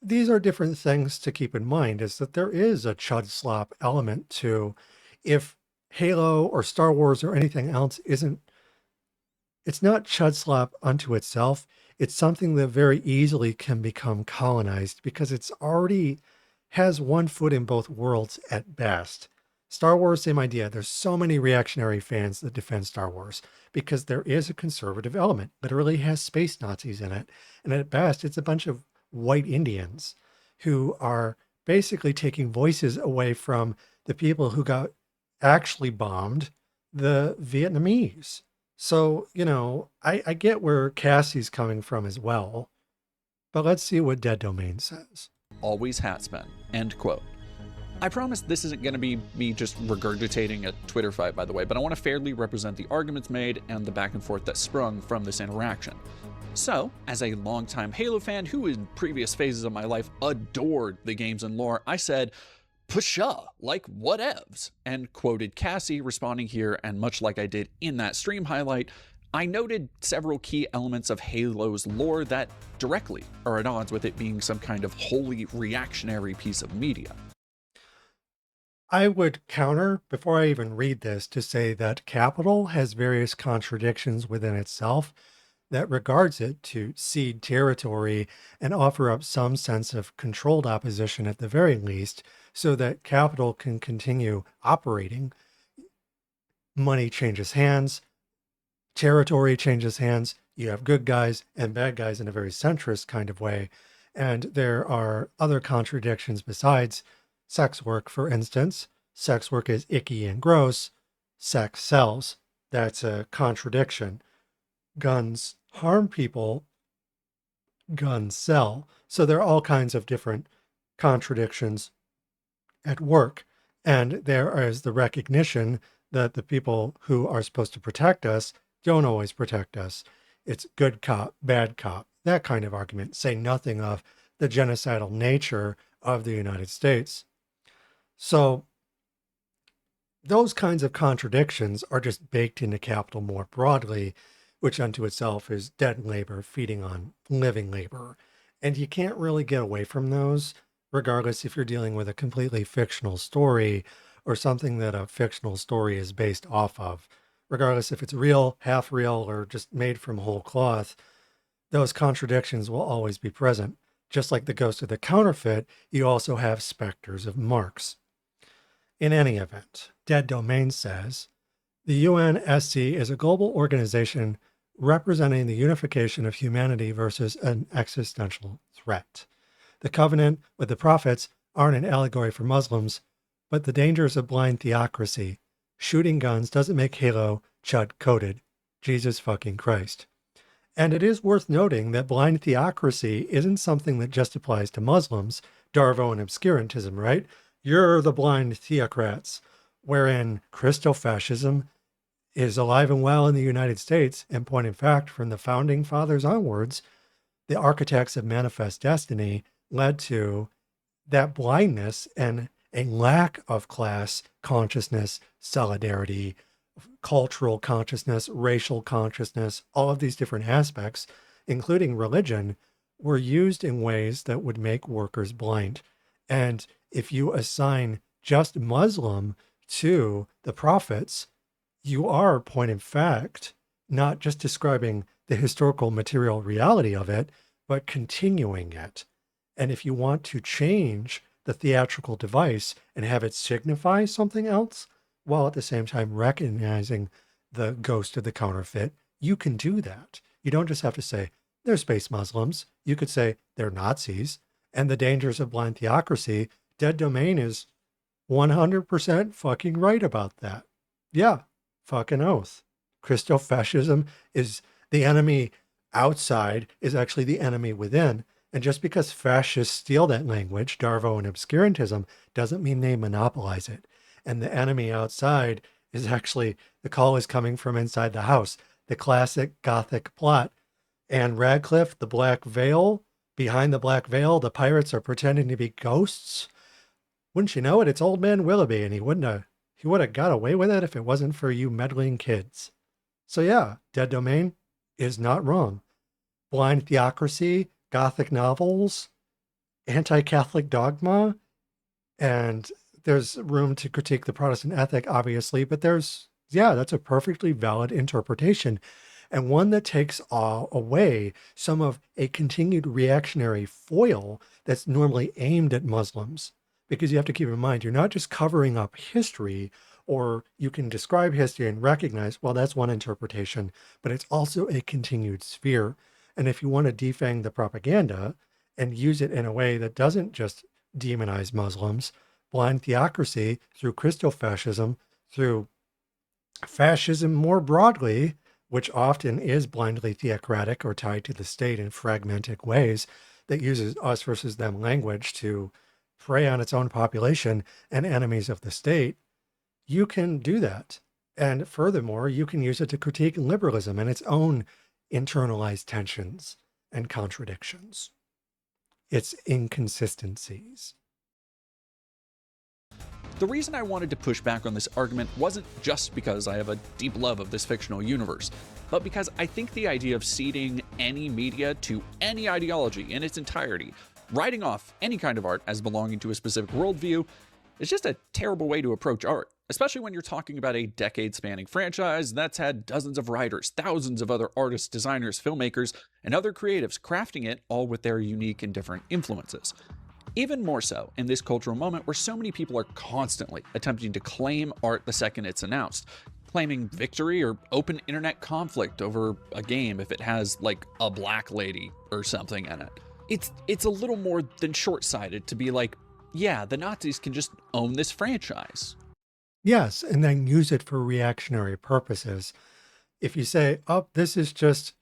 these are different things to keep in mind, is that there is a chud slop element to, if Halo or Star Wars or anything else it's not chud slop unto itself. It's something that very easily can become colonized because it's already has one foot in both worlds at best. Star Wars, same idea. There's so many reactionary fans that defend Star Wars because there is a conservative element. Literally has space Nazis in it. And at best, it's a bunch of white Indians who are basically taking voices away from the people who got actually bombed, the Vietnamese. So, I get where Cassie's coming from as well, but let's see what Dead Domain says. Always has been, end quote. I promise this isn't going to be me just regurgitating a Twitter fight, by the way, but I want to fairly represent the arguments made and the back and forth that sprung from this interaction. So, as a longtime Halo fan who in previous phases of my life adored the games and lore, I said, "Pshaw, like whatevs," and quoted Cassie, responding here, and much like I did in that stream highlight, I noted several key elements of Halo's lore that directly are at odds with it being some kind of wholly reactionary piece of media. I would counter, before I even read this, to say that Capital has various contradictions within itself that regards it to cede territory and offer up some sense of controlled opposition at the very least, so that Capital can continue operating. Money changes hands, territory changes hands, you have good guys and bad guys in a very centrist kind of way, and there are other contradictions besides sex work, for instance. Sex work is icky and gross, sex sells. That's a contradiction. Guns harm people, guns sell. So there are all kinds of different contradictions at work. And there is the recognition that the people who are supposed to protect us don't always protect us. It's good cop, bad cop, that kind of argument. Say nothing of the genocidal nature of the United States. So those kinds of contradictions are just baked into Capital more broadly, which unto itself is dead labor feeding on living labor. And you can't really get away from those, regardless if you're dealing with a completely fictional story or something that a fictional story is based off of. Regardless if it's real, half real, or just made from whole cloth, those contradictions will always be present. Just like the ghost of the counterfeit, you also have specters of Marx. In any event, Dead Domain says, the UNSC is a global organization representing the unification of humanity versus an existential threat. The covenant with the prophets aren't an allegory for Muslims, but the dangers of blind theocracy. Shooting guns doesn't make Halo chud-coded. Jesus fucking Christ. And it is worth noting that blind theocracy isn't something that just applies to Muslims, Darvo and obscurantism, right? You're the blind theocrats, wherein Christofascism is alive and well in the United States, and point in fact, from the founding fathers onwards, the architects of manifest destiny led to that blindness and a lack of class consciousness, solidarity, cultural consciousness, racial consciousness, all of these different aspects including religion, were used in ways that would make workers blind. And if you assign just Muslim to the prophets, you are, point in fact, not just describing the historical material reality of it, but continuing it. And if you want to change the theatrical device and have it signify something else, while at the same time recognizing the ghost of the counterfeit, you can do that. You don't just have to say, they're space Muslims. You could say, they're Nazis. And the dangers of blind theocracy, Dead Domain is 100% fucking right about that. Yeah, fucking oath. Christofascism is the enemy outside, is actually the enemy within. And just because fascists steal that language, Darvo and obscurantism, doesn't mean they monopolize it. And the enemy outside is actually, the call is coming from inside the house. The classic Gothic plot. And Radcliffe, the Black Veil, behind the Black Veil, the pirates are pretending to be ghosts. Wouldn't you know it? It's Old Man Willoughby, and he would have got away with it if it wasn't for you meddling kids. So yeah, Dead Domain is not wrong. Blind theocracy, Gothic novels, anti-Catholic dogma, and there's room to critique the Protestant ethic, obviously, but that's a perfectly valid interpretation, and one that takes away some of a continued reactionary foil that's normally aimed at Muslims. Because you have to keep in mind, you're not just covering up history, or you can describe history and recognize, well, that's one interpretation, but it's also a continued sphere. And if you want to defang the propaganda and use it in a way that doesn't just demonize Muslims, blind theocracy, through Christofascism, through fascism more broadly, which often is blindly theocratic or tied to the state in fragmented ways, that uses us versus them language to prey on its own population and enemies of the state, you can do that. And furthermore, you can use it to critique liberalism and its own internalized tensions and contradictions, its inconsistencies. The reason I wanted to push back on this argument wasn't just because I have a deep love of this fictional universe, but because I think the idea of ceding any media to any ideology in its entirety, writing off any kind of art as belonging to a specific worldview, is just a terrible way to approach art, especially when you're talking about a decade-spanning franchise that's had dozens of writers, thousands of other artists, designers, filmmakers, and other creatives crafting it, all with their unique and different influences. Even more so in this cultural moment where so many people are constantly attempting to claim art the second it's announced, claiming victory or open internet conflict over a game if it has, like, a black lady or something in it. It's a little more than short-sighted to be like, yeah, the Nazis can just own this franchise. Yes, and then use it for reactionary purposes. If you say, oh, this is just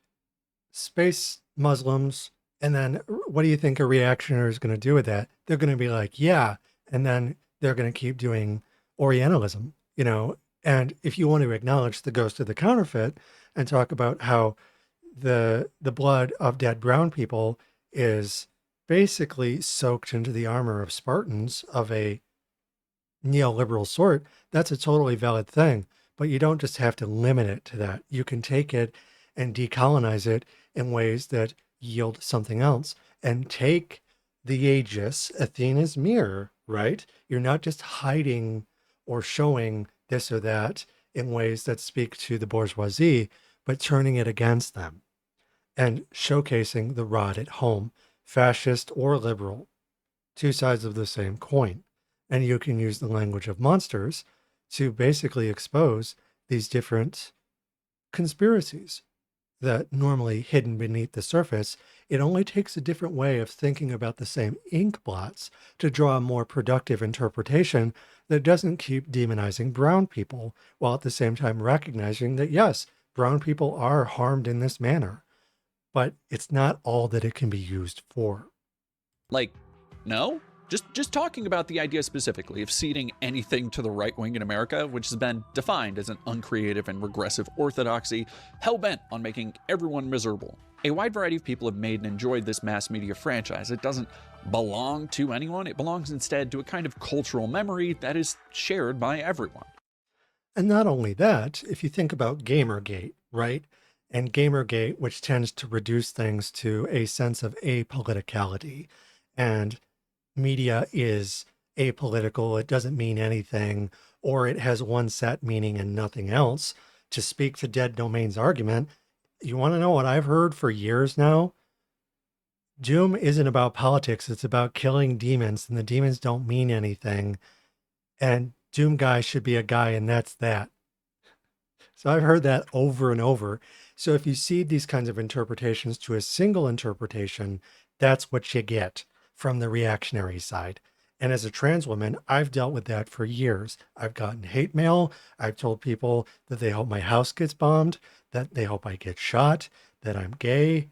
space Muslims, and then what do you think a reactionary is going to do with that? They're going to be like, yeah, and then they're going to keep doing Orientalism, and if you want to acknowledge the ghost of the counterfeit and talk about how the blood of dead brown people is basically soaked into the armor of Spartans of a neoliberal sort, that's a totally valid thing. But you don't just have to limit it to that. You can take it and decolonize it in ways that yield something else, and take the aegis, Athena's mirror, right? You're not just hiding or showing this or that in ways that speak to the bourgeoisie, but turning it against them and showcasing the rod at home, fascist or liberal, two sides of the same coin. And you can use the language of monsters to basically expose these different conspiracies that normally hidden beneath the surface. It only takes a different way of thinking about the same ink blots to draw a more productive interpretation that doesn't keep demonizing brown people, while at the same time recognizing that, yes, brown people are harmed in this manner, but it's not all that it can be used for. Like, no? Just talking about the idea specifically of ceding anything to the right wing in America, which has been defined as an uncreative and regressive orthodoxy, hell-bent on making everyone miserable. A wide variety of people have made and enjoyed this mass media franchise. It doesn't belong to anyone. It belongs instead to a kind of cultural memory that is shared by everyone. And not only that, if you think about Gamergate, right? and Gamergate, which tends to reduce things to a sense of apoliticality. And media is apolitical, it doesn't mean anything, or it has one set meaning and nothing else. To speak to Dead Domain's argument, you want to know what I've heard for years now? Doom isn't about politics, it's about killing demons, and the demons don't mean anything. And Doom guy should be a guy, and that's that. So I've heard that over and over. So if you cede these kinds of interpretations to a single interpretation, that's what you get from the reactionary side. And as a trans woman, I've dealt with that for years. I've gotten hate mail. I've told people that they hope my house gets bombed, that they hope I get shot, that I'm gay,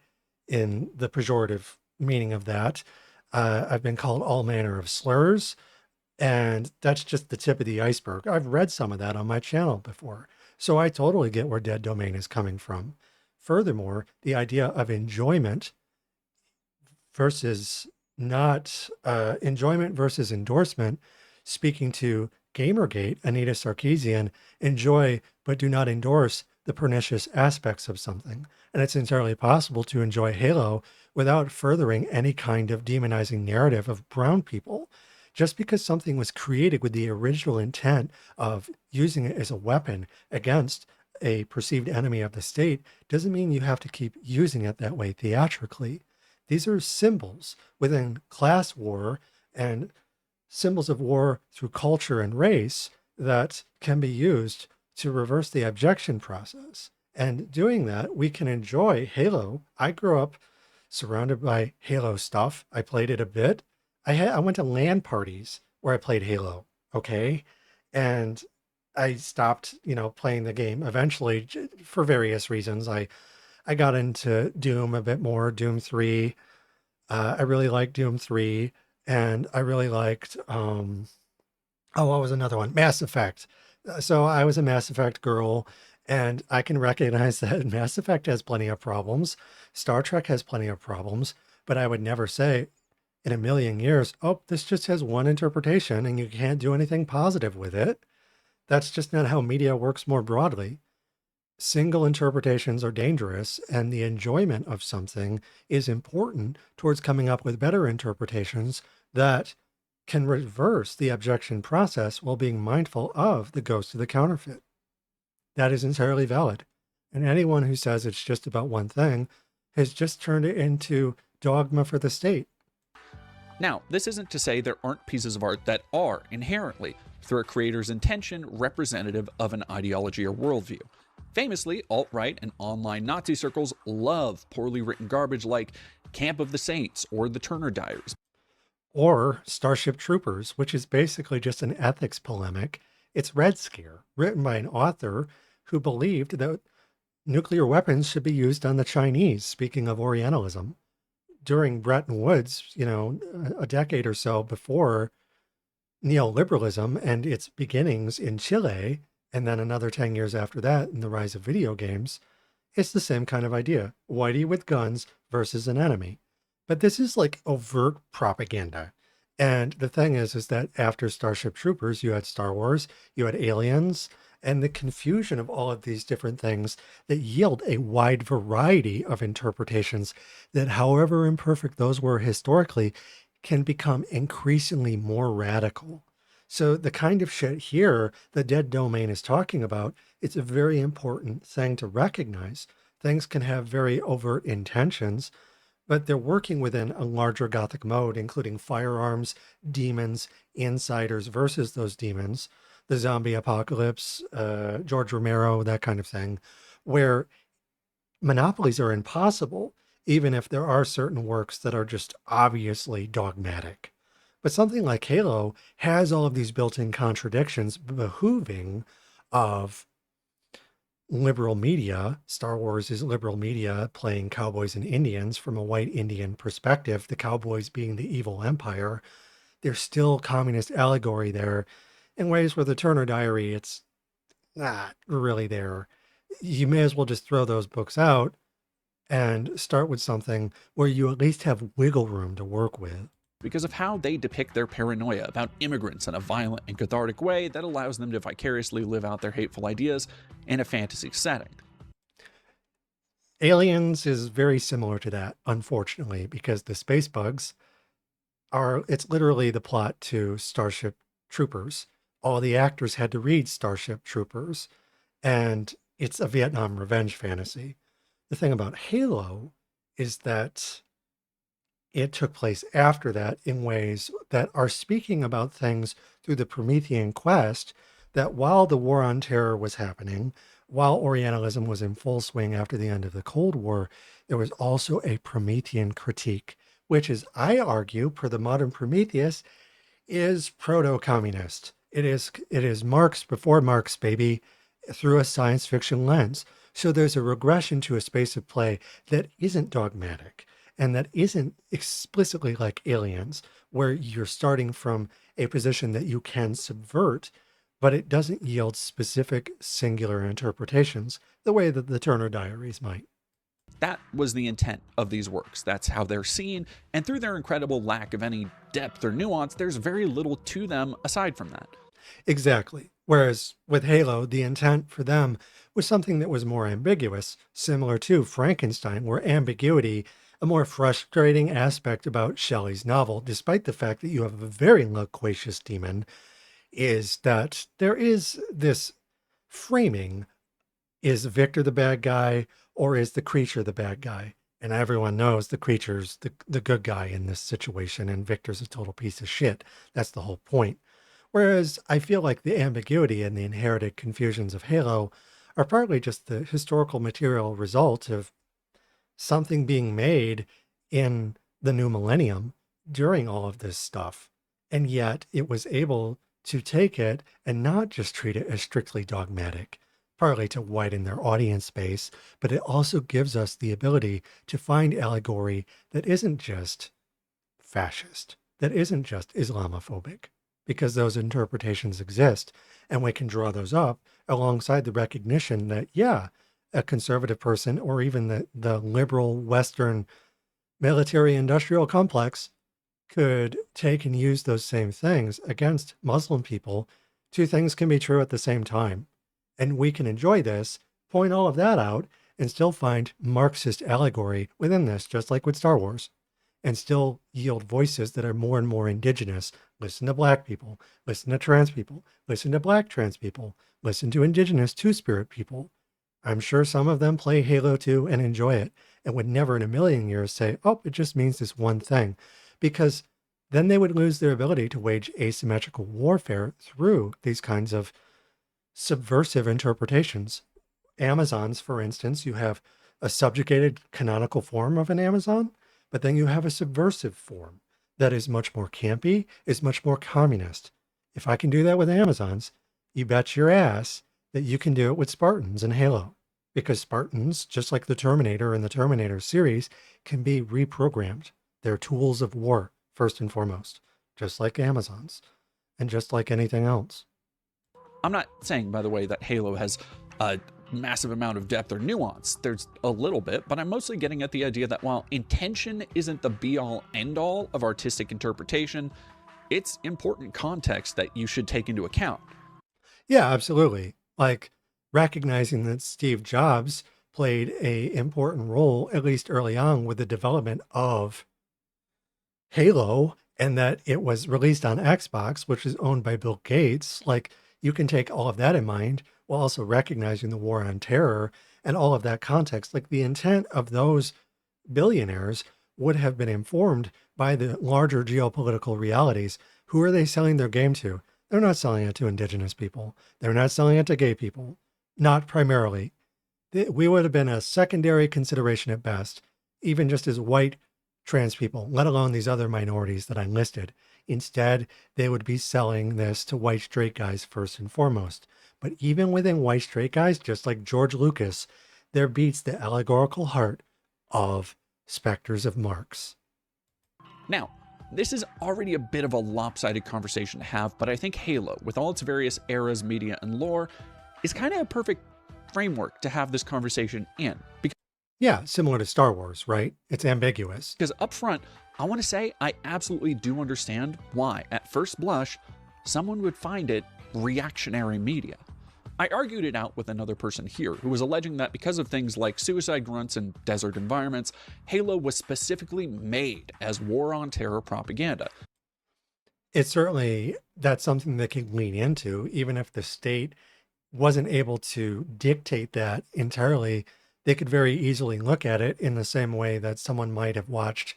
in the pejorative meaning of that. I've been called all manner of slurs, and that's just the tip of the iceberg. I've read some of that on my channel before. So I totally get where Dead Domain is coming from. Furthermore, the idea of enjoyment versus not enjoyment versus endorsement, speaking to Gamergate, Anita Sarkeesian, enjoy but do not endorse the pernicious aspects of something. And it's entirely possible to enjoy Halo without furthering any kind of demonizing narrative of brown people. Just because something was created with the original intent of using it as a weapon against a perceived enemy of the state doesn't mean you have to keep using it that way theatrically. These are symbols within class war and symbols of war through culture and race that can be used to reverse the objection process. And doing that, we can enjoy Halo. I grew up surrounded by Halo stuff. I played it a bit. I went to LAN parties where I played Halo, okay? And I stopped, playing the game eventually for various reasons. I got into Doom a bit more, Doom 3. I really liked Doom 3, and I really liked, what was another one? Mass Effect. So I was a Mass Effect girl, and I can recognize that Mass Effect has plenty of problems. Star Trek has plenty of problems, but I would never say in a million years, oh, this just has one interpretation and you can't do anything positive with it. That's just not how media works more broadly. Single interpretations are dangerous, and the enjoyment of something is important towards coming up with better interpretations that can reverse the objection process while being mindful of the ghost of the counterfeit. That is entirely valid. And anyone who says it's just about one thing has just turned it into dogma for the state. Now, this isn't to say there aren't pieces of art that are inherently, through a creator's intention, representative of an ideology or worldview. Famously, alt-right and online Nazi circles love poorly written garbage like Camp of the Saints or the Turner Diaries. Or Starship Troopers, which is basically just an ethics polemic. It's Red Scare, written by an author who believed that nuclear weapons should be used on the Chinese, speaking of Orientalism. During Bretton Woods, a decade or so before neoliberalism and its beginnings in Chile, and then another 10 years after that in the rise of video games, it's the same kind of idea. Whitey with guns versus an enemy. But this is like overt propaganda. And the thing is that after Starship Troopers, you had Star Wars, you had Aliens, and the confusion of all of these different things that yield a wide variety of interpretations that, however imperfect those were historically, can become increasingly more radical. So the kind of shit here the Dead Domain is talking about, it's a very important thing to recognize. Things can have very overt intentions, but they're working within a larger Gothic mode, including firearms, demons, insiders versus those demons, the zombie apocalypse, George Romero, that kind of thing, where monopolies are impossible, even if there are certain works that are just obviously dogmatic. But something like Halo has all of these built-in contradictions behooving of liberal media. Star Wars is liberal media playing cowboys and Indians from a white Indian perspective, the cowboys being the evil empire. There's still communist allegory there in ways where the Turner Diary, it's not really there. You may as well just throw those books out and start with something where you at least have wiggle room to work with. Because of how they depict their paranoia about immigrants in a violent and cathartic way that allows them to vicariously live out their hateful ideas in a fantasy setting. Aliens is very similar to that, unfortunately, because the space bugs it's literally the plot to Starship Troopers. All the actors had to read Starship Troopers, and it's a Vietnam revenge fantasy. The thing about Halo is that it took place after that in ways that are speaking about things through the Promethean quest, that while the war on terror was happening, while Orientalism was in full swing after the end of the Cold War, there was also a Promethean critique, which is, I argue, per the modern Prometheus, is proto-communist. It is Marx before Marx, baby, through a science fiction lens. So there's a regression to a space of play that isn't dogmatic and that isn't explicitly like Aliens, where you're starting from a position that you can subvert, but it doesn't yield specific singular interpretations the way that the Turner Diaries might. That was the intent of these works. That's how they're seen, and through their incredible lack of any depth or nuance, there's very little to them aside from that. Exactly. Whereas with Halo, the intent for them was something that was more ambiguous, similar to Frankenstein, where ambiguity, a more frustrating aspect about Shelley's novel, despite the fact that you have a very loquacious demon, is that there is this framing. Is Victor the bad guy, or is the creature the bad guy? And everyone knows the creature's the good guy in this situation, and Victor's a total piece of shit. That's the whole point. Whereas I feel like the ambiguity and the inherited confusions of Halo are partly just the historical material result of something being made in the new millennium during all of this stuff. And yet it was able to take it and not just treat it as strictly dogmatic, partly to widen their audience base, but it also gives us the ability to find allegory that isn't just fascist, that isn't just Islamophobic, because those interpretations exist, and we can draw those up alongside the recognition that, yeah, a conservative person or even the liberal Western military industrial complex could take and use those same things against Muslim people. Two things can be true at the same time. And we can enjoy this, point all of that out, and still find Marxist allegory within this, just like with Star Wars, and still yield voices that are more and more indigenous. Listen to Black people, listen to trans people, listen to Black trans people, listen to Indigenous Two-Spirit people. I'm sure some of them play Halo 2 and enjoy it, and would never in a million years say, oh, it just means this one thing, because then they would lose their ability to wage asymmetrical warfare through these kinds of subversive interpretations. Amazons, for instance, you have a subjugated canonical form of an Amazon, but then you have a subversive form that is much more campy, is much more communist. If I can do that with Amazons, you bet your ass that you can do it with Spartans in Halo. Because Spartans, just like the Terminator in the Terminator series, can be reprogrammed. They're tools of war, first and foremost, just like Amazons, and just like anything else. I'm not saying, by the way, that Halo has a massive amount of depth or nuance. There's a little bit, but I'm mostly getting at the idea that while intention isn't the be-all, end-all of artistic interpretation, it's important context that you should take into account. Yeah, absolutely. Like recognizing that Steve Jobs played a important role, at least early on, with the development of Halo, and that it was released on Xbox, which is owned by Bill Gates. Like, you can take all of that in mind while also recognizing the war on terror and all of that context. Like, the intent of those billionaires would have been informed by the larger geopolitical realities. Who are they selling their game to? They're not selling it to Indigenous people. They're not selling it to gay people. Not primarily. We would have been a secondary consideration at best, even just as white trans people, let alone these other minorities that I listed. Instead, they would be selling this to white straight guys first and foremost. But even within white straight guys, just like George Lucas, there beats the allegorical heart of Spectres of Marx. Now, this is already a bit of a lopsided conversation to have, but I think Halo, with all its various eras, media, and lore, is kind of a perfect framework to have this conversation in. Yeah, similar to Star Wars, right? It's ambiguous. Because up front, I want to say I absolutely do understand why, at first blush, someone would find it reactionary media. I argued it out with another person here who was alleging that because of things like suicide grunts and desert environments, Halo was specifically made as war on terror propaganda. It's certainly, that's something they can lean into, even if the state wasn't able to dictate that entirely. They could very easily look at it in the same way that someone might have watched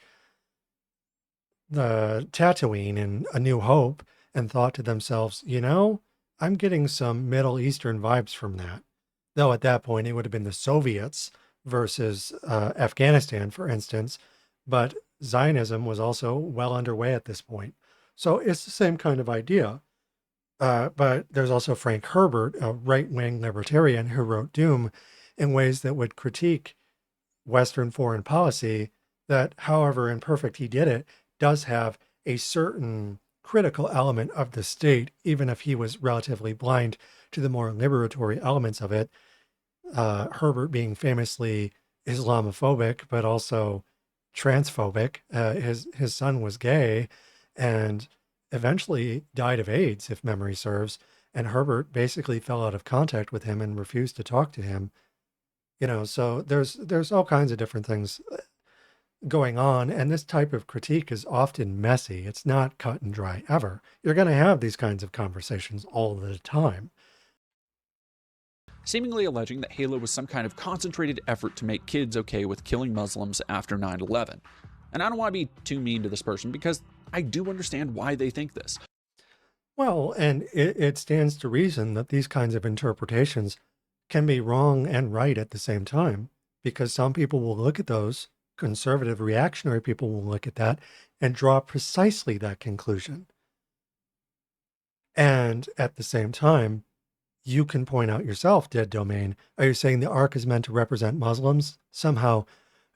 the Tatooine in A New Hope and thought to themselves, I'm getting some Middle Eastern vibes from that. Though at that point it would have been the Soviets versus Afghanistan, for instance. But Zionism was also well underway at this point. So it's the same kind of idea. But there's also Frank Herbert, a right-wing libertarian who wrote Doom in ways that would critique Western foreign policy that, however imperfect he did it, does have a certain critical element of the state, even if he was relatively blind to the more liberatory elements of it. Herbert being famously Islamophobic, but also transphobic. His son was gay and eventually died of AIDS, if memory serves. And Herbert basically fell out of contact with him and refused to talk to him. So there's all kinds of different things going on, and this type of critique is often messy. It's not cut and dry ever. You're going to have these kinds of conversations all the time. Seemingly alleging that Halo was some kind of concentrated effort to make kids okay with killing Muslims after 9/11. And I don't want to be too mean to this person because I do understand why they think this. Well, and it stands to reason that these kinds of interpretations can be wrong and right at the same time, because some people will look at those, conservative reactionary people will look at that and draw precisely that conclusion. And at the same time, you can point out yourself, Dead Domain. Are you saying the Ark is meant to represent Muslims? Somehow,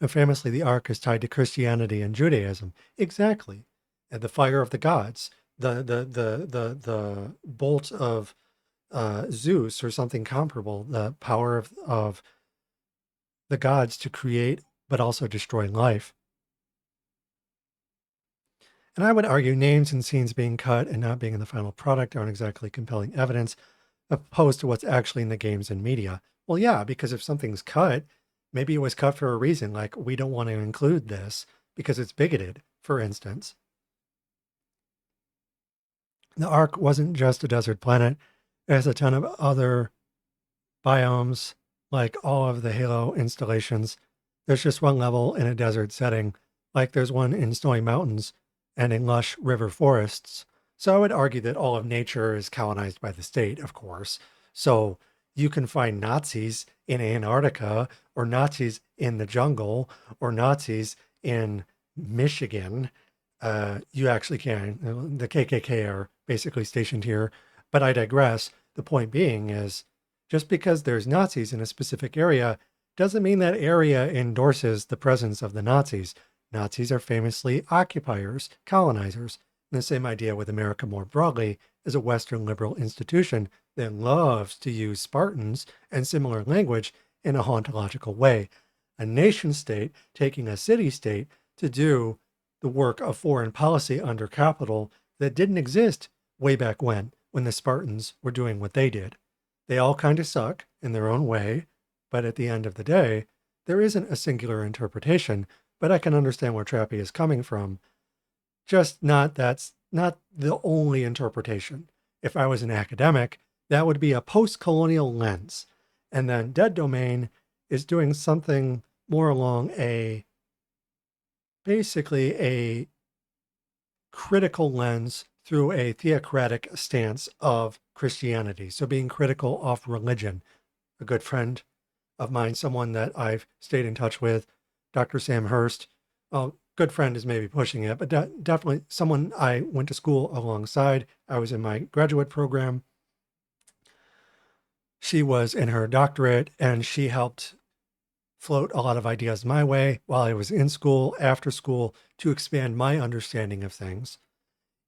famously, the Ark is tied to Christianity and Judaism. Exactly. And the fire of the gods, the bolt of Zeus or something comparable, the power of the gods to create but also destroy life. And I would argue names and scenes being cut and not being in the final product aren't exactly compelling evidence opposed to what's actually in the games and media. Well, yeah, because if something's cut, maybe it was cut for a reason, like we don't want to include this because it's bigoted, for instance. The Ark wasn't just a desert planet. It has a ton of other biomes, like all of the Halo installations. There's just one level in a desert setting, like there's one in snowy mountains and in lush river forests. So I would argue that all of nature is colonized by the state, of course. So you can find Nazis in Antarctica, or Nazis in the jungle, or Nazis in Michigan. You actually can. The KKK are basically stationed here, but I digress. The point being is, just because there's Nazis in a specific area doesn't mean that area endorses the presence of the Nazis. Nazis are famously occupiers, colonizers. And the same idea with America more broadly as a Western liberal institution that loves to use Spartans and similar language in a hauntological way. A nation state taking a city state to do the work of foreign policy under capital that didn't exist way back when the Spartans were doing what they did. They all kind of suck in their own way, but at the end of the day, there isn't a singular interpretation, but I can understand where Trappy is coming from. Just that's not the only interpretation. If I was an academic, that would be a post-colonial lens. And then Dead Domain is doing something more along basically a critical lens through a theocratic stance of Christianity. So being critical of religion. A good friend of mine, someone that I've stayed in touch with, Dr. Sam Hurst. Well, good friend is maybe pushing it, but definitely someone I went to school alongside. I was in my graduate program. She was in her doctorate, and she helped float a lot of ideas my way while I was in school, after school, to expand my understanding of things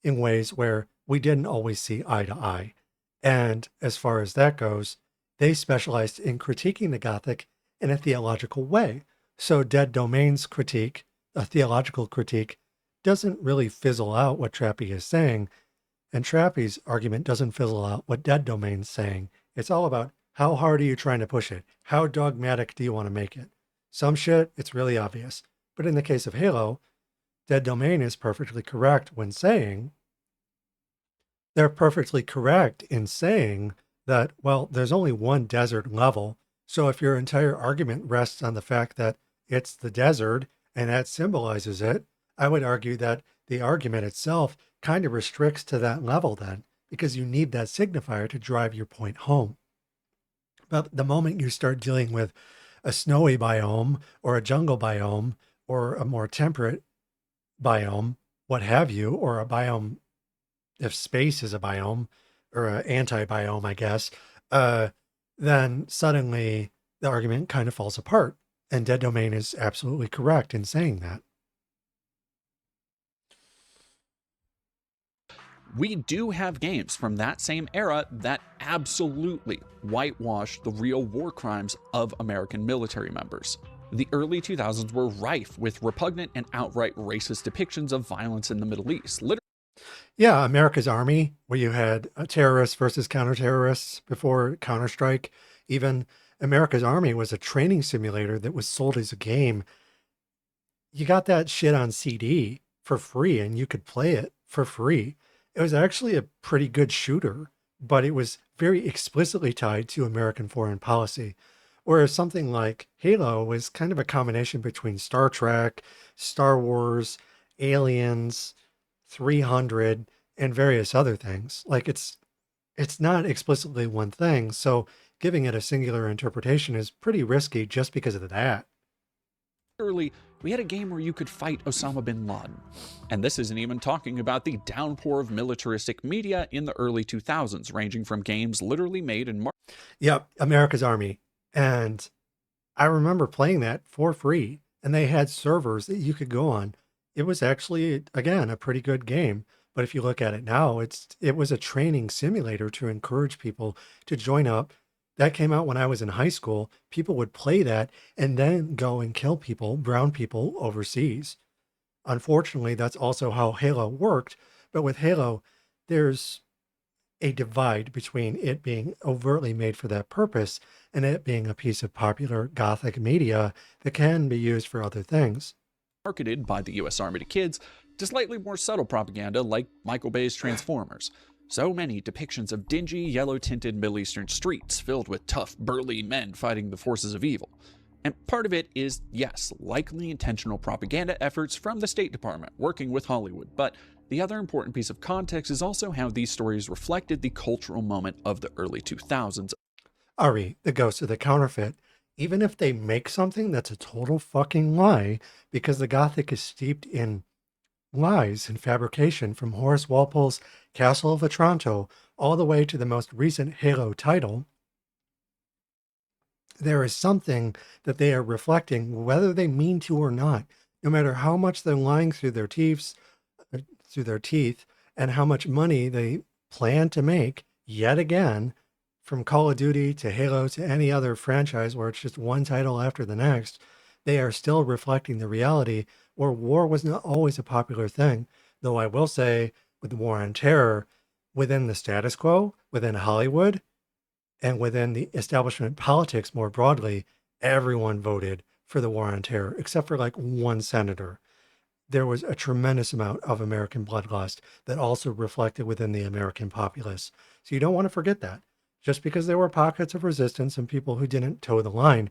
in ways where we didn't always see eye to eye. And as far as that goes, they specialized in critiquing the Gothic in a theological way. So Dead Domain's critique, a theological critique, doesn't really fizzle out what Trappy is saying, and Trappy's argument doesn't fizzle out what Dead Domain's saying. It's all about how hard are you trying to push it? How dogmatic do you want to make it? Some shit, it's really obvious. But in the case of Halo, Dead Domain is perfectly correct when saying, they're perfectly correct in saying that, well, there's only one desert level. So if your entire argument rests on the fact that it's the desert and that symbolizes it, I would argue that the argument itself kind of restricts to that level then, because you need that signifier to drive your point home. But the moment you start dealing with a snowy biome or a jungle biome or a more temperate biome, what have you, or a biome, if space is a biome or an anti-biome, I guess, then suddenly the argument kind of falls apart. And Dead Domain is absolutely correct in saying that. We do have games from that same era that absolutely whitewash the real war crimes of American military members. The early 2000s were rife with repugnant and outright racist depictions of violence in the Middle East. Yeah, America's Army, where you had terrorists versus counter-terrorists before Counter-Strike. Even America's Army was a training simulator that was sold as a game. You got that shit on CD for free, and you could play it for free. It was actually a pretty good shooter, but it was very explicitly tied to American foreign policy. Whereas something like Halo was kind of a combination between Star Trek, Star Wars, Aliens, 300, and various other things. Like it's not explicitly one thing, so giving it a singular interpretation is pretty risky just because of that. Literally, we had a game where you could fight Osama bin Laden. And this isn't even talking about the downpour of militaristic media in the early 2000s, ranging from games literally made in Yep, America's Army. And I remember playing that for free, and they had servers that you could go on. It was actually, again, a pretty good game. But if you look at it now, it was a training simulator to encourage people to join up. That came out when I was in high school. People would play that and then go and kill people, brown people, overseas. Unfortunately, that's also how Halo worked. But with Halo, there's a divide between it being overtly made for that purpose and it being a piece of popular Gothic media that can be used for other things. Marketed by the US Army to kids to slightly more subtle propaganda like Michael Bay's Transformers. So many depictions of dingy, yellow-tinted Middle Eastern streets filled with tough, burly men fighting the forces of evil. And part of it is, yes, likely intentional propaganda efforts from the State Department working with Hollywood, but the other important piece of context is also how these stories reflected the cultural moment of the early 2000s. Ari, the ghost of the counterfeit, even if they make something that's a total fucking lie, because the Gothic is steeped in lies and fabrication from Horace Walpole's Castle of Otranto all the way to the most recent Halo title, there is something that they are reflecting, whether they mean to or not, no matter how much they're lying through their teeth, and how much money they plan to make yet again from Call of Duty to Halo to any other franchise where it's just one title after the next. They are still reflecting the reality where war was not always a popular thing. Though I will say, with the war on terror, within the status quo, within Hollywood, and within the establishment politics more broadly, everyone voted for the war on terror, except for like one senator. There was a tremendous amount of American bloodlust that also reflected within the American populace. So you don't want to forget that. Just because there were pockets of resistance and people who didn't toe the line,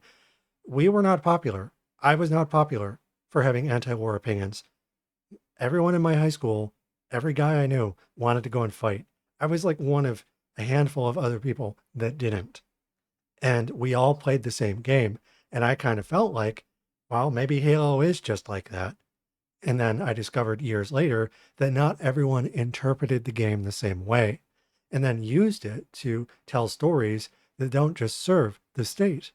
we were not popular. I was not popular for having anti-war opinions. Everyone in my high school, every guy I knew wanted to go and fight. I was like one of a handful of other people that didn't. And we all played the same game. And I kind of felt like, well, maybe Halo is just like that. And then I discovered years later that not everyone interpreted the game the same way, and then used it to tell stories that don't just serve the state.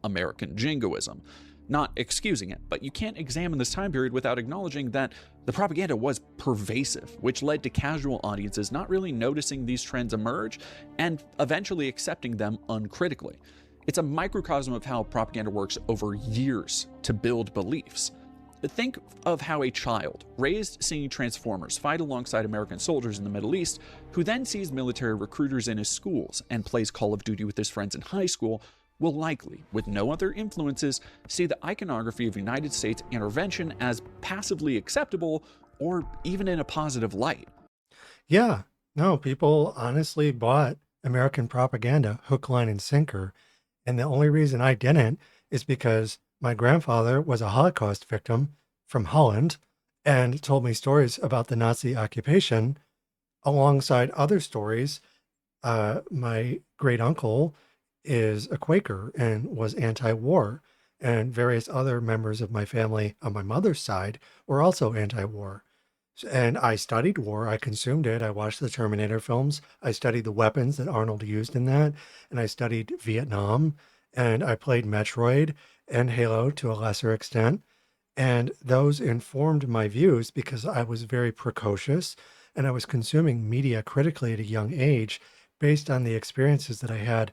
American jingoism. Not excusing it, but you can't examine this time period without acknowledging that the propaganda was pervasive, which led to casual audiences not really noticing these trends emerge and eventually accepting them uncritically. It's a microcosm of how propaganda works over years to build beliefs. Think of how a child raised seeing Transformers fight alongside American soldiers in the Middle East, who then sees military recruiters in his schools and plays Call of Duty with his friends in high school, will likely, with no other influences, see the iconography of United States intervention as passively acceptable or even in a positive light. Yeah, no, people honestly bought American propaganda hook, line, and sinker. And the only reason I didn't is because my grandfather was a Holocaust victim from Holland and told me stories about the Nazi occupation alongside other stories. My great uncle is a Quaker and was anti-war, and various other members of my family on my mother's side were also anti-war. And I studied war. I consumed it. I watched the Terminator films. I studied the weapons that Arnold used in that. And I studied Vietnam. And I played Metroid and Halo to a lesser extent. And those informed my views because I was very precocious and I was consuming media critically at a young age based on the experiences that I had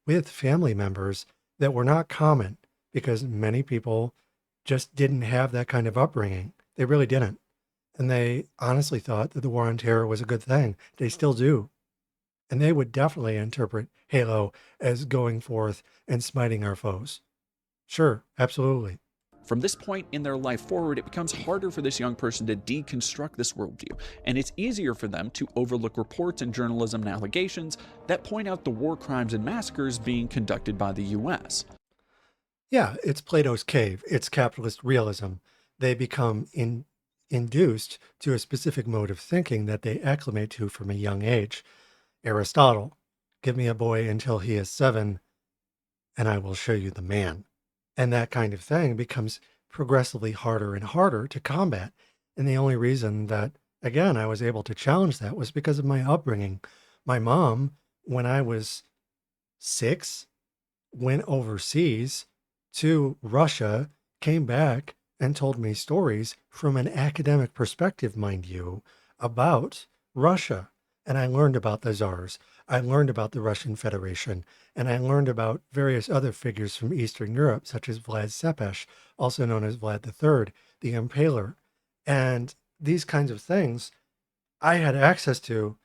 with family members that were not common because many people just didn't have that kind of upbringing. They really didn't. And they honestly thought that the war on terror was a good thing. They still do. And they would definitely interpret Halo as going forth and smiting our foes. Sure, absolutely. From this point in their life forward, it becomes harder for this young person to deconstruct this worldview, and it's easier for them to overlook reports and journalism and allegations that point out the war crimes and massacres being conducted by the US. Yeah, it's Plato's cave. It's capitalist realism. They become induced to a specific mode of thinking that they acclimate to from a young age. Aristotle, give me a boy until he is 7, and I will show you the man. And that kind of thing becomes progressively harder and harder to combat. And the only reason that, again, I was able to challenge that was because of my upbringing. My mom, when I was 6, went overseas to Russia, came back, and told me stories from an academic perspective, mind you, about Russia. And I learned about the czars. I learned about the Russian Federation. And I learned about various other figures from Eastern Europe, such as Vlad Tepes, also known as Vlad III, the Impaler. And these kinds of things I had access to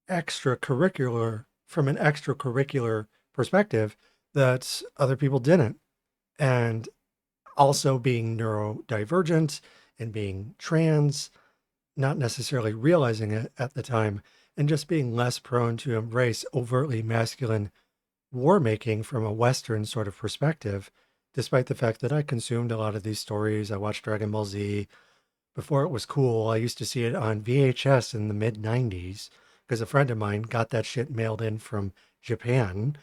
extracurricular from an extracurricular perspective that other people didn't. And also being neurodivergent and being trans, not necessarily realizing it at the time, and just being less prone to embrace overtly masculine war making from a Western sort of perspective, despite the fact that I consumed a lot of these stories. I watched Dragon Ball Z before it was cool. I used to see it on VHS in the mid 90s because a friend of mine got that shit mailed in from Japan.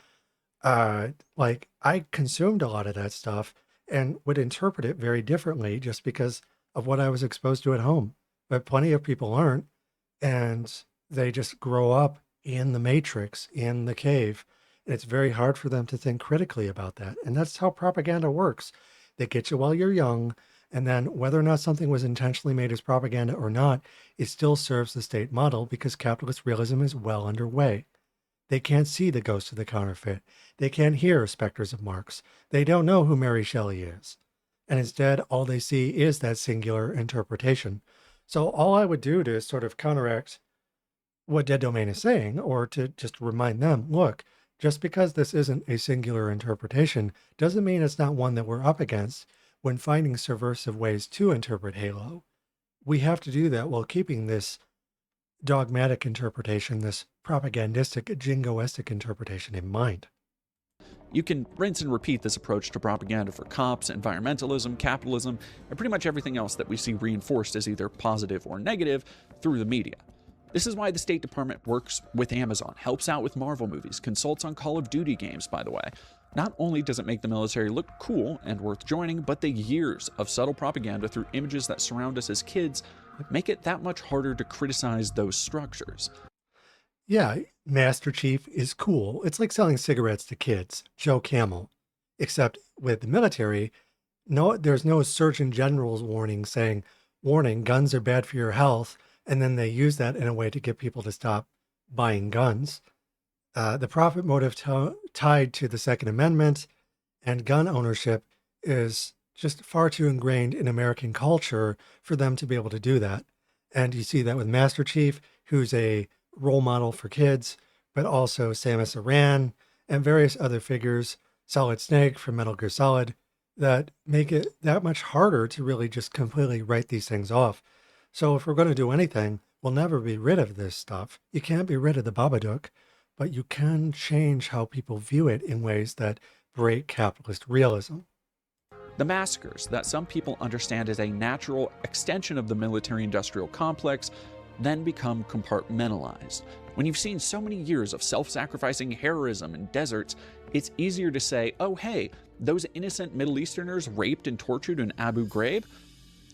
Like I consumed a lot of that stuff and would interpret it very differently just because of what I was exposed to at home. But plenty of people aren't, and they just grow up in the matrix, in the cave. And it's very hard for them to think critically about that. And that's how propaganda works. They get you while you're young, and then whether or not something was intentionally made as propaganda or not, it still serves the state model because capitalist realism is well underway. They can't see the ghost of the counterfeit. They can't hear specters of Marx. They don't know who Mary Shelley is. And instead, all they see is that singular interpretation. So all I would do to sort of counteract what Dead Domain is saying, or to just remind them, look, just because this isn't a singular interpretation doesn't mean it's not one that we're up against when finding subversive ways to interpret Halo. We have to do that while keeping this dogmatic interpretation, this propagandistic, jingoistic interpretation in mind. You can rinse and repeat this approach to propaganda for cops, environmentalism, capitalism, and pretty much everything else that we see reinforced as either positive or negative through the media. This is why the State Department works with Amazon, helps out with Marvel movies, consults on Call of Duty games, by the way. Not only does it make the military look cool and worth joining, but the years of subtle propaganda through images that surround us as kids make it that much harder to criticize those structures. Yeah, Master Chief is cool. It's like selling cigarettes to kids, Joe Camel. Except with the military, no, there's no Surgeon General's warning saying, warning, guns are bad for your health. And then they use that in a way to get people to stop buying guns. The profit motive tied to the Second Amendment and gun ownership is just far too ingrained in American culture for them to be able to do that. And you see that with Master Chief, who's a role model for kids, but also Samus Aran and various other figures, Solid Snake from Metal Gear Solid, that make it that much harder to really just completely write these things off. So if we're going to do anything, we'll never be rid of this stuff. You can't be rid of the Babadook, but you can change how people view it in ways that break capitalist realism. The massacres that some people understand as a natural extension of the military-industrial complex then become compartmentalized. When you've seen so many years of self-sacrificing heroism in deserts, it's easier to say, oh hey, those innocent Middle Easterners raped and tortured in Abu Ghraib?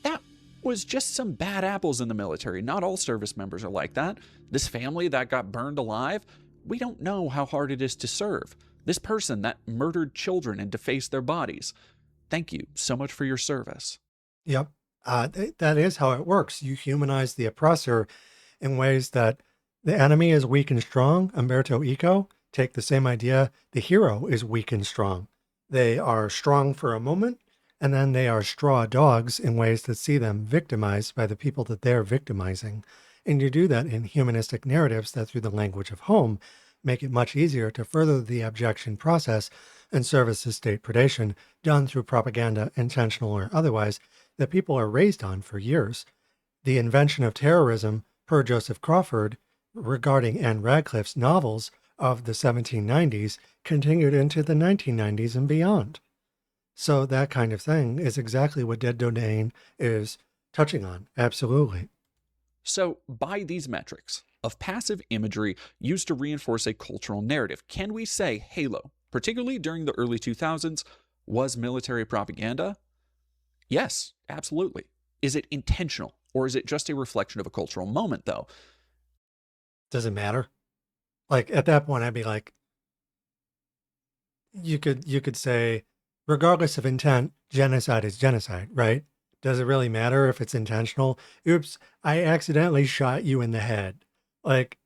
That was just some bad apples in the military. Not all service members are like that. This family that got burned alive, we don't know how hard it is to serve. This person that murdered children and defaced their bodies. Thank you so much for your service. Yep. That is how it works. You humanize the oppressor in ways that the enemy is weak and strong. Umberto Eco, take the same idea. The hero is weak and strong. They are strong for a moment, and then they are straw dogs in ways that see them victimized by the people that they're victimizing. And you do that in humanistic narratives that, through the language of home, make it much easier to further the abjection process and service to state predation done through propaganda, intentional or otherwise, that people are raised on for years. The invention of terrorism, per Joseph Crawford, regarding Anne Radcliffe's novels of the 1790s, continued into the 1990s and beyond. So that kind of thing is exactly what Dead Domain is touching on. Absolutely. So, by these metrics of passive imagery used to reinforce a cultural narrative, can we say Halo, particularly during the early 2000s, was military propaganda? Yes, absolutely. Is it intentional, or is it just a reflection of a cultural moment, though? Does it matter? Like, at that point, I'd be like, you could say, regardless of intent, genocide is genocide, right? Does it really matter if it's intentional? Oops, I accidentally shot you in the head. Like,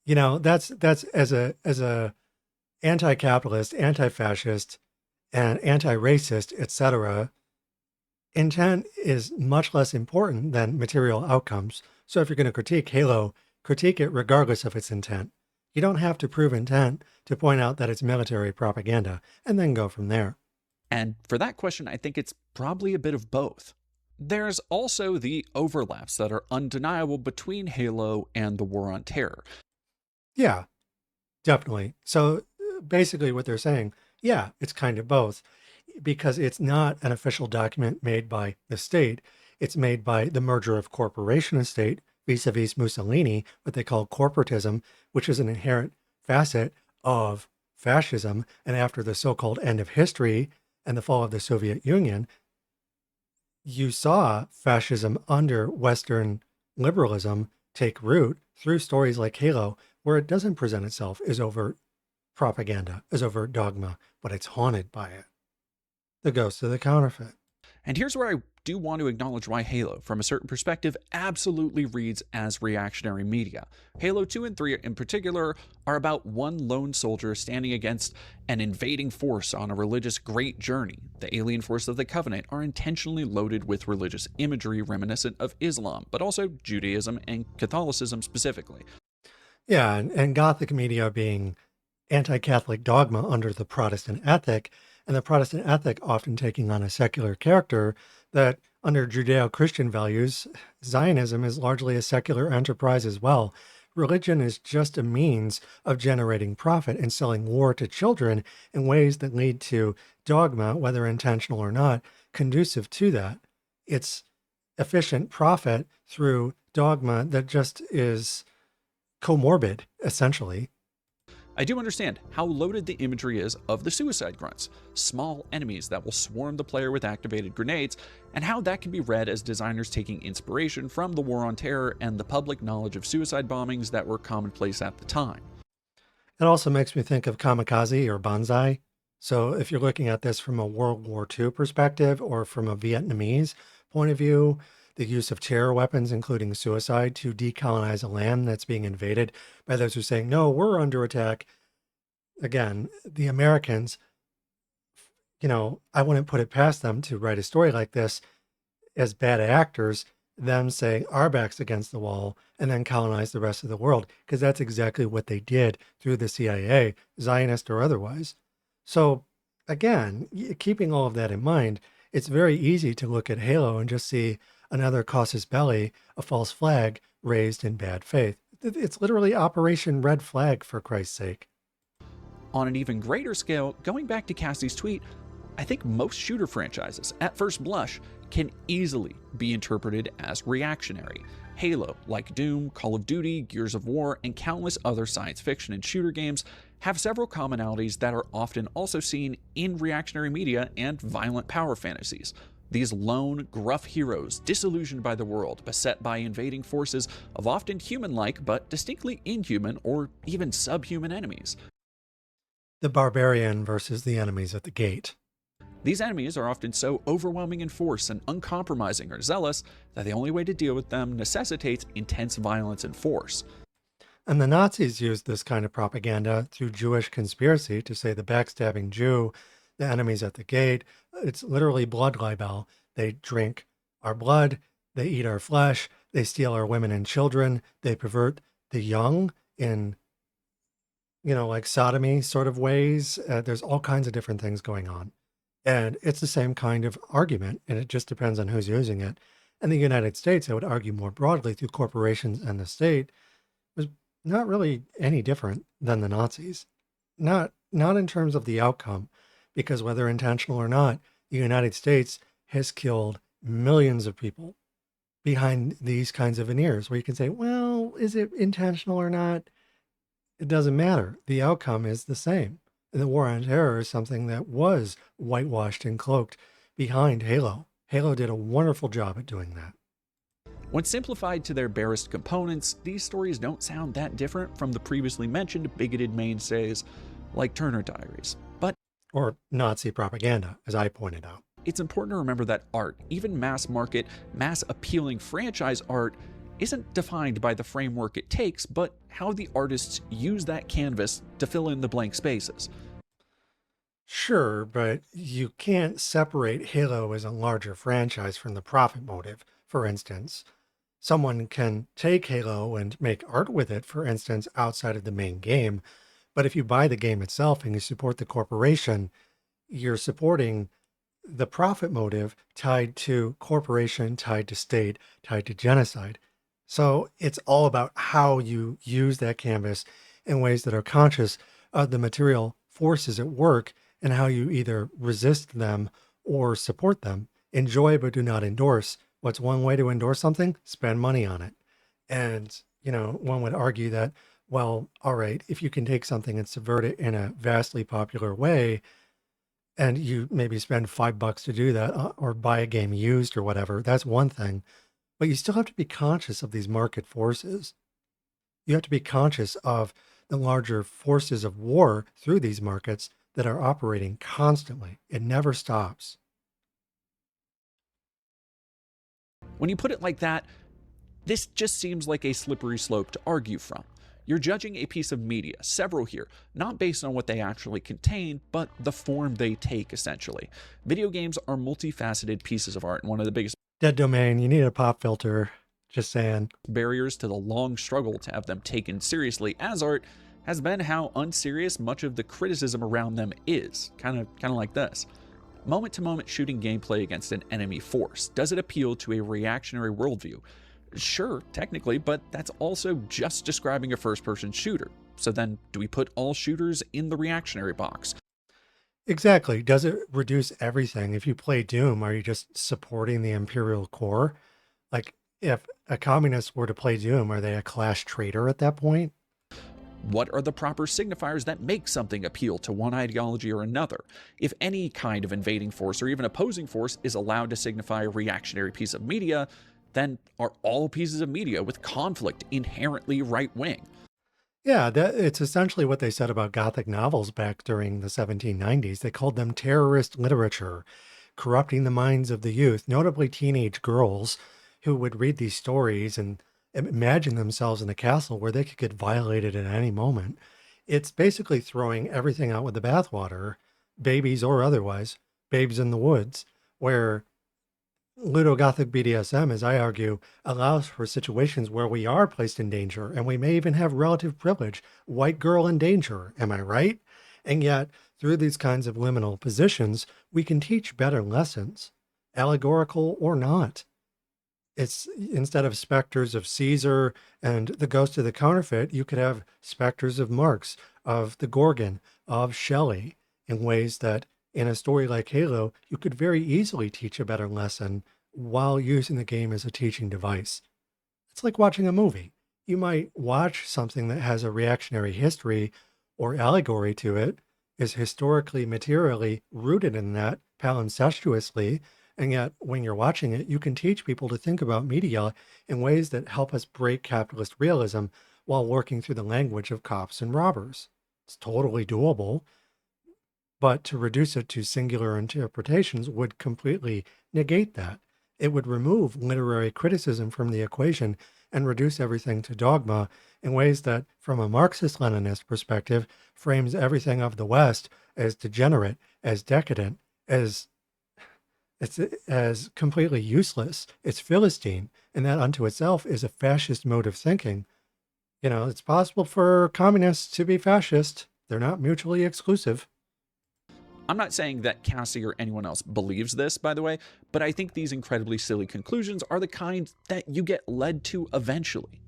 that's as a anti-capitalist, anti-fascist, and anti-racist, etc. Intent is much less important than material outcomes. So if you're going to critique Halo, critique it regardless of its intent. You don't have to prove intent to point out that it's military propaganda, and then go from there. And for that question, I think it's probably a bit of both. There's also the overlaps that are undeniable between Halo and the War on Terror. Yeah, definitely. So basically what they're saying, yeah, it's kind of both, because it's not an official document made by the state. It's made by the merger of corporation and state, vis-a-vis Mussolini, what they call corporatism, which is an inherent facet of fascism. And after the so-called end of history and the fall of the Soviet Union, you saw fascism under Western liberalism take root through stories like Halo, where it doesn't present itself as overt propaganda, as overt dogma, but it's haunted by it. The ghost of the counterfeit. And here's where I do want to acknowledge why Halo, from a certain perspective, absolutely reads as reactionary media. Halo 2 and 3 in particular are about one lone soldier standing against an invading force on a religious great journey. The alien force of the Covenant are intentionally loaded with religious imagery reminiscent of Islam, but also Judaism and Catholicism specifically. Yeah, and Gothic media being anti-Catholic dogma under the Protestant ethic, and the Protestant ethic often taking on a secular character that, under Judeo-Christian values, Zionism is largely a secular enterprise as well. Religion is just a means of generating profit and selling war to children in ways that lead to dogma, whether intentional or not, conducive to that. It's efficient profit through dogma that just is comorbid, essentially. I do understand how loaded the imagery is of the suicide grunts, small enemies that will swarm the player with activated grenades, and how that can be read as designers taking inspiration from the War on Terror and the public knowledge of suicide bombings that were commonplace at the time. It also makes me think of kamikaze or banzai. So if you're looking at this from a World War II perspective or from a Vietnamese point of view, the use of terror weapons, including suicide, to decolonize a land that's being invaded by those who are saying, no, we're under attack. Again, the Americans I wouldn't put it past them to write a story like this as bad actors, them saying our back's against the wall and then colonize the rest of the world, because that's exactly what they did through the CIA, Zionist or otherwise. So again, keeping all of that in mind, it's very easy to look at Halo and just see another casus belli, a false flag raised in bad faith. It's literally Operation Red Flag, for Christ's sake. On an even greater scale, going back to Cassie's tweet, I think most shooter franchises, at first blush, can easily be interpreted as reactionary. Halo, like Doom, Call of Duty, Gears of War, and countless other science fiction and shooter games have several commonalities that are often also seen in reactionary media and violent power fantasies. These lone, gruff heroes, disillusioned by the world, beset by invading forces of often human-like but distinctly inhuman or even subhuman enemies. The barbarian versus the enemies at the gate. These enemies are often so overwhelming in force and uncompromising or zealous that the only way to deal with them necessitates intense violence and force. And the Nazis used this kind of propaganda through Jewish conspiracy to say the backstabbing Jew, the enemies at the gate, it's literally blood libel. They drink our blood, they eat our flesh, they steal our women and children, they pervert the young in, like sodomy sort of ways. There's all kinds of different things going on. And it's the same kind of argument, and it just depends on who's using it. In the United States, I would argue more broadly through corporations and the state, was not really any different than the Nazis. Not in terms of the outcome, because whether intentional or not, the United States has killed millions of people behind these kinds of veneers, where you can say, well, is it intentional or not? It doesn't matter. The outcome is the same. And the war on terror is something that was whitewashed and cloaked behind Halo. Halo did a wonderful job at doing that. When simplified to their barest components, these stories don't sound that different from the previously mentioned bigoted mainstays like Turner Diaries. But or Nazi propaganda, as I pointed out. It's important to remember that art, even mass market, mass appealing franchise art, isn't defined by the framework it takes, but how the artists use that canvas to fill in the blank spaces. Sure, but you can't separate Halo as a larger franchise from the profit motive. For instance, someone can take Halo and make art with it, for instance, outside of the main game. But if you buy the game itself and you support the corporation, you're supporting the profit motive tied to corporation, tied to state, tied to genocide. So it's all about how you use that canvas in ways that are conscious of the material forces at work and how you either resist them or support them. Enjoy but do not endorse. What's one way to endorse something? Spend money on it. And, one would argue that, well, all right, if you can take something and subvert it in a vastly popular way, and you maybe spend $5 to do that or buy a game used or whatever, that's one thing. But you still have to be conscious of these market forces. You have to be conscious of the larger forces of war through these markets that are operating constantly. It never stops. When you put it like that, this just seems like a slippery slope to argue from. You're judging a piece of media, several here, not based on what they actually contain, but the form they take, essentially. Video games are multifaceted pieces of art, and one of the biggest Dead domain, you need a pop filter. Just saying. Barriers to the long struggle to have them taken seriously as art has been how unserious much of the criticism around them is. Kind of like this. Moment-to-moment shooting gameplay against an enemy force. Does it appeal to a reactionary worldview? Sure, technically, but that's also just describing a first-person shooter. So then, do we put all shooters in the reactionary box? Exactly. Does it reduce everything? If you play Doom, are you just supporting the Imperial core? Like, if a communist were to play Doom, are they a class traitor at that point? What are the proper signifiers that make something appeal to one ideology or another? If any kind of invading force or even opposing force is allowed to signify a reactionary piece of media, then are all pieces of media with conflict inherently right-wing? Yeah, it's essentially what they said about Gothic novels back during the 1790s. They called them terrorist literature, corrupting the minds of the youth, notably teenage girls who would read these stories and imagine themselves in a castle where they could get violated at any moment. It's basically throwing everything out with the bathwater, babies or otherwise, Babes in the Woods, where Ludo-Gothic BDSM, as I argue, allows for situations where we are placed in danger, and we may even have relative privilege. White girl in danger, am I right? And yet, through these kinds of liminal positions, we can teach better lessons, allegorical or not. It's instead of specters of Caesar and the ghost of the counterfeit, you could have specters of Marx, of the Gorgon, of Shelley, in ways that in a story like Halo, you could very easily teach a better lesson while using the game as a teaching device. It's like watching a movie. You might watch something that has a reactionary history or allegory to it, is historically, materially rooted in that palimpsestuously, and yet when you're watching it, you can teach people to think about media in ways that help us break capitalist realism while working through the language of cops and robbers. It's totally doable, but to reduce it to singular interpretations would completely negate that. It would remove literary criticism from the equation and reduce everything to dogma in ways that, from a Marxist-Leninist perspective, frames everything of the West as degenerate, as decadent, as completely useless. It's Philistine, and that unto itself is a fascist mode of thinking. You know, it's possible for communists to be fascist. They're not mutually exclusive. I'm not saying that Cassie or anyone else believes this, by the way, but I think these incredibly silly conclusions are the kind that you get led to eventually.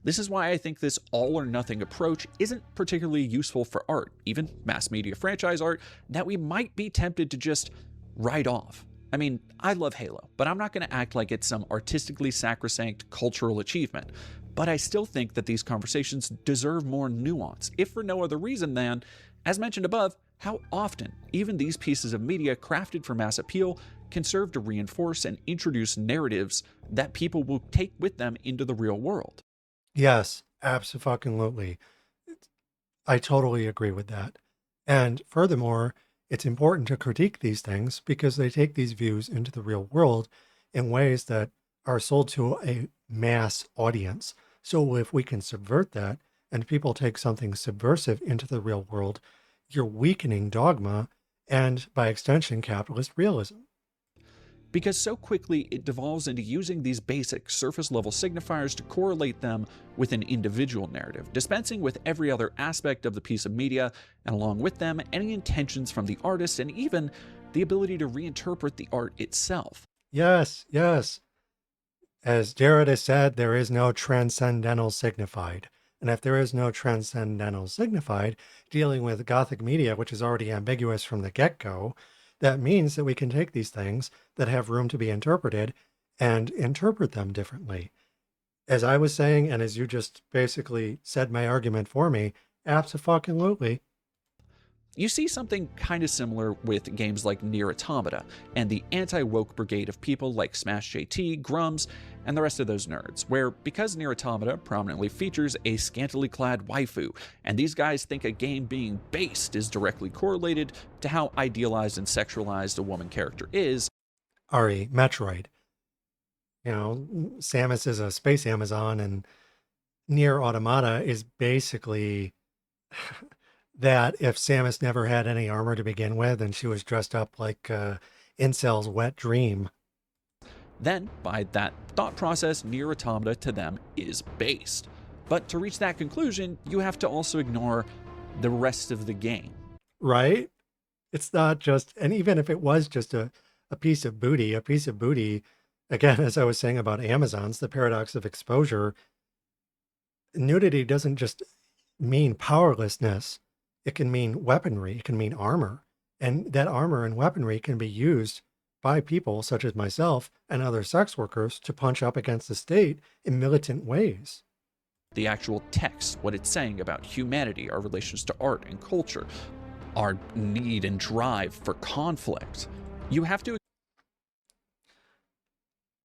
This is why I think this all or nothing approach isn't particularly useful for art, even mass media franchise art, that we might be tempted to just write off. I mean, I love Halo, but I'm not going to act like it's some artistically sacrosanct cultural achievement. But I still think that these conversations deserve more nuance, if for no other reason than, as mentioned above, how often even these pieces of media crafted for mass appeal can serve to reinforce and introduce narratives that people will take with them into the real world. Yes, absolutely. I totally agree with that. And furthermore, it's important to critique these things because they take these views into the real world in ways that are sold to a mass audience. So if we can subvert that and people take something subversive into the real world, you're weakening dogma and, by extension, capitalist realism. Because so quickly it devolves into using these basic surface level signifiers to correlate them with an individual narrative, dispensing with every other aspect of the piece of media, and along with them, any intentions from the artist and even the ability to reinterpret the art itself. Yes, yes. As Derrida said, there is no transcendental signified. And if there is no transcendental signified, dealing with Gothic media, which is already ambiguous from the get-go, that means that we can take these things that have room to be interpreted and interpret them differently. As I was saying, and as you just basically said my argument for me, abso-fucking-lutely. You see something kind of similar with games like Nier Automata and the anti-woke brigade of people like Smash JT, Grums, and the rest of those nerds, where because Nier Automata prominently features a scantily clad waifu, and these guys think a game being based is directly correlated to how idealized and sexualized a woman character is. Ari, Metroid. You know, Samus is a space Amazon, and Nier Automata is basically that if Samus never had any armor to begin with and she was dressed up like Incel's wet dream. Then, by that thought process, Nier Automata to them is based. But to reach that conclusion, you have to also ignore the rest of the game. Right? It's not just, and even if it was just a piece of booty, again, as I was saying about Amazons, the paradox of exposure, nudity doesn't just mean powerlessness. It can mean weaponry, it can mean armor. And that armor and weaponry can be used by people such as myself and other sex workers to punch up against the state in militant ways. The actual text, what it's saying about humanity, our relations to art and culture, our need and drive for conflict. You have to.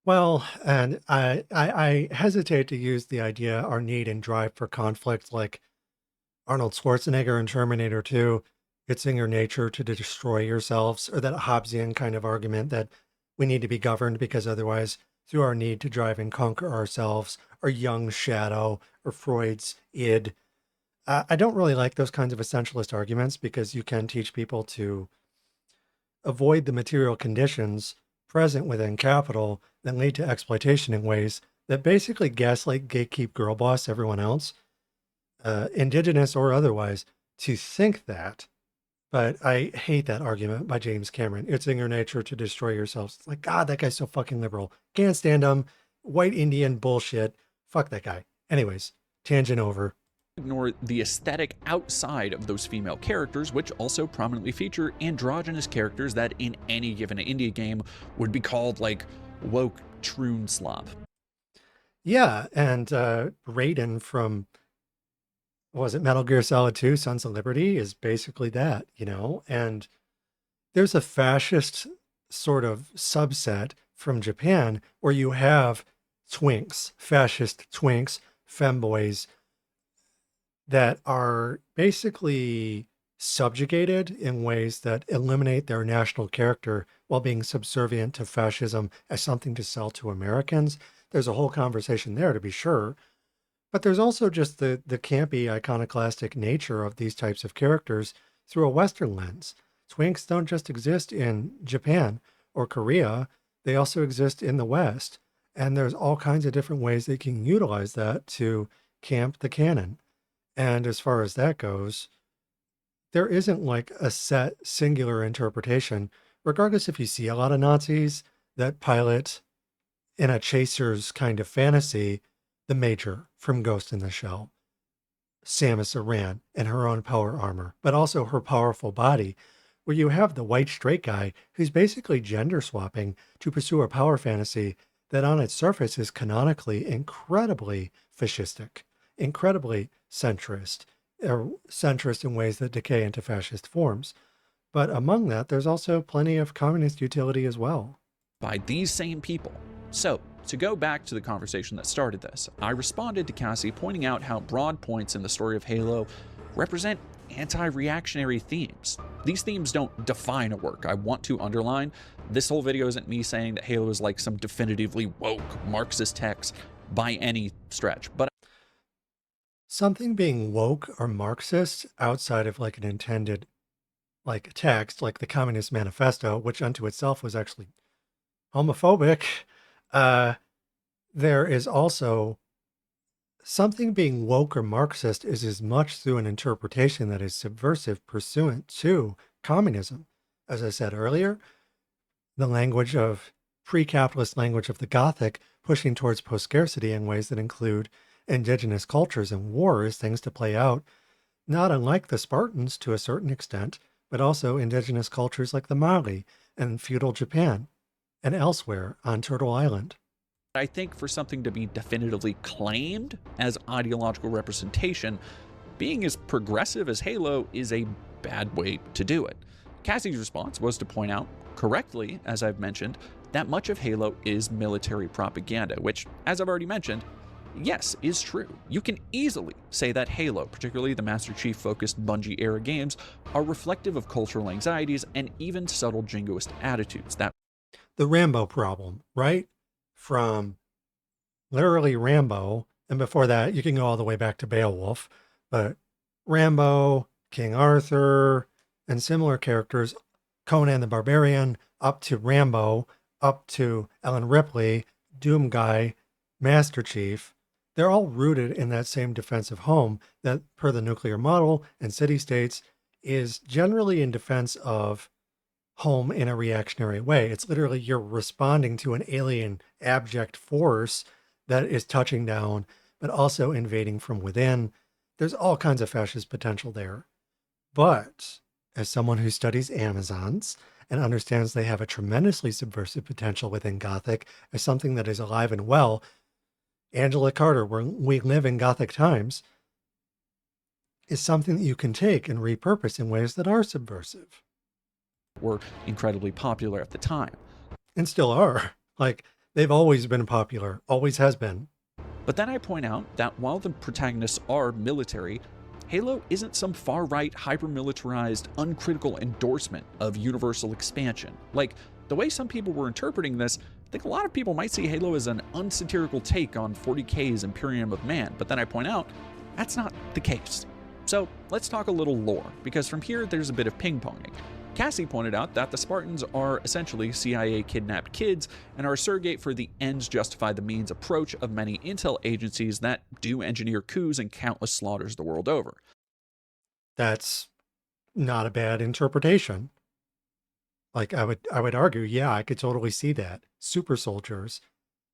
Well, and I hesitate to use the idea our need and drive for conflict like Arnold Schwarzenegger in Terminator 2, it's in your nature to destroy yourselves, or that Hobbesian kind of argument that we need to be governed because otherwise, through our need to drive and conquer ourselves, or Jung's shadow, or Freud's id. I don't really like those kinds of essentialist arguments because you can teach people to avoid the material conditions present within capital that lead to exploitation in ways that basically gaslight, gatekeep, girl boss everyone else, indigenous or otherwise, to think that. But I hate that argument by James Cameron. It's in your nature to destroy yourselves. It's like, God, that guy's so fucking liberal. Can't stand him. White Indian bullshit. Fuck that guy. Anyways, tangent over. Ignore the aesthetic outside of those female characters, which also prominently feature androgynous characters that in any given indie game would be called like woke troon slop. Yeah, and Raiden from, what was it, Metal Gear Solid 2, Sons of Liberty, is basically that, you know? And there's a fascist sort of subset from Japan where you have twinks, fascist twinks, femboys, that are basically subjugated in ways that eliminate their national character while being subservient to fascism as something to sell to Americans. There's a whole conversation there, to be sure. But there's also just the campy, iconoclastic nature of these types of characters through a Western lens. Twinks don't just exist in Japan or Korea, they also exist in the West. And there's all kinds of different ways they can utilize that to camp the canon. And as far as that goes, there isn't like a set singular interpretation, regardless if you see a lot of Nazis that pilot in a chaser's kind of fantasy, the Major from Ghost in the Shell, Samus Aran and her own power armor, but also her powerful body, where you have the white straight guy who's basically gender swapping to pursue a power fantasy that on its surface is canonically incredibly fascistic, incredibly centrist, or centrist in ways that decay into fascist forms. But among that, there's also plenty of communist utility as well. By these same people. So, to go back to the conversation that started this, I responded to Cassie pointing out how broad points in the story of Halo represent anti-reactionary themes. These themes don't define a work. I want to underline, this whole video isn't me saying that Halo is like some definitively woke Marxist text by any stretch, but something being woke or Marxist outside of like an intended like text, like the Communist Manifesto, which unto itself was actually homophobic, there is also something being woke or Marxist is as much through an interpretation that is subversive pursuant to communism. As I said earlier, the language of pre-capitalist language of the Gothic pushing towards post-scarcity in ways that include indigenous cultures and war as things to play out, not unlike the Spartans to a certain extent, but also indigenous cultures like the Maori and feudal Japan and elsewhere on Turtle Island. I think for something to be definitively claimed as ideological representation, being as progressive as Halo is a bad way to do it. Cassie's response was to point out, correctly, as I've mentioned, that much of Halo is military propaganda, which, as I've already mentioned, yes, is true. You can easily say that Halo, particularly the Master Chief-focused Bungie-era games, are reflective of cultural anxieties and even subtle jingoist attitudes that the Rambo problem, right? From literally Rambo, and before that, you can go all the way back to Beowulf, but Rambo, King Arthur, and similar characters, Conan the Barbarian, up to Rambo, up to Ellen Ripley, Doom Guy, Master Chief, they're all rooted in that same defensive home that, per the nuclear model and city-states, is generally in defense of home in a reactionary way. It's literally you're responding to an alien abject force that is touching down, but also invading from within. There's all kinds of fascist potential there. But as someone who studies Amazons and understands they have a tremendously subversive potential within Gothic as something that is alive and well, Angela Carter, we live in Gothic times, is something that you can take and repurpose in ways that are subversive. were incredibly popular at the time. And still are. Like, they've always been popular, always has been. But then I point out that while the protagonists are military, Halo isn't some far-right, hyper-militarized, uncritical endorsement of universal expansion. Like, the way some people were interpreting this, I think a lot of people might see Halo as an unsatirical take on 40K's Imperium of Man, but then I point out, that's not the case. So let's talk a little lore, because from here there's a bit of ping-ponging. Cassie pointed out that the Spartans are essentially CIA kidnapped kids and are a surrogate for the ends justify the means approach of many intel agencies that do engineer coups and countless slaughters the world over. That's not a bad interpretation. Like I would argue, yeah, I could totally see that. Super soldiers,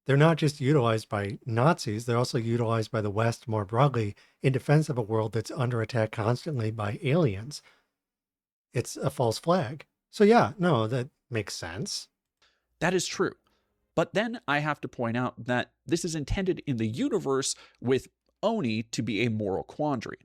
they're not just utilized by Nazis, they're also utilized by the West more broadly in defense of a world that's under attack constantly by aliens. It's a false flag. So yeah, no, that makes sense. That is true. But then I have to point out that this is intended in the universe with Oni to be a moral quandary.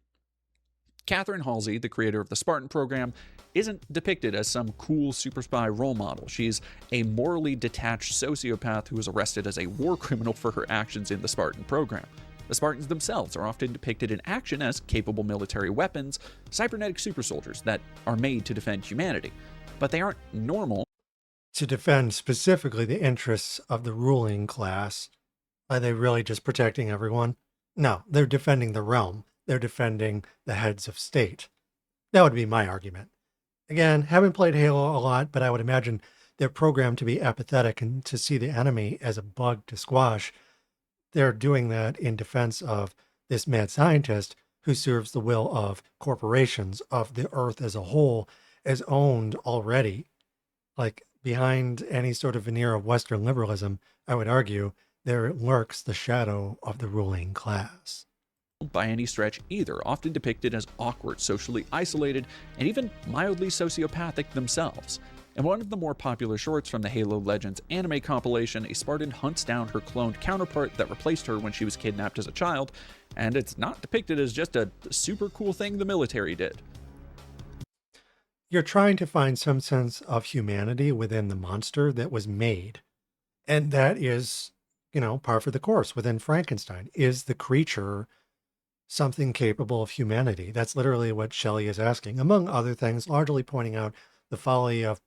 Catherine Halsey, the creator of the Spartan program, isn't depicted as some cool super spy role model. She's a morally detached sociopath who was arrested as a war criminal for her actions in the Spartan program. The Spartans themselves are often depicted in action as capable military weapons, cybernetic super soldiers that are made to defend humanity. But they aren't normal. To defend specifically the interests of the ruling class, are they really just protecting everyone? No, they're defending the realm. They're defending the heads of state. That would be my argument. Again, haven't played Halo a lot, but I would imagine they're programmed to be apathetic and to see the enemy as a bug to squash. They're doing that in defense of this mad scientist who serves the will of corporations, of the earth as a whole, as owned already. Like behind any sort of veneer of Western liberalism, I would argue there lurks the shadow of the ruling class. By any stretch either, often depicted as awkward, socially isolated, and even mildly sociopathic themselves. In one of the more popular shorts from the Halo Legends anime compilation, a Spartan hunts down her cloned counterpart that replaced her when she was kidnapped as a child, and it's not depicted as just a super cool thing the military did. You're trying to find some sense of humanity within the monster that was made. And that is, par for the course within Frankenstein. Is the creature something capable of humanity? That's literally what Shelley is asking, among other things, largely pointing out the folly of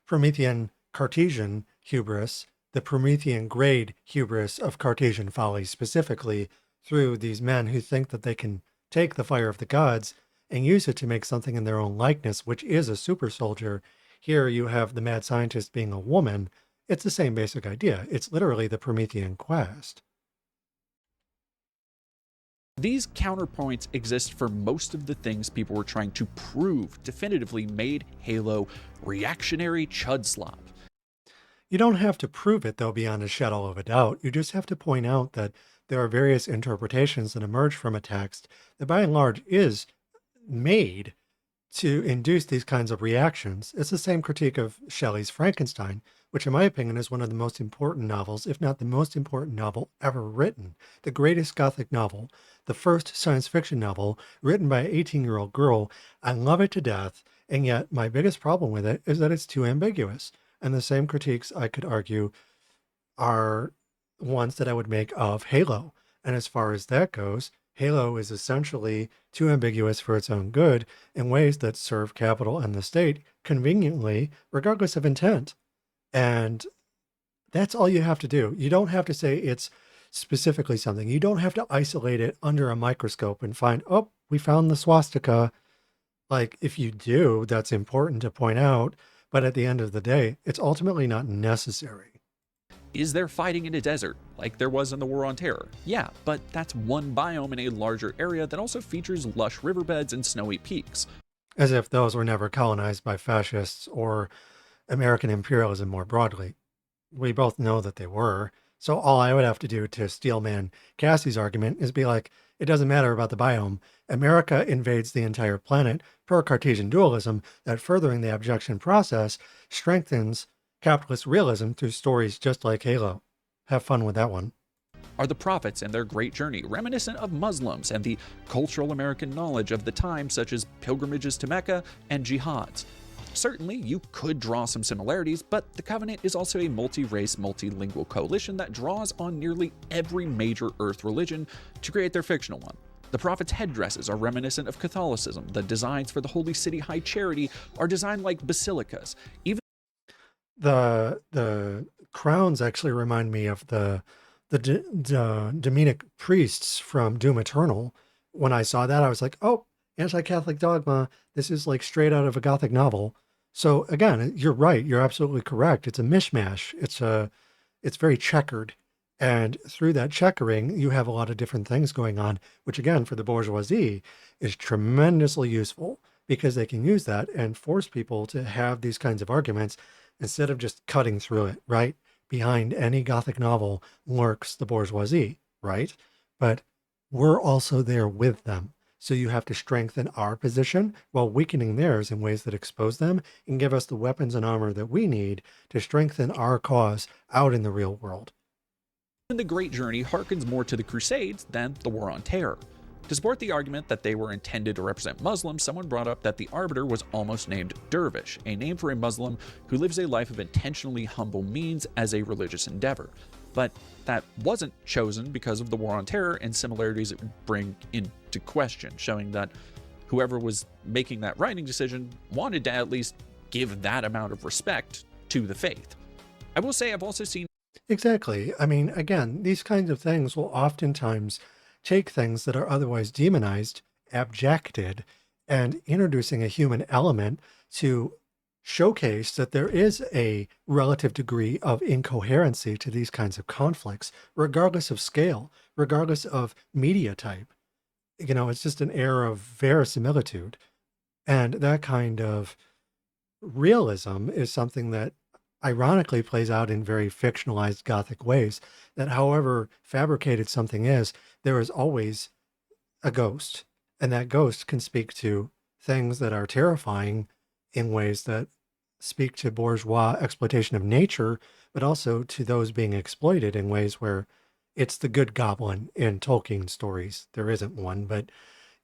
Promethean Cartesian hubris, the Promethean grade hubris of Cartesian folly specifically, through these men who think that they can take the fire of the gods and use it to make something in their own likeness, which is a super soldier. Here you have the mad scientist being a woman. It's the same basic idea. It's literally the Promethean quest. These counterpoints exist for most of the things people were trying to prove definitively made Halo reactionary chud slop. You don't have to prove it, though, beyond a shadow of a doubt. You just have to point out that there are various interpretations that emerge from a text that, by and large, is made to induce these kinds of reactions. It's the same critique of Shelley's Frankenstein, which in my opinion is one of the most important novels, if not the most important novel ever written. The greatest Gothic novel, the first science fiction novel written by an 18-year-old girl. I love it to death, and yet my biggest problem with it is that it's too ambiguous. And the same critiques, I could argue, are ones that I would make of Halo. And as far as that goes, Halo is essentially too ambiguous for its own good in ways that serve capital and the state conveniently, regardless of intent. And that's all you have to do. You don't have to say it's specifically something. You don't have to isolate it under a microscope and find, oh, we found the swastika. Like, if you do, that's important to point out. But at the end of the day, it's ultimately not necessary. Is there fighting in a desert, like there was in the War on Terror? Yeah, but that's one biome in a larger area that also features lush riverbeds and snowy peaks. As if those were never colonized by fascists or American imperialism more broadly. We both know that they were. So all I would have to do to steelman Cassie's argument is be like, it doesn't matter about the biome. America invades the entire planet per Cartesian dualism that, furthering the abjection process, strengthens capitalist realism through stories just like Halo. Have fun with that one. Are the prophets and their great journey reminiscent of Muslims and the cultural American knowledge of the time, such as pilgrimages to Mecca and jihads? Certainly, you could draw some similarities, but the Covenant is also a multi-race, multilingual coalition that draws on nearly every major Earth religion to create their fictional one. The prophets' headdresses are reminiscent of Catholicism. The designs for the Holy City High Charity are designed like basilicas. Even the crowns actually remind me of the demonic priests from Doom Eternal. When I saw that, I was like, oh, anti-Catholic dogma. This is like straight out of a Gothic novel. So again, you're right. You're absolutely correct. It's a mishmash. It's very checkered. And through that checkering, you have a lot of different things going on, which again, for the bourgeoisie is tremendously useful because they can use that and force people to have these kinds of arguments instead of just cutting through it, right? Behind any Gothic novel lurks the bourgeoisie, right? But we're also there with them. So you have to strengthen our position while weakening theirs in ways that expose them and give us the weapons and armor that we need to strengthen our cause out in the real world. And the Great Journey harkens more to the Crusades than the War on Terror. To support the argument that they were intended to represent Muslims, someone brought up that the arbiter was almost named Dervish, a name for a Muslim who lives a life of intentionally humble means as a religious endeavor. But that wasn't chosen because of the War on Terror and similarities it would bring into question, showing that whoever was making that writing decision wanted to at least give that amount of respect to the faith. I will say I've also seen Exactly. I mean, again, these kinds of things will oftentimes take things that are otherwise demonized, abjected, and introducing a human element to showcase that there is a relative degree of incoherency to these kinds of conflicts, regardless of scale, regardless of media type. It's just an air of verisimilitude. And that kind of realism is something that ironically plays out in very fictionalized Gothic ways. That however fabricated something is, there is always a ghost. And that ghost can speak to things that are terrifying in ways that speak to bourgeois exploitation of nature, but also to those being exploited in ways where it's the good goblin in Tolkien stories. There isn't one, but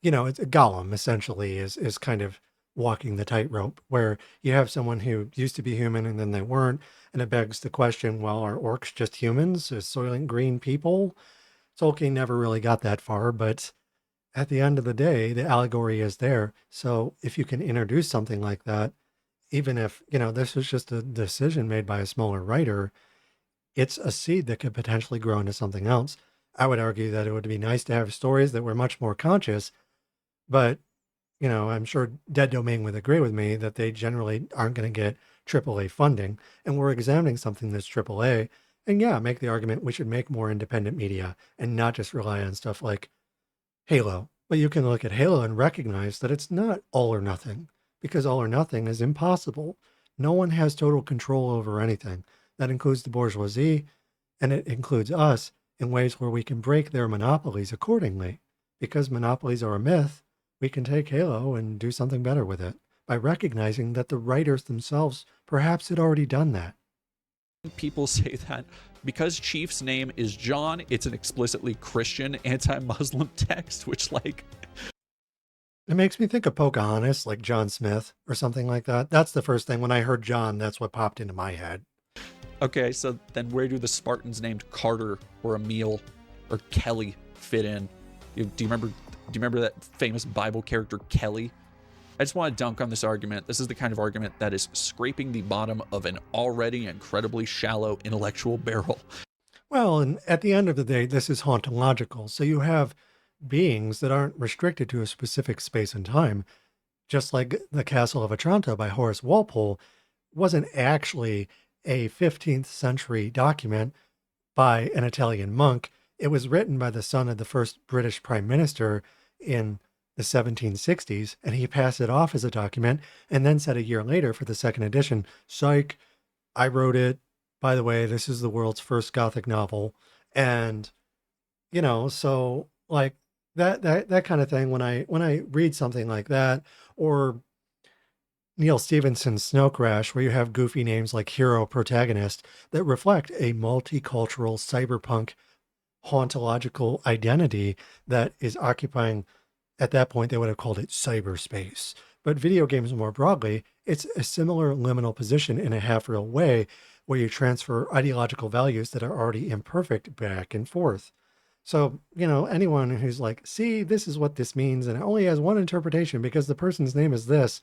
it's a Gollum essentially is kind of walking the tightrope where you have someone who used to be human and then they weren't. And it begs the question, well, are orcs just humans? Is Soylent Green people? Tolkien never really got that far, but at the end of the day, the allegory is there. So if you can introduce something like that, even if, this was just a decision made by a smaller writer, it's a seed that could potentially grow into something else. I would argue that it would be nice to have stories that were much more conscious, but I'm sure Dead Domain would agree with me that they generally aren't going to get AAA funding. And we're examining something that's AAA. And yeah, make the argument we should make more independent media and not just rely on stuff like Halo. But you can look at Halo and recognize that it's not all or nothing, because all or nothing is impossible. No one has total control over anything. That includes the bourgeoisie, and it includes us in ways where we can break their monopolies accordingly. Because monopolies are a myth, we can take Halo and do something better with it by recognizing that the writers themselves perhaps had already done that. people say that because Chief's name is John, it's an explicitly Christian anti-Muslim text, which It makes me think of Pocahontas, like John Smith or something like that. That's the first thing. When I heard John, that's what popped into my head. Okay, so then where do the Spartans named Carter or Emil or Kelly fit in? Do you remember that famous Bible character Kelly? I just want to dunk on this argument. This is the kind of argument that is scraping the bottom of an already incredibly shallow intellectual barrel. Well, and at the end of the day, this is hauntological. So you have beings that aren't restricted to a specific space and time. Just like the Castle of Otranto by Horace Walpole wasn't actually a 15th century document by an Italian monk. It was written by the son of the first British prime minister in the 1760s, and he passed it off as a document and then said a year later for the second edition, psych, I wrote it. By the way, this is the world's first Gothic novel. And, so like that kind of thing, when I read something like that, or Neil Stephenson's Snow Crash, where you have goofy names like hero protagonist that reflect a multicultural cyberpunk hauntological identity that is occupying, at that point, they would have called it cyberspace. But video games more broadly, it's a similar liminal position in a half-real way where you transfer ideological values that are already imperfect back and forth. So, anyone who's like, see, this is what this means, and it only has one interpretation because the person's name is this,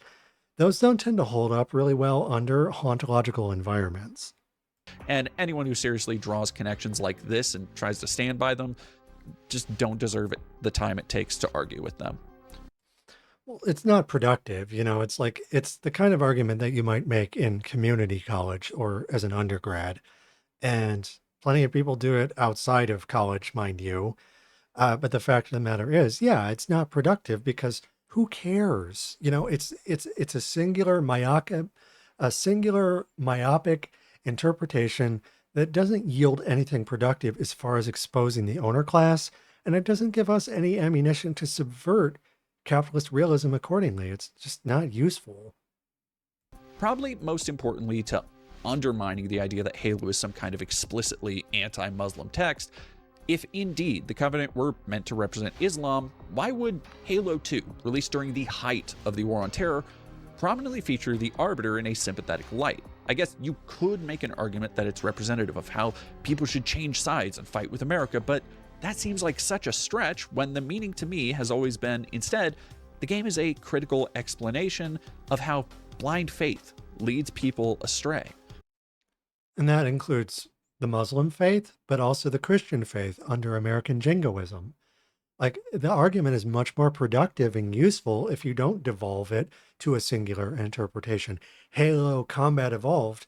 those don't tend to hold up really well under hauntological environments. And anyone who seriously draws connections like this and tries to stand by them just don't deserve the time it takes to argue with them. Well, it's not productive. It's like, it's the kind of argument that you might make in community college or as an undergrad. And plenty of people do it outside of college, mind you. But the fact of the matter is, yeah, it's not productive because who cares? It's a singular myopic interpretation that doesn't yield anything productive as far as exposing the owner class, and it doesn't give us any ammunition to subvert capitalist realism accordingly. It's just not useful. Probably most importantly to undermining the idea that Halo is some kind of explicitly anti-Muslim text, if indeed the Covenant were meant to represent Islam, why would Halo 2, released during the height of the War on Terror, prominently feature the Arbiter in a sympathetic light? I guess you could make an argument that it's representative of how people should change sides and fight with America, but that seems like such a stretch when the meaning to me has always been, instead, the game is a critical explanation of how blind faith leads people astray. And that includes the Muslim faith, but also the Christian faith under American jingoism. Like, the argument is much more productive and useful if you don't devolve it to a singular interpretation. Halo combat evolved,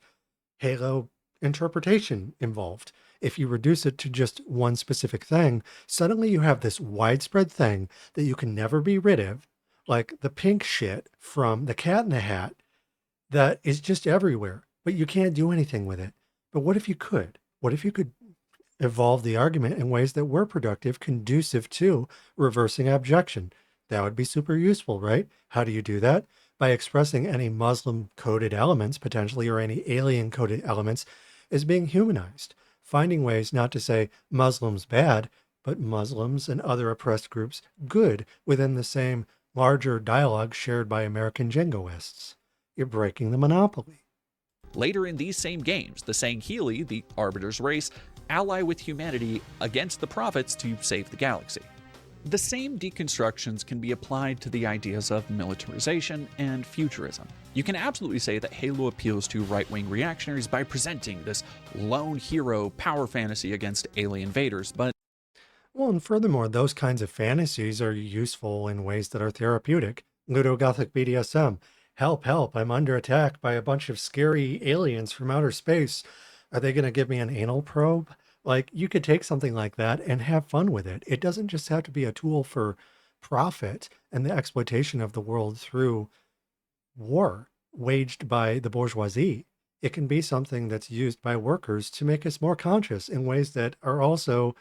Halo interpretation evolved. If you reduce it to just one specific thing, suddenly you have this widespread thing that you can never be rid of, like the pink shit from the Cat in the Hat that is just everywhere, but you can't do anything with it. But what if you could? What if you could evolve the argument in ways that were productive, conducive to reversing objection? That would be super useful, right? How do you do that? By expressing any Muslim coded elements, potentially, or any alien coded elements as being humanized, finding ways not to say Muslims bad, but Muslims and other oppressed groups good within the same larger dialogue shared by American jingoists. You're breaking the monopoly. Later in these same games, the Sangheili, the Arbiter's race, ally with humanity against the Prophets to save the galaxy. The same deconstructions can be applied to the ideas of militarization and futurism. You can absolutely say that Halo appeals to right-wing reactionaries by presenting this lone hero power fantasy against alien invaders, but Well, and furthermore, those kinds of fantasies are useful in ways that are therapeutic. Ludogothic BDSM. Help, help, I'm under attack by a bunch of scary aliens from outer space. Are they going to give me an anal probe? Like, you could take something like that and have fun with it. It doesn't just have to be a tool for profit and the exploitation of the world through war waged by the bourgeoisie. It can be something that's used by workers to make us more conscious in ways that are also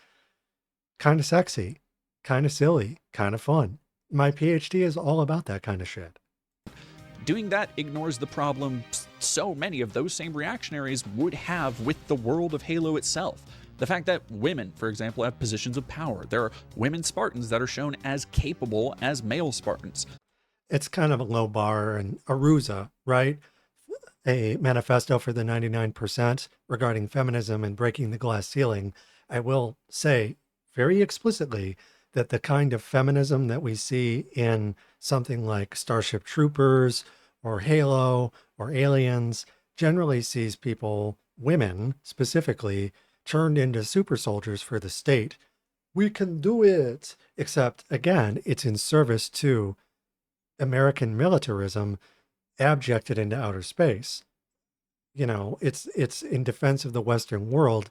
kind of sexy, kind of silly, kind of fun. My PhD is all about that kind of shit. doing that ignores the problem so many of those same reactionaries would have with the world of Halo itself. The fact that women, for example, have positions of power. There are women Spartans that are shown as capable as male Spartans. It's kind of a low bar and a ruse, right? A manifesto for the 99% regarding feminism and breaking the glass ceiling. I will say very explicitly that the kind of feminism that we see in something like Starship Troopers or Halo or Aliens generally sees people, women specifically, turned into super soldiers for the state. We can do it. Except, again, it's in service to American militarism abjected into outer space. It's in defense of the Western world.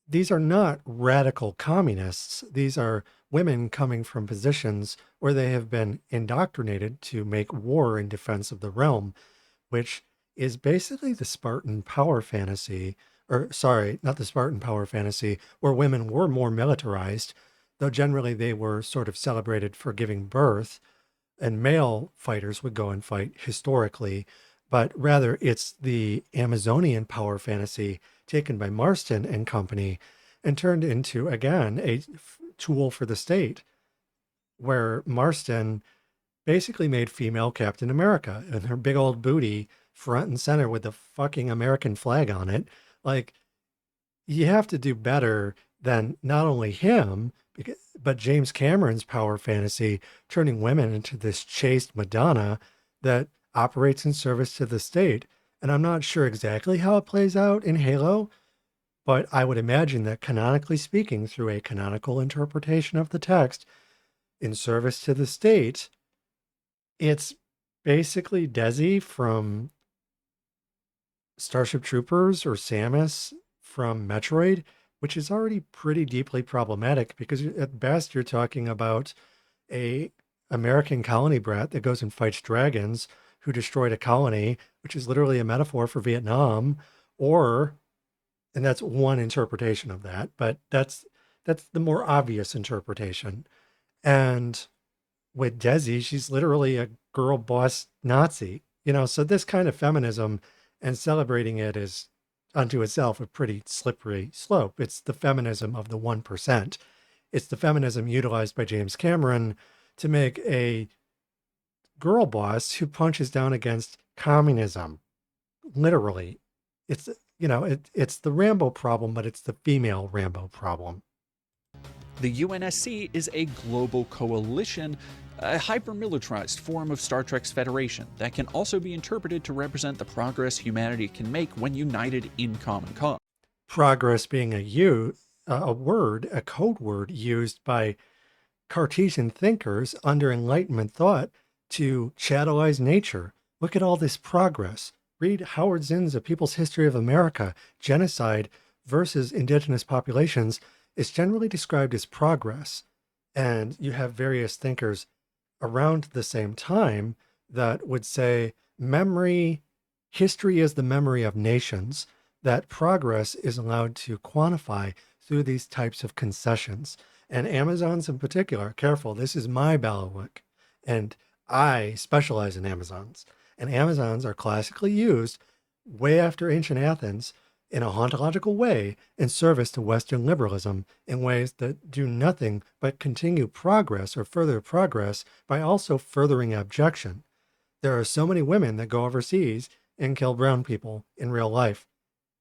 These are not radical communists. These are women coming from positions where they have been indoctrinated to make war in defense of the realm, which is basically the Spartan power fantasy, or sorry, not the Spartan power fantasy, where women were more militarized, though generally they were sort of celebrated for giving birth, and male fighters would go and fight historically, but rather it's the Amazonian power fantasy taken by Marston and company and turned into, again, a tool for the state, where Marston basically made female Captain America and her big old booty front and center with the fucking American flag on it. Like, you have to do better than not only him, but James Cameron's power fantasy, turning women into this chaste Madonna that operates in service to the state. And I'm not sure exactly how it plays out in Halo, but I would imagine that canonically speaking, through a canonical interpretation of the text, in service to the state, It's basically Desi from Starship Troopers or Samus from Metroid, which is already pretty deeply problematic because at best you're talking about a American colony brat that goes and fights dragons who destroyed a colony, which is literally a metaphor for Vietnam, or and that's one interpretation of that, but that's the more obvious interpretation. And with Desi, she's literally a girl boss Nazi, so this kind of feminism and celebrating it is unto itself a pretty slippery slope. It's the feminism of the 1%. It's the feminism utilized by James Cameron to make a girl boss who punches down against communism. Literally. It's it's the Rambo problem, but it's the female Rambo problem. The UNSC is a global coalition, a hyper-militarized form of Star Trek's Federation that can also be interpreted to represent the progress humanity can make when united in common cause. Progress being a code word used by Cartesian thinkers under Enlightenment thought to chatelize nature. Look at all this progress. Read Howard Zinn's A People's History of America. Genocide versus indigenous populations is generally described as progress. And you have various thinkers around the same time that would say history is the memory of nations, that progress is allowed to quantify through these types of concessions. And Amazons in particular, careful, this is my bailiwick, and I specialize in Amazons. And Amazons are classically used way after ancient Athens in a hauntological way in service to Western liberalism in ways that do nothing but continue progress or further progress by also furthering abjection. There are so many women that go overseas and kill brown people in real life.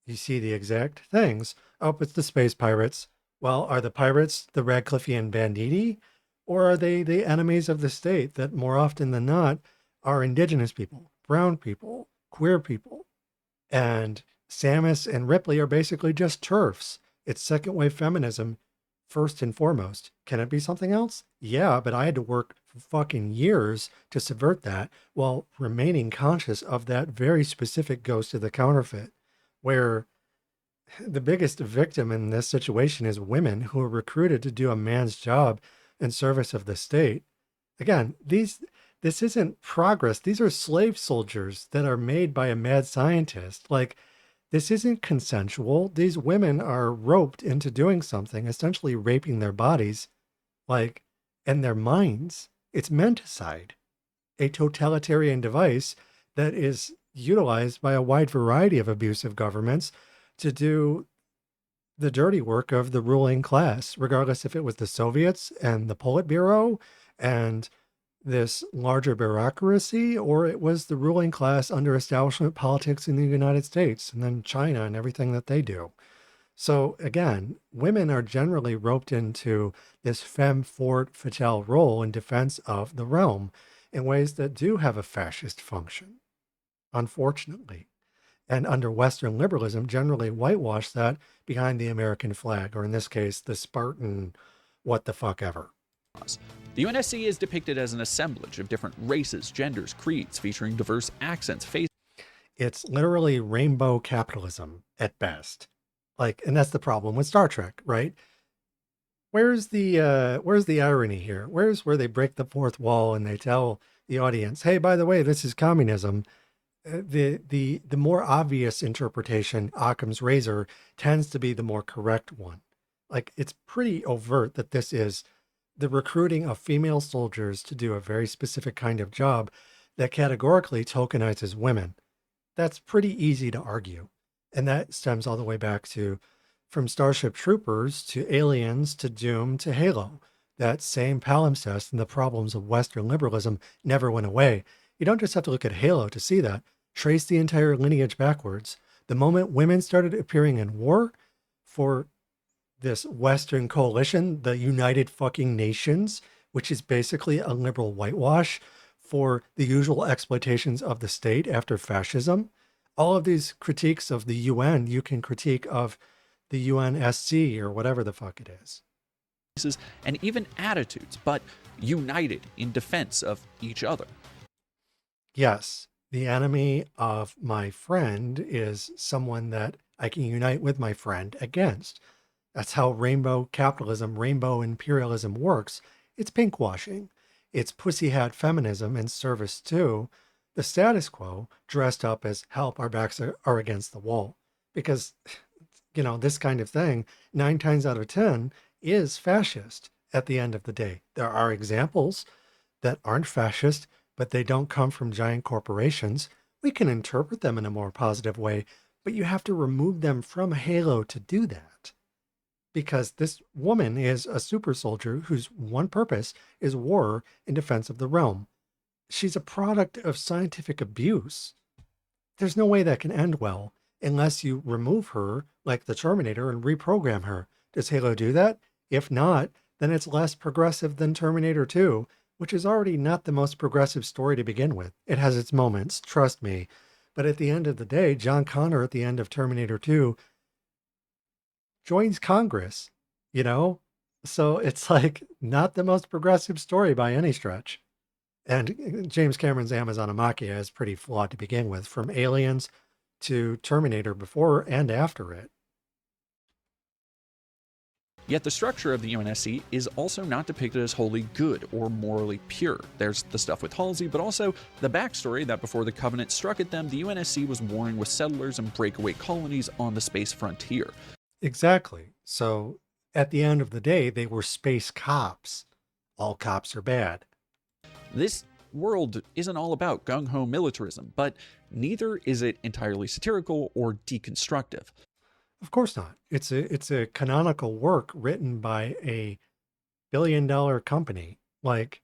You see the exact things. Oh, it's the space pirates. Well, are the pirates the Radcliffean banditti? Or are they the enemies of the state that more often than not are indigenous people, brown people, queer people? And Samus and Ripley are basically just TERFs. It's second wave feminism, first and foremost. Can it be something else? Yeah, but I had to work for fucking years to subvert that while remaining conscious of that very specific ghost of the counterfeit, where the biggest victim in this situation is women who are recruited to do a man's job in service of the state. Again, this isn't progress. These are slave soldiers that are made by a mad scientist. Like, this isn't consensual. These women are roped into doing something, essentially raping their bodies, and their minds. It's menticide, a totalitarian device that is utilized by a wide variety of abusive governments to do the dirty work of the ruling class, regardless if it was the Soviets and the Politburo and this larger bureaucracy, or it was the ruling class under establishment politics in the United States and then China and everything that they do. So again, women are generally roped into this femme fatale role in defense of the realm in ways that do have a fascist function, unfortunately. And under Western liberalism, generally whitewash that behind the American flag, or in this case, the Spartan what the fuck ever. The UNSC is depicted as an assemblage of different races, genders, creeds, featuring diverse accents, faces. It's literally rainbow capitalism at best. And that's the problem with Star Trek, right? Where's the irony here? Where's where they break the fourth wall and they tell the audience, hey, by the way, this is communism? The more obvious interpretation, Occam's razor, tends to be the more correct one. It's pretty overt that this is the recruiting of female soldiers to do a very specific kind of job that categorically tokenizes women. That's pretty easy to argue. And that stems all the way back to from Starship Troopers to Aliens to Doom to Halo. That same palimpsest and the problems of Western liberalism never went away. You don't just have to look at Halo to see that. Trace the entire lineage backwards. The moment women started appearing in war for this Western coalition, the United fucking Nations, which is basically a liberal whitewash for the usual exploitations of the state after fascism. All of these critiques of the UN, you can critique of the UNSC or whatever the fuck it is. And even attitudes, but united in defense of each other. Yes, the enemy of my friend is someone that I can unite with my friend against. That's how rainbow capitalism, rainbow imperialism works. It's pinkwashing. It's pussy hat feminism in service to the status quo, dressed up as help, our backs are against the wall. Because, this kind of thing, 9 times out of 10, is fascist at the end of the day. There are examples that aren't fascist, but they don't come from giant corporations. We can interpret them in a more positive way, but you have to remove them from Halo to do that. Because this woman is a super soldier whose one purpose is war in defense of the realm. She's a product of scientific abuse. There's no way that can end well unless you remove her like the Terminator and reprogram her. Does Halo do that? If not, then it's less progressive than Terminator 2, which is already not the most progressive story to begin with. It has its moments, trust me. But at the end of the day, John Connor at the end of Terminator 2 joins Congress, you know? So it's like not the most progressive story by any stretch. And James Cameron's Amazon Amachia is pretty flawed to begin with, from Aliens to Terminator before and after it. Yet the structure of the UNSC is also not depicted as wholly good or morally pure. There's the stuff with Halsey, but also the backstory that before the Covenant struck at them, the UNSC was warring with settlers and breakaway colonies on the space frontier. Exactly. So at the end of the day, they were space cops. All cops are bad. This world isn't all about gung-ho militarism, but neither is it entirely satirical or deconstructive. Of course not. It's a canonical work written by a billion-dollar company. Like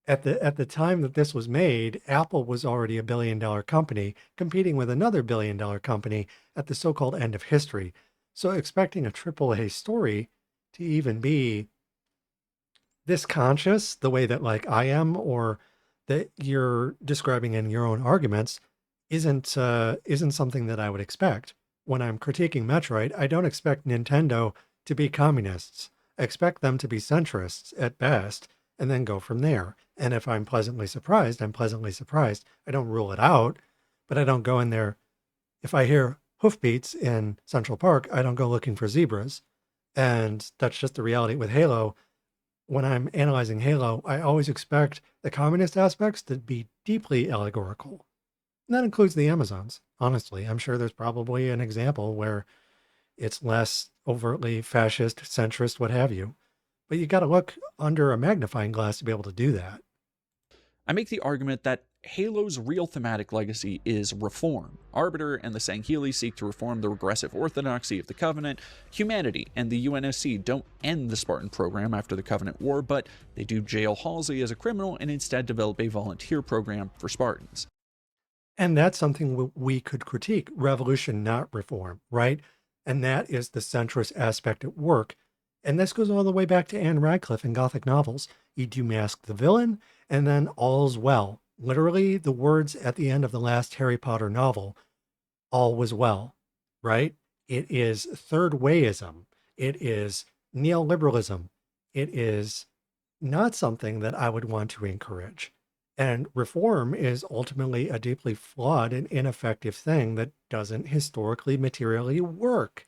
at the time that this was made, Apple was already a billion-dollar company competing with another billion-dollar company at the so-called end of history. So expecting a AAA story to even be this conscious, the way that like I am, or that you're describing in your own arguments, isn't something that I would expect. When I'm critiquing Metroid, I don't expect Nintendo to be communists. I expect them to be centrists at best, and then go from there. And if I'm pleasantly surprised, I'm pleasantly surprised. I don't rule it out, but I don't go in there. If I hear hoofbeats in Central Park, I don't go looking for zebras. And that's just the reality with Halo. When I'm analyzing Halo, I always expect the communist aspects to be deeply allegorical. And that includes the Amazons. Honestly, I'm sure there's probably an example where it's less overtly fascist, centrist, what have you. But you got to look under a magnifying glass to be able to do that. I make the argument that Halo's real thematic legacy is reform. Arbiter and the Sangheili seek to reform the regressive orthodoxy of the Covenant. Humanity and the UNSC don't end the Spartan program after the Covenant War, but they do jail Halsey as a criminal and instead develop a volunteer program for Spartans. And that's something we could critique. Revolution, not reform, right? And that is the centrist aspect at work. And this goes all the way back to Anne Radcliffe in Gothic novels. You demask the villain, and then all's well. Literally, the words at the end of the last Harry Potter novel, all was well, right? It is third wayism. It is neoliberalism. It is not something that I would want to encourage. And reform is ultimately a deeply flawed and ineffective thing that doesn't historically materially work.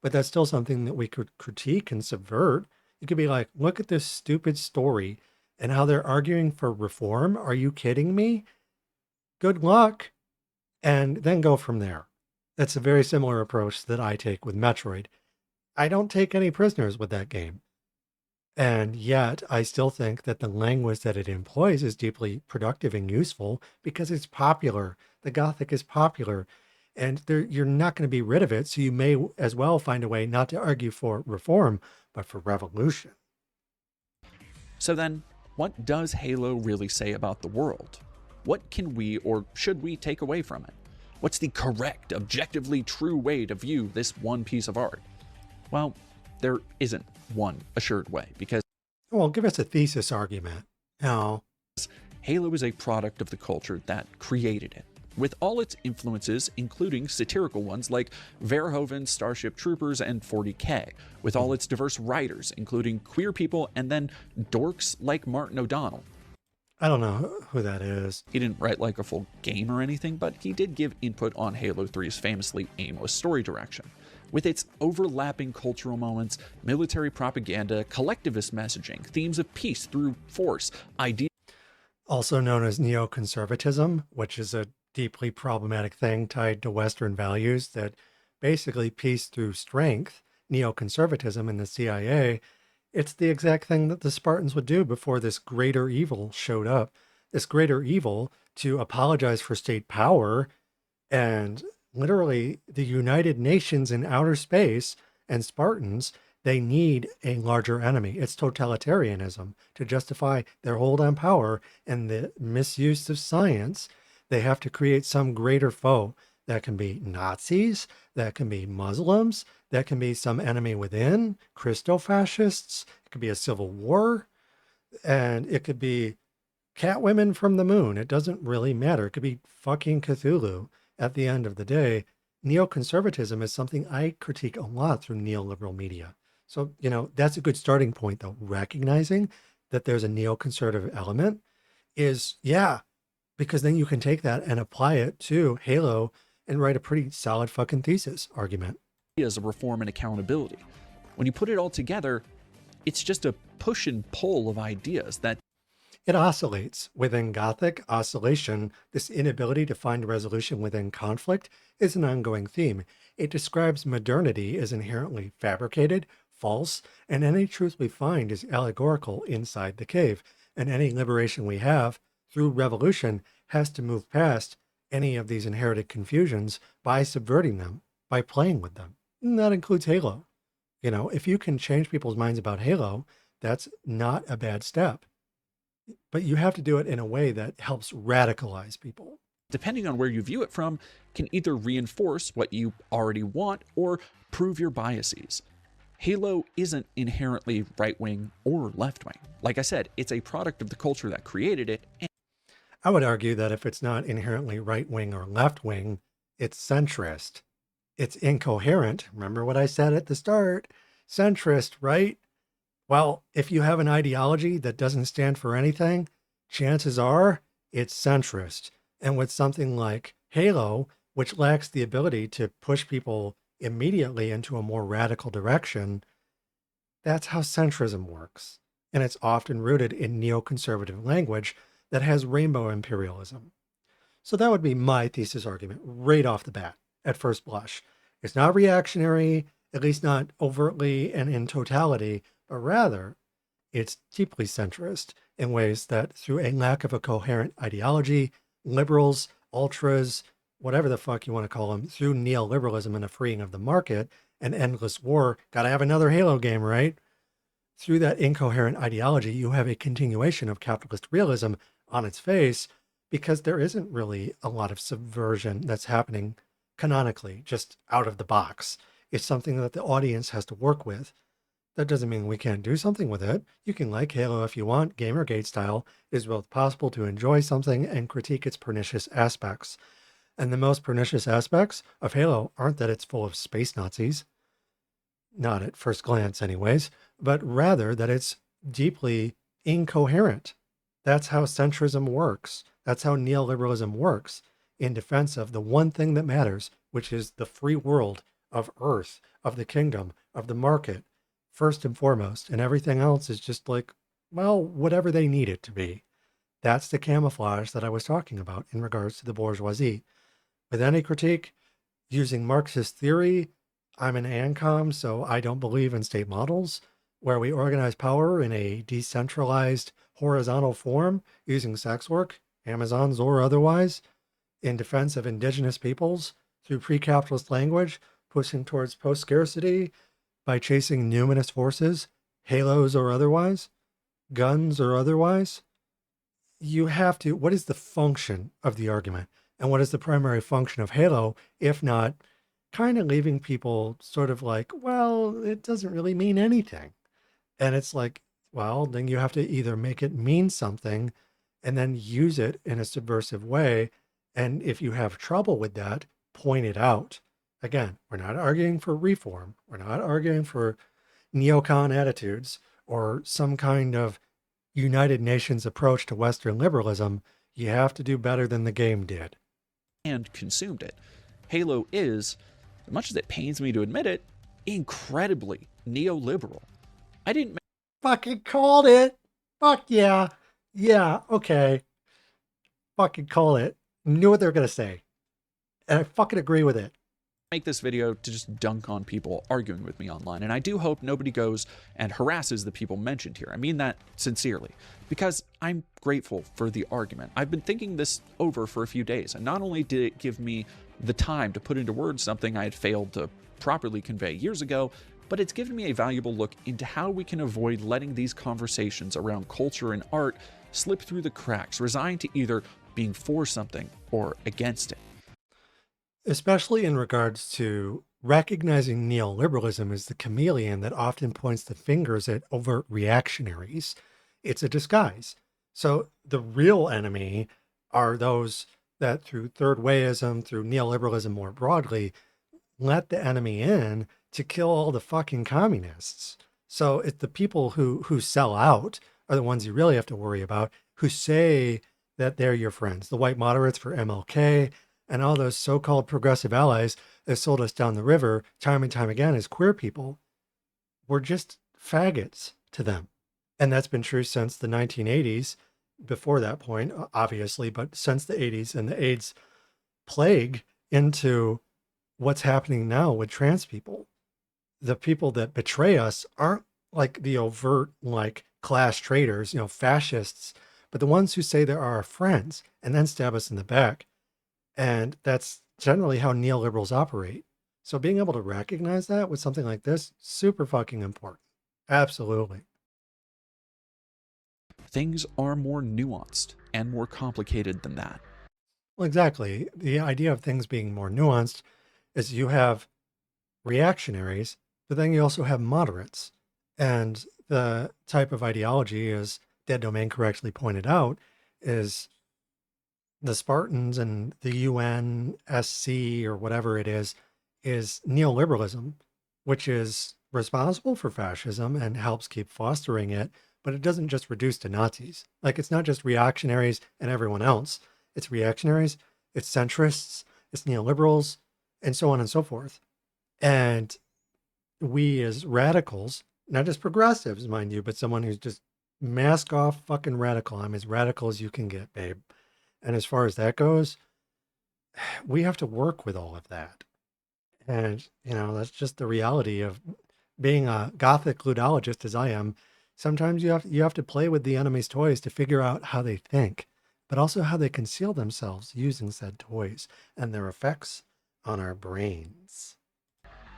But that's still something that we could critique and subvert. You could be like, look at this stupid story and how they're arguing for reform. Are you kidding me? Good luck. And then go from there. That's a very similar approach that I take with Metroid. I don't take any prisoners with that game. And yet, I still think that the language that it employs is deeply productive and useful because it's popular. The Gothic is popular, and you're not going to be rid of it. So you may as well find a way not to argue for reform, but for revolution. So then, what does Halo really say about the world? What can we or should we take away from it? What's the correct, objectively true way to view this one piece of art? Well, there isn't one assured way, because Well, give us a thesis argument. No. Halo is a product of the culture that created it, with all its influences, including satirical ones like Verhoeven's Starship Troopers and 40K, with all its diverse writers, including queer people and then dorks like Martin O'Donnell. I don't know who that is. He didn't write like a full game or anything, but he did give input on Halo 3's famously aimless story direction. With its overlapping cultural moments, military propaganda, collectivist messaging, themes of peace through force, ideas. Also known as neoconservatism, which is a deeply problematic thing tied to Western values that basically peace through strength, neoconservatism in the CIA, it's the exact thing that the Spartans would do before this greater evil showed up. This greater evil to apologize for state power and literally the United Nations in outer space and Spartans, they need a larger enemy. It's totalitarianism to justify their hold on power and the misuse of science. They have to create some greater foe. That can be Nazis, that can be Muslims, that can be some enemy within, Christo-fascists, it could be a civil war, and it could be Catwomen from the moon. It doesn't really matter. It could be fucking Cthulhu. At the end of the day, neoconservatism is something I critique a lot through neoliberal media. So, that's a good starting point, though. Recognizing that there's a neoconservative element is, yeah, because then you can take that and apply it to Halo and write a pretty solid fucking thesis argument. Of reform and accountability. When you put it all together, it's just a push and pull of ideas that it oscillates. Within Gothic, oscillation, this inability to find resolution within conflict, is an ongoing theme. It describes modernity as inherently fabricated, false, and any truth we find is allegorical inside the cave. And any liberation we have through revolution has to move past any of these inherited confusions by subverting them, by playing with them. And that includes Halo. If you can change people's minds about Halo, that's not a bad step. But you have to do it in a way that helps radicalize people. Depending on where you view it from, can either reinforce what you already want or prove your biases. Halo isn't inherently right-wing or left-wing. Like I said, it's a product of the culture that created it. I would argue that if it's not inherently right-wing or left-wing, it's centrist. It's incoherent. Remember what I said at the start? Centrist, right? Well, if you have an ideology that doesn't stand for anything, chances are it's centrist. And with something like Halo, which lacks the ability to push people immediately into a more radical direction, that's how centrism works. And it's often rooted in neoconservative language that has rainbow imperialism. So that would be my thesis argument right off the bat at first blush. It's not reactionary, at least not overtly and in totality, but rather it's deeply centrist in ways that through a lack of a coherent ideology, liberals, ultras, whatever the fuck you want to call them, through neoliberalism and a freeing of the market and endless war, gotta have another Halo game, right? Through that incoherent ideology, you have a continuation of capitalist realism on its face because there isn't really a lot of subversion that's happening canonically, just out of the box. It's something that the audience has to work with. That doesn't mean we can't do something with it. You can like Halo if you want. Gamergate style is both possible to enjoy something and critique its pernicious aspects. And the most pernicious aspects of Halo aren't that it's full of space Nazis, not at first glance anyways, but rather that it's deeply incoherent. That's how centrism works. That's how neoliberalism works in defense of the one thing that matters, which is the free world of Earth, of the kingdom, of the market, first and foremost. And everything else is just like, well, whatever they need it to be. That's the camouflage that I was talking about in regards to the bourgeoisie. With any critique, using Marxist theory, I'm an ANCOM, so I don't believe in state models, where we organize power in a decentralized, horizontal form using sex work, Amazons or otherwise, in defense of indigenous peoples through pre-capitalist language, pushing towards post-scarcity by chasing numinous forces, halos or otherwise, guns or otherwise. You have to, what is the function of the argument? And what is the primary function of Halo, if not kind of leaving people sort of like, well, it doesn't really mean anything. And it's like, well, then you have to either make it mean something and then use it in a subversive way. And if you have trouble with that, point it out. Again, we're not arguing for reform. We're not arguing for neocon attitudes or some kind of United Nations approach to Western liberalism, you have to do better than the game did. And consumed it. Halo is, as much as it pains me to admit it, incredibly neoliberal. I didn't Fucking called it. Fuck yeah. Yeah, okay. Fucking call it. Knew what they were going to say. And I fucking agree with it. make this video to just dunk on people arguing with me online, and I do hope nobody goes and harasses the people mentioned here. I mean that sincerely, because I'm grateful for the argument. I've been thinking this over for a few days, and not only did it give me the time to put into words something I had failed to properly convey years ago, but it's given me a valuable look into how we can avoid letting these conversations around culture and art slip through the cracks, resigned to either being for something or against it. Especially in regards to recognizing neoliberalism as the chameleon that often points the fingers at overt reactionaries. It's a disguise. So the real enemy are those that through third wayism, through neoliberalism more broadly, let the enemy in to kill all the fucking communists. So it's the people who sell out are the ones you really have to worry about, who say that they're your friends. The white moderates for MLK and all those so-called progressive allies that sold us down the river time and time again as queer people were just faggots to them. And that's been true since the 1980s, before that point, obviously, but since the 80s and the AIDS plague into what's happening now with trans people. The people that betray us aren't like the overt, like class traitors, fascists, but the ones who say they're our friends and then stab us in the back. And that's generally how neoliberals operate. So being able to recognize that with something like this, super fucking important. Absolutely. Things are more nuanced and more complicated than that. Well, exactly. The idea of things being more nuanced is you have reactionaries, but then you also have moderates. And the type of ideology, as Dead Domain correctly pointed out, is the Spartans and the UNSC or whatever it is neoliberalism, which is responsible for fascism and helps keep fostering it, but it doesn't just reduce to Nazis. Like, it's not just reactionaries and everyone else. It's reactionaries, it's centrists, it's neoliberals, and so on and so forth. And we as radicals, not just progressives, mind you, but someone who's just mask off fucking radical. I'm as radical as you can get, babe. And as far as that goes, we have to work with all of that. And, that's just the reality of being a Gothic ludologist as I am. Sometimes you have to play with the enemy's toys to figure out how they think, but also how they conceal themselves using said toys and their effects on our brains.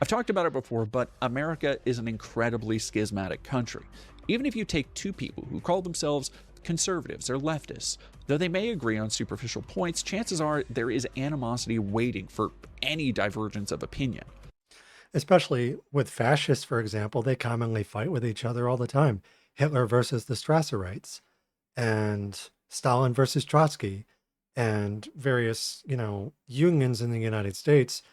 I've talked about it before, but America is an incredibly schismatic country. Even if you take two people who call themselves conservatives or leftists, though they may agree on superficial points, chances are there is animosity waiting for any divergence of opinion. Especially with fascists, for example, they commonly fight with each other all the time. Hitler versus the Strasserites, and Stalin versus Trotsky, and various, unions in the United States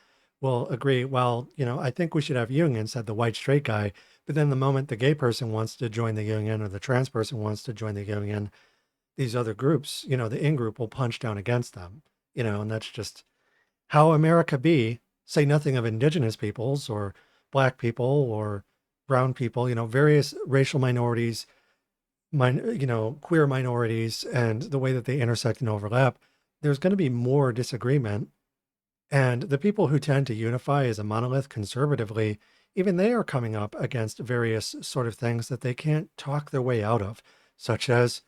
will agree, well, I think we should have unions, said the white straight guy. But then the moment the gay person wants to join the union or the trans person wants to join the union, these other groups, the in-group will punch down against them, and that's just how America be, say nothing of indigenous peoples or black people or brown people, various racial minorities, queer minorities, and the way that they intersect and overlap. There's going to be more disagreement. And the people who tend to unify as a monolith conservatively, even they are coming up against various sort of things that they can't talk their way out of, such as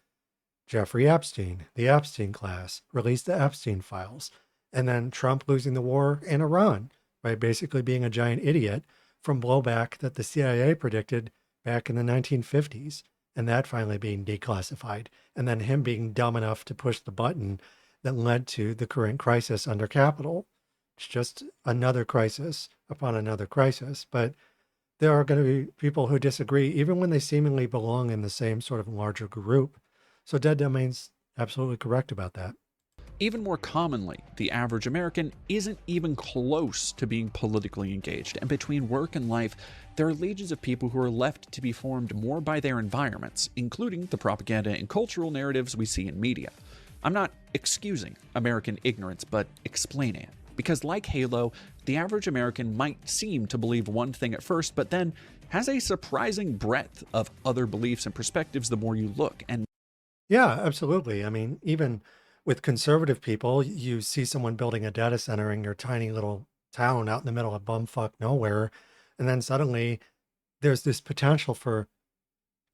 Jeffrey Epstein, the Epstein class, released the Epstein files, and then Trump losing the war in Iran by basically being a giant idiot from blowback that the CIA predicted back in the 1950s, and that finally being declassified, and then him being dumb enough to push the button that led to the current crisis under Capitol. It's just another crisis upon another crisis, but there are going to be people who disagree, even when they seemingly belong in the same sort of larger group. So Dead Domain's absolutely correct about that. Even more commonly, the average American isn't even close to being politically engaged, and between work and life, there are legions of people who are left to be formed more by their environments, including the propaganda and cultural narratives we see in media. I'm not excusing American ignorance, but explaining it. Because like Halo, the average American might seem to believe one thing at first, but then has a surprising breadth of other beliefs and perspectives the more you look. And Yeah, absolutely. I mean, even with conservative people, you see someone building a data center in your tiny little town out in the middle of bumfuck nowhere, and then suddenly there's this potential for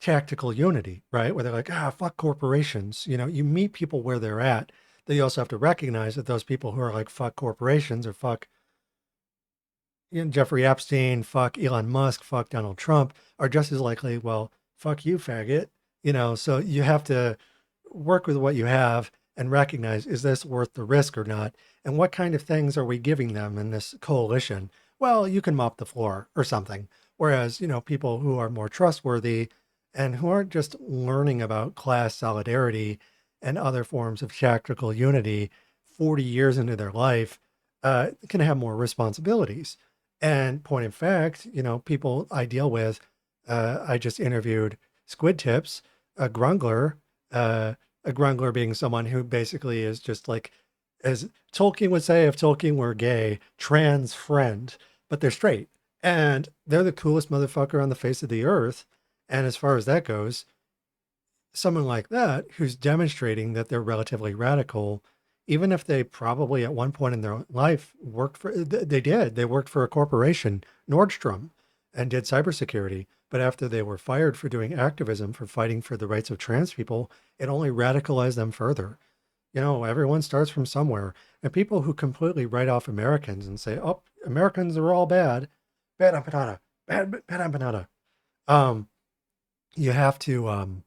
tactical unity, right? Where they're like, ah, fuck corporations. You know, you meet people where they're at. Then you also have to recognize that those people who are like, fuck corporations or fuck Jeffrey Epstein, fuck Elon Musk, fuck Donald Trump are just as likely, well, fuck you, faggot. You know, so you have to work with what you have and recognize, is this worth the risk or not? And what kind of things are we giving them in this coalition? Well, you can mop the floor or something. Whereas, you know, people who are more trustworthy and who aren't just learning about class solidarity and other forms of tactical unity 40 years into their life can have more responsibilities. And point in fact, you know, people I deal with, I just interviewed Squid Tips, a grumbler, a grumbler being someone who basically is just like, as Tolkien would say, if Tolkien were gay, trans friend, but they're straight. And they're the coolest motherfucker on the face of the earth. And as far as that goes, someone like that who's demonstrating that they're relatively radical, even if they probably at one point in their life worked for, they worked for a corporation, Nordstrom, and did cybersecurity. But after they were fired for doing activism, for fighting for the rights of trans people, it only radicalized them further. You know, everyone starts from somewhere. And people who completely write off Americans and say, oh, Americans are all bad, bad empanada, bad empanada. Um, you have to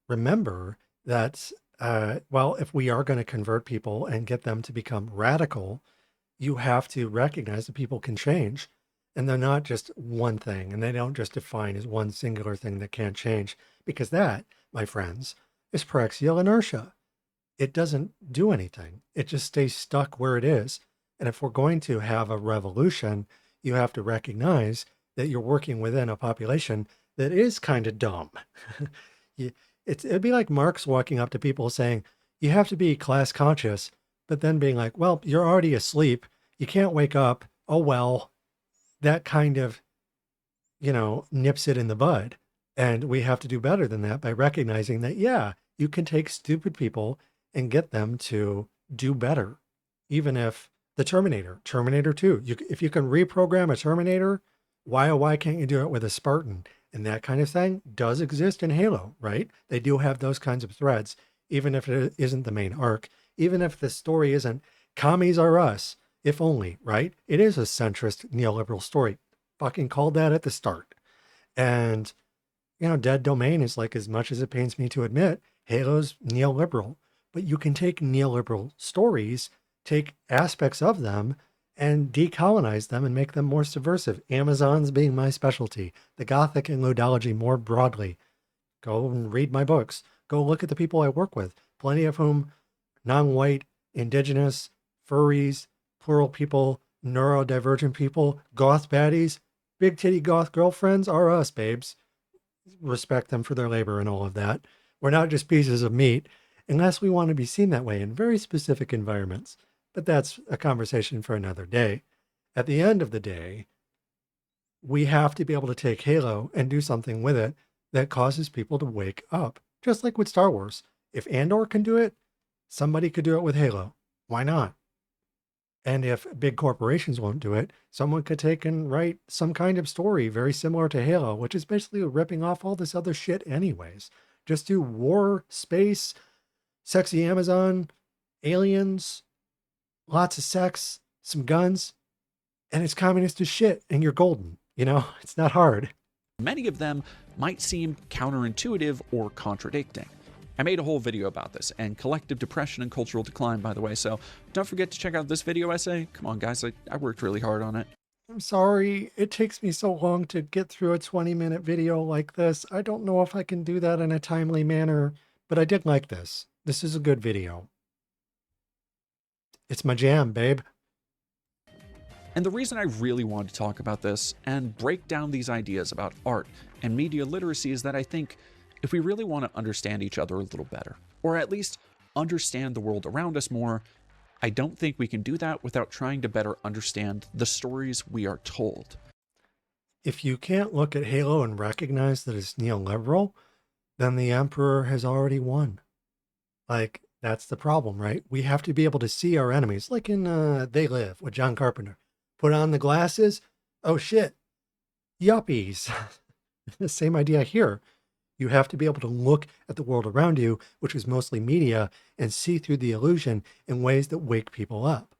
remember that, well, if we are going to convert people and get them to become radical, you have to recognize that people can change and they're not just one thing and they don't just define as one singular thing that can't change, because that, my friends, is praxial inertia. It doesn't do anything. It just stays stuck where it is. And if we're going to have a revolution, you have to recognize that you're working within a population that is kind of dumb. You, it'd be like Marx walking up to people saying, you have to be class conscious, but then being like, well, you're already asleep. You can't wake up. Oh, well, that kind of, you know, nips it in the bud. And we have to do better than that by recognizing that, yeah, you can take stupid people and get them to do better. Even if the Terminator 2, if you can reprogram a Terminator, why can't you do it with a Spartan? And that kind of thing does exist in Halo, right? They do have those kinds of threads, even if it isn't the main arc, even if the story isn't commies are us, if only, right? It is a centrist neoliberal story. Fucking called that at the start. And, you know, Dead Domain is like, as much as it pains me to admit, Halo's neoliberal. But you can take neoliberal stories, take aspects of them, and decolonize them and make them more subversive. Amazons being my specialty, the Gothic and Ludology more broadly. Go and read my books. Go look at the people I work with, plenty of whom non-white, indigenous, furries, plural people, neurodivergent people, goth baddies, big titty goth girlfriends are us, babes. Respect them for their labor and all of that. We're not just pieces of meat, unless we want to be seen that way in very specific environments. But that's a conversation for another day. At the end of the day, we have to be able to take Halo and do something with it that causes people to wake up. Just like with Star Wars. If Andor can do it, somebody could do it with Halo. Why not? And if big corporations won't do it, someone could take and write some kind of story very similar to Halo, which is basically ripping off all this other shit anyways. Just do war, space, sexy Amazon, aliens, lots of sex, some guns, and it's communist as shit, and you're golden. You know, it's not hard. many of them might seem counterintuitive or contradicting. I made a whole video about this, and collective depression and cultural decline, by the way, so don't forget to check out this video essay. Come on, guys, I worked really hard on it. I'm sorry, it takes me so long to get through a 20-minute video like this. I don't know if I can do that in a timely manner, but I did like this. This is a good video. It's my jam, babe. And the reason I really wanted to talk about this and break down these ideas about art and media literacy is that I think if we really want to understand each other a little better, or at least understand the world around us more, I don't think we can do that without trying to better understand the stories we are told. If you can't look at Halo and recognize that it's neoliberal, then the Emperor has already won. Like, that's the problem, right? We have to be able to see our enemies, like in They Live with John Carpenter. Put on the glasses. Oh shit, yuppies. The same idea here. You have to be able to look at the world around you, which is mostly media, and see through the illusion in ways that wake people up.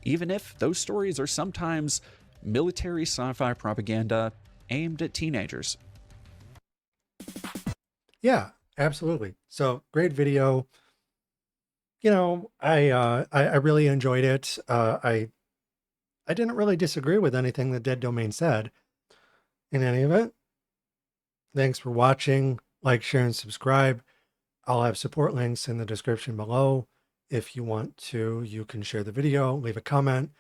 Even if those stories are sometimes military sci-fi propaganda aimed at teenagers. Yeah, absolutely. So great video. You know, I really enjoyed it. I didn't really disagree with anything that Dead Domain said. In any event, thanks for watching. Like, share, and subscribe. I'll have support links in the description below. If you want to, you can share the video, leave a comment,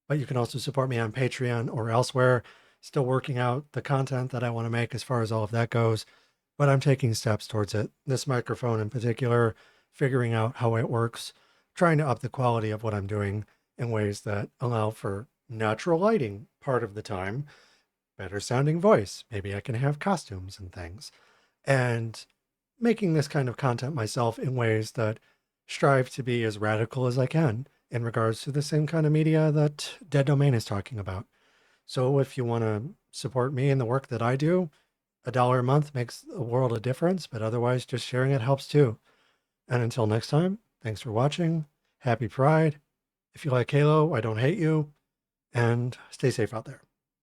but you can also support me on Patreon or elsewhere. Still working out the content that I want to make as far as all of that goes, but I'm taking steps towards it. This microphone in particular, figuring out how it works, trying to up the quality of what I'm doing in ways that allow for natural lighting part of the time, better sounding voice. Maybe I can have costumes and things. And making this kind of content myself in ways that strive to be as radical as I can in regards to the same kind of media that Dead Domain is talking about. So if you want to support me and the work that I do, $1 a month makes a world of difference, but otherwise just sharing it helps too. And until next time, thanks for watching. Happy Pride. If you like Halo, I don't hate you. And stay safe out there.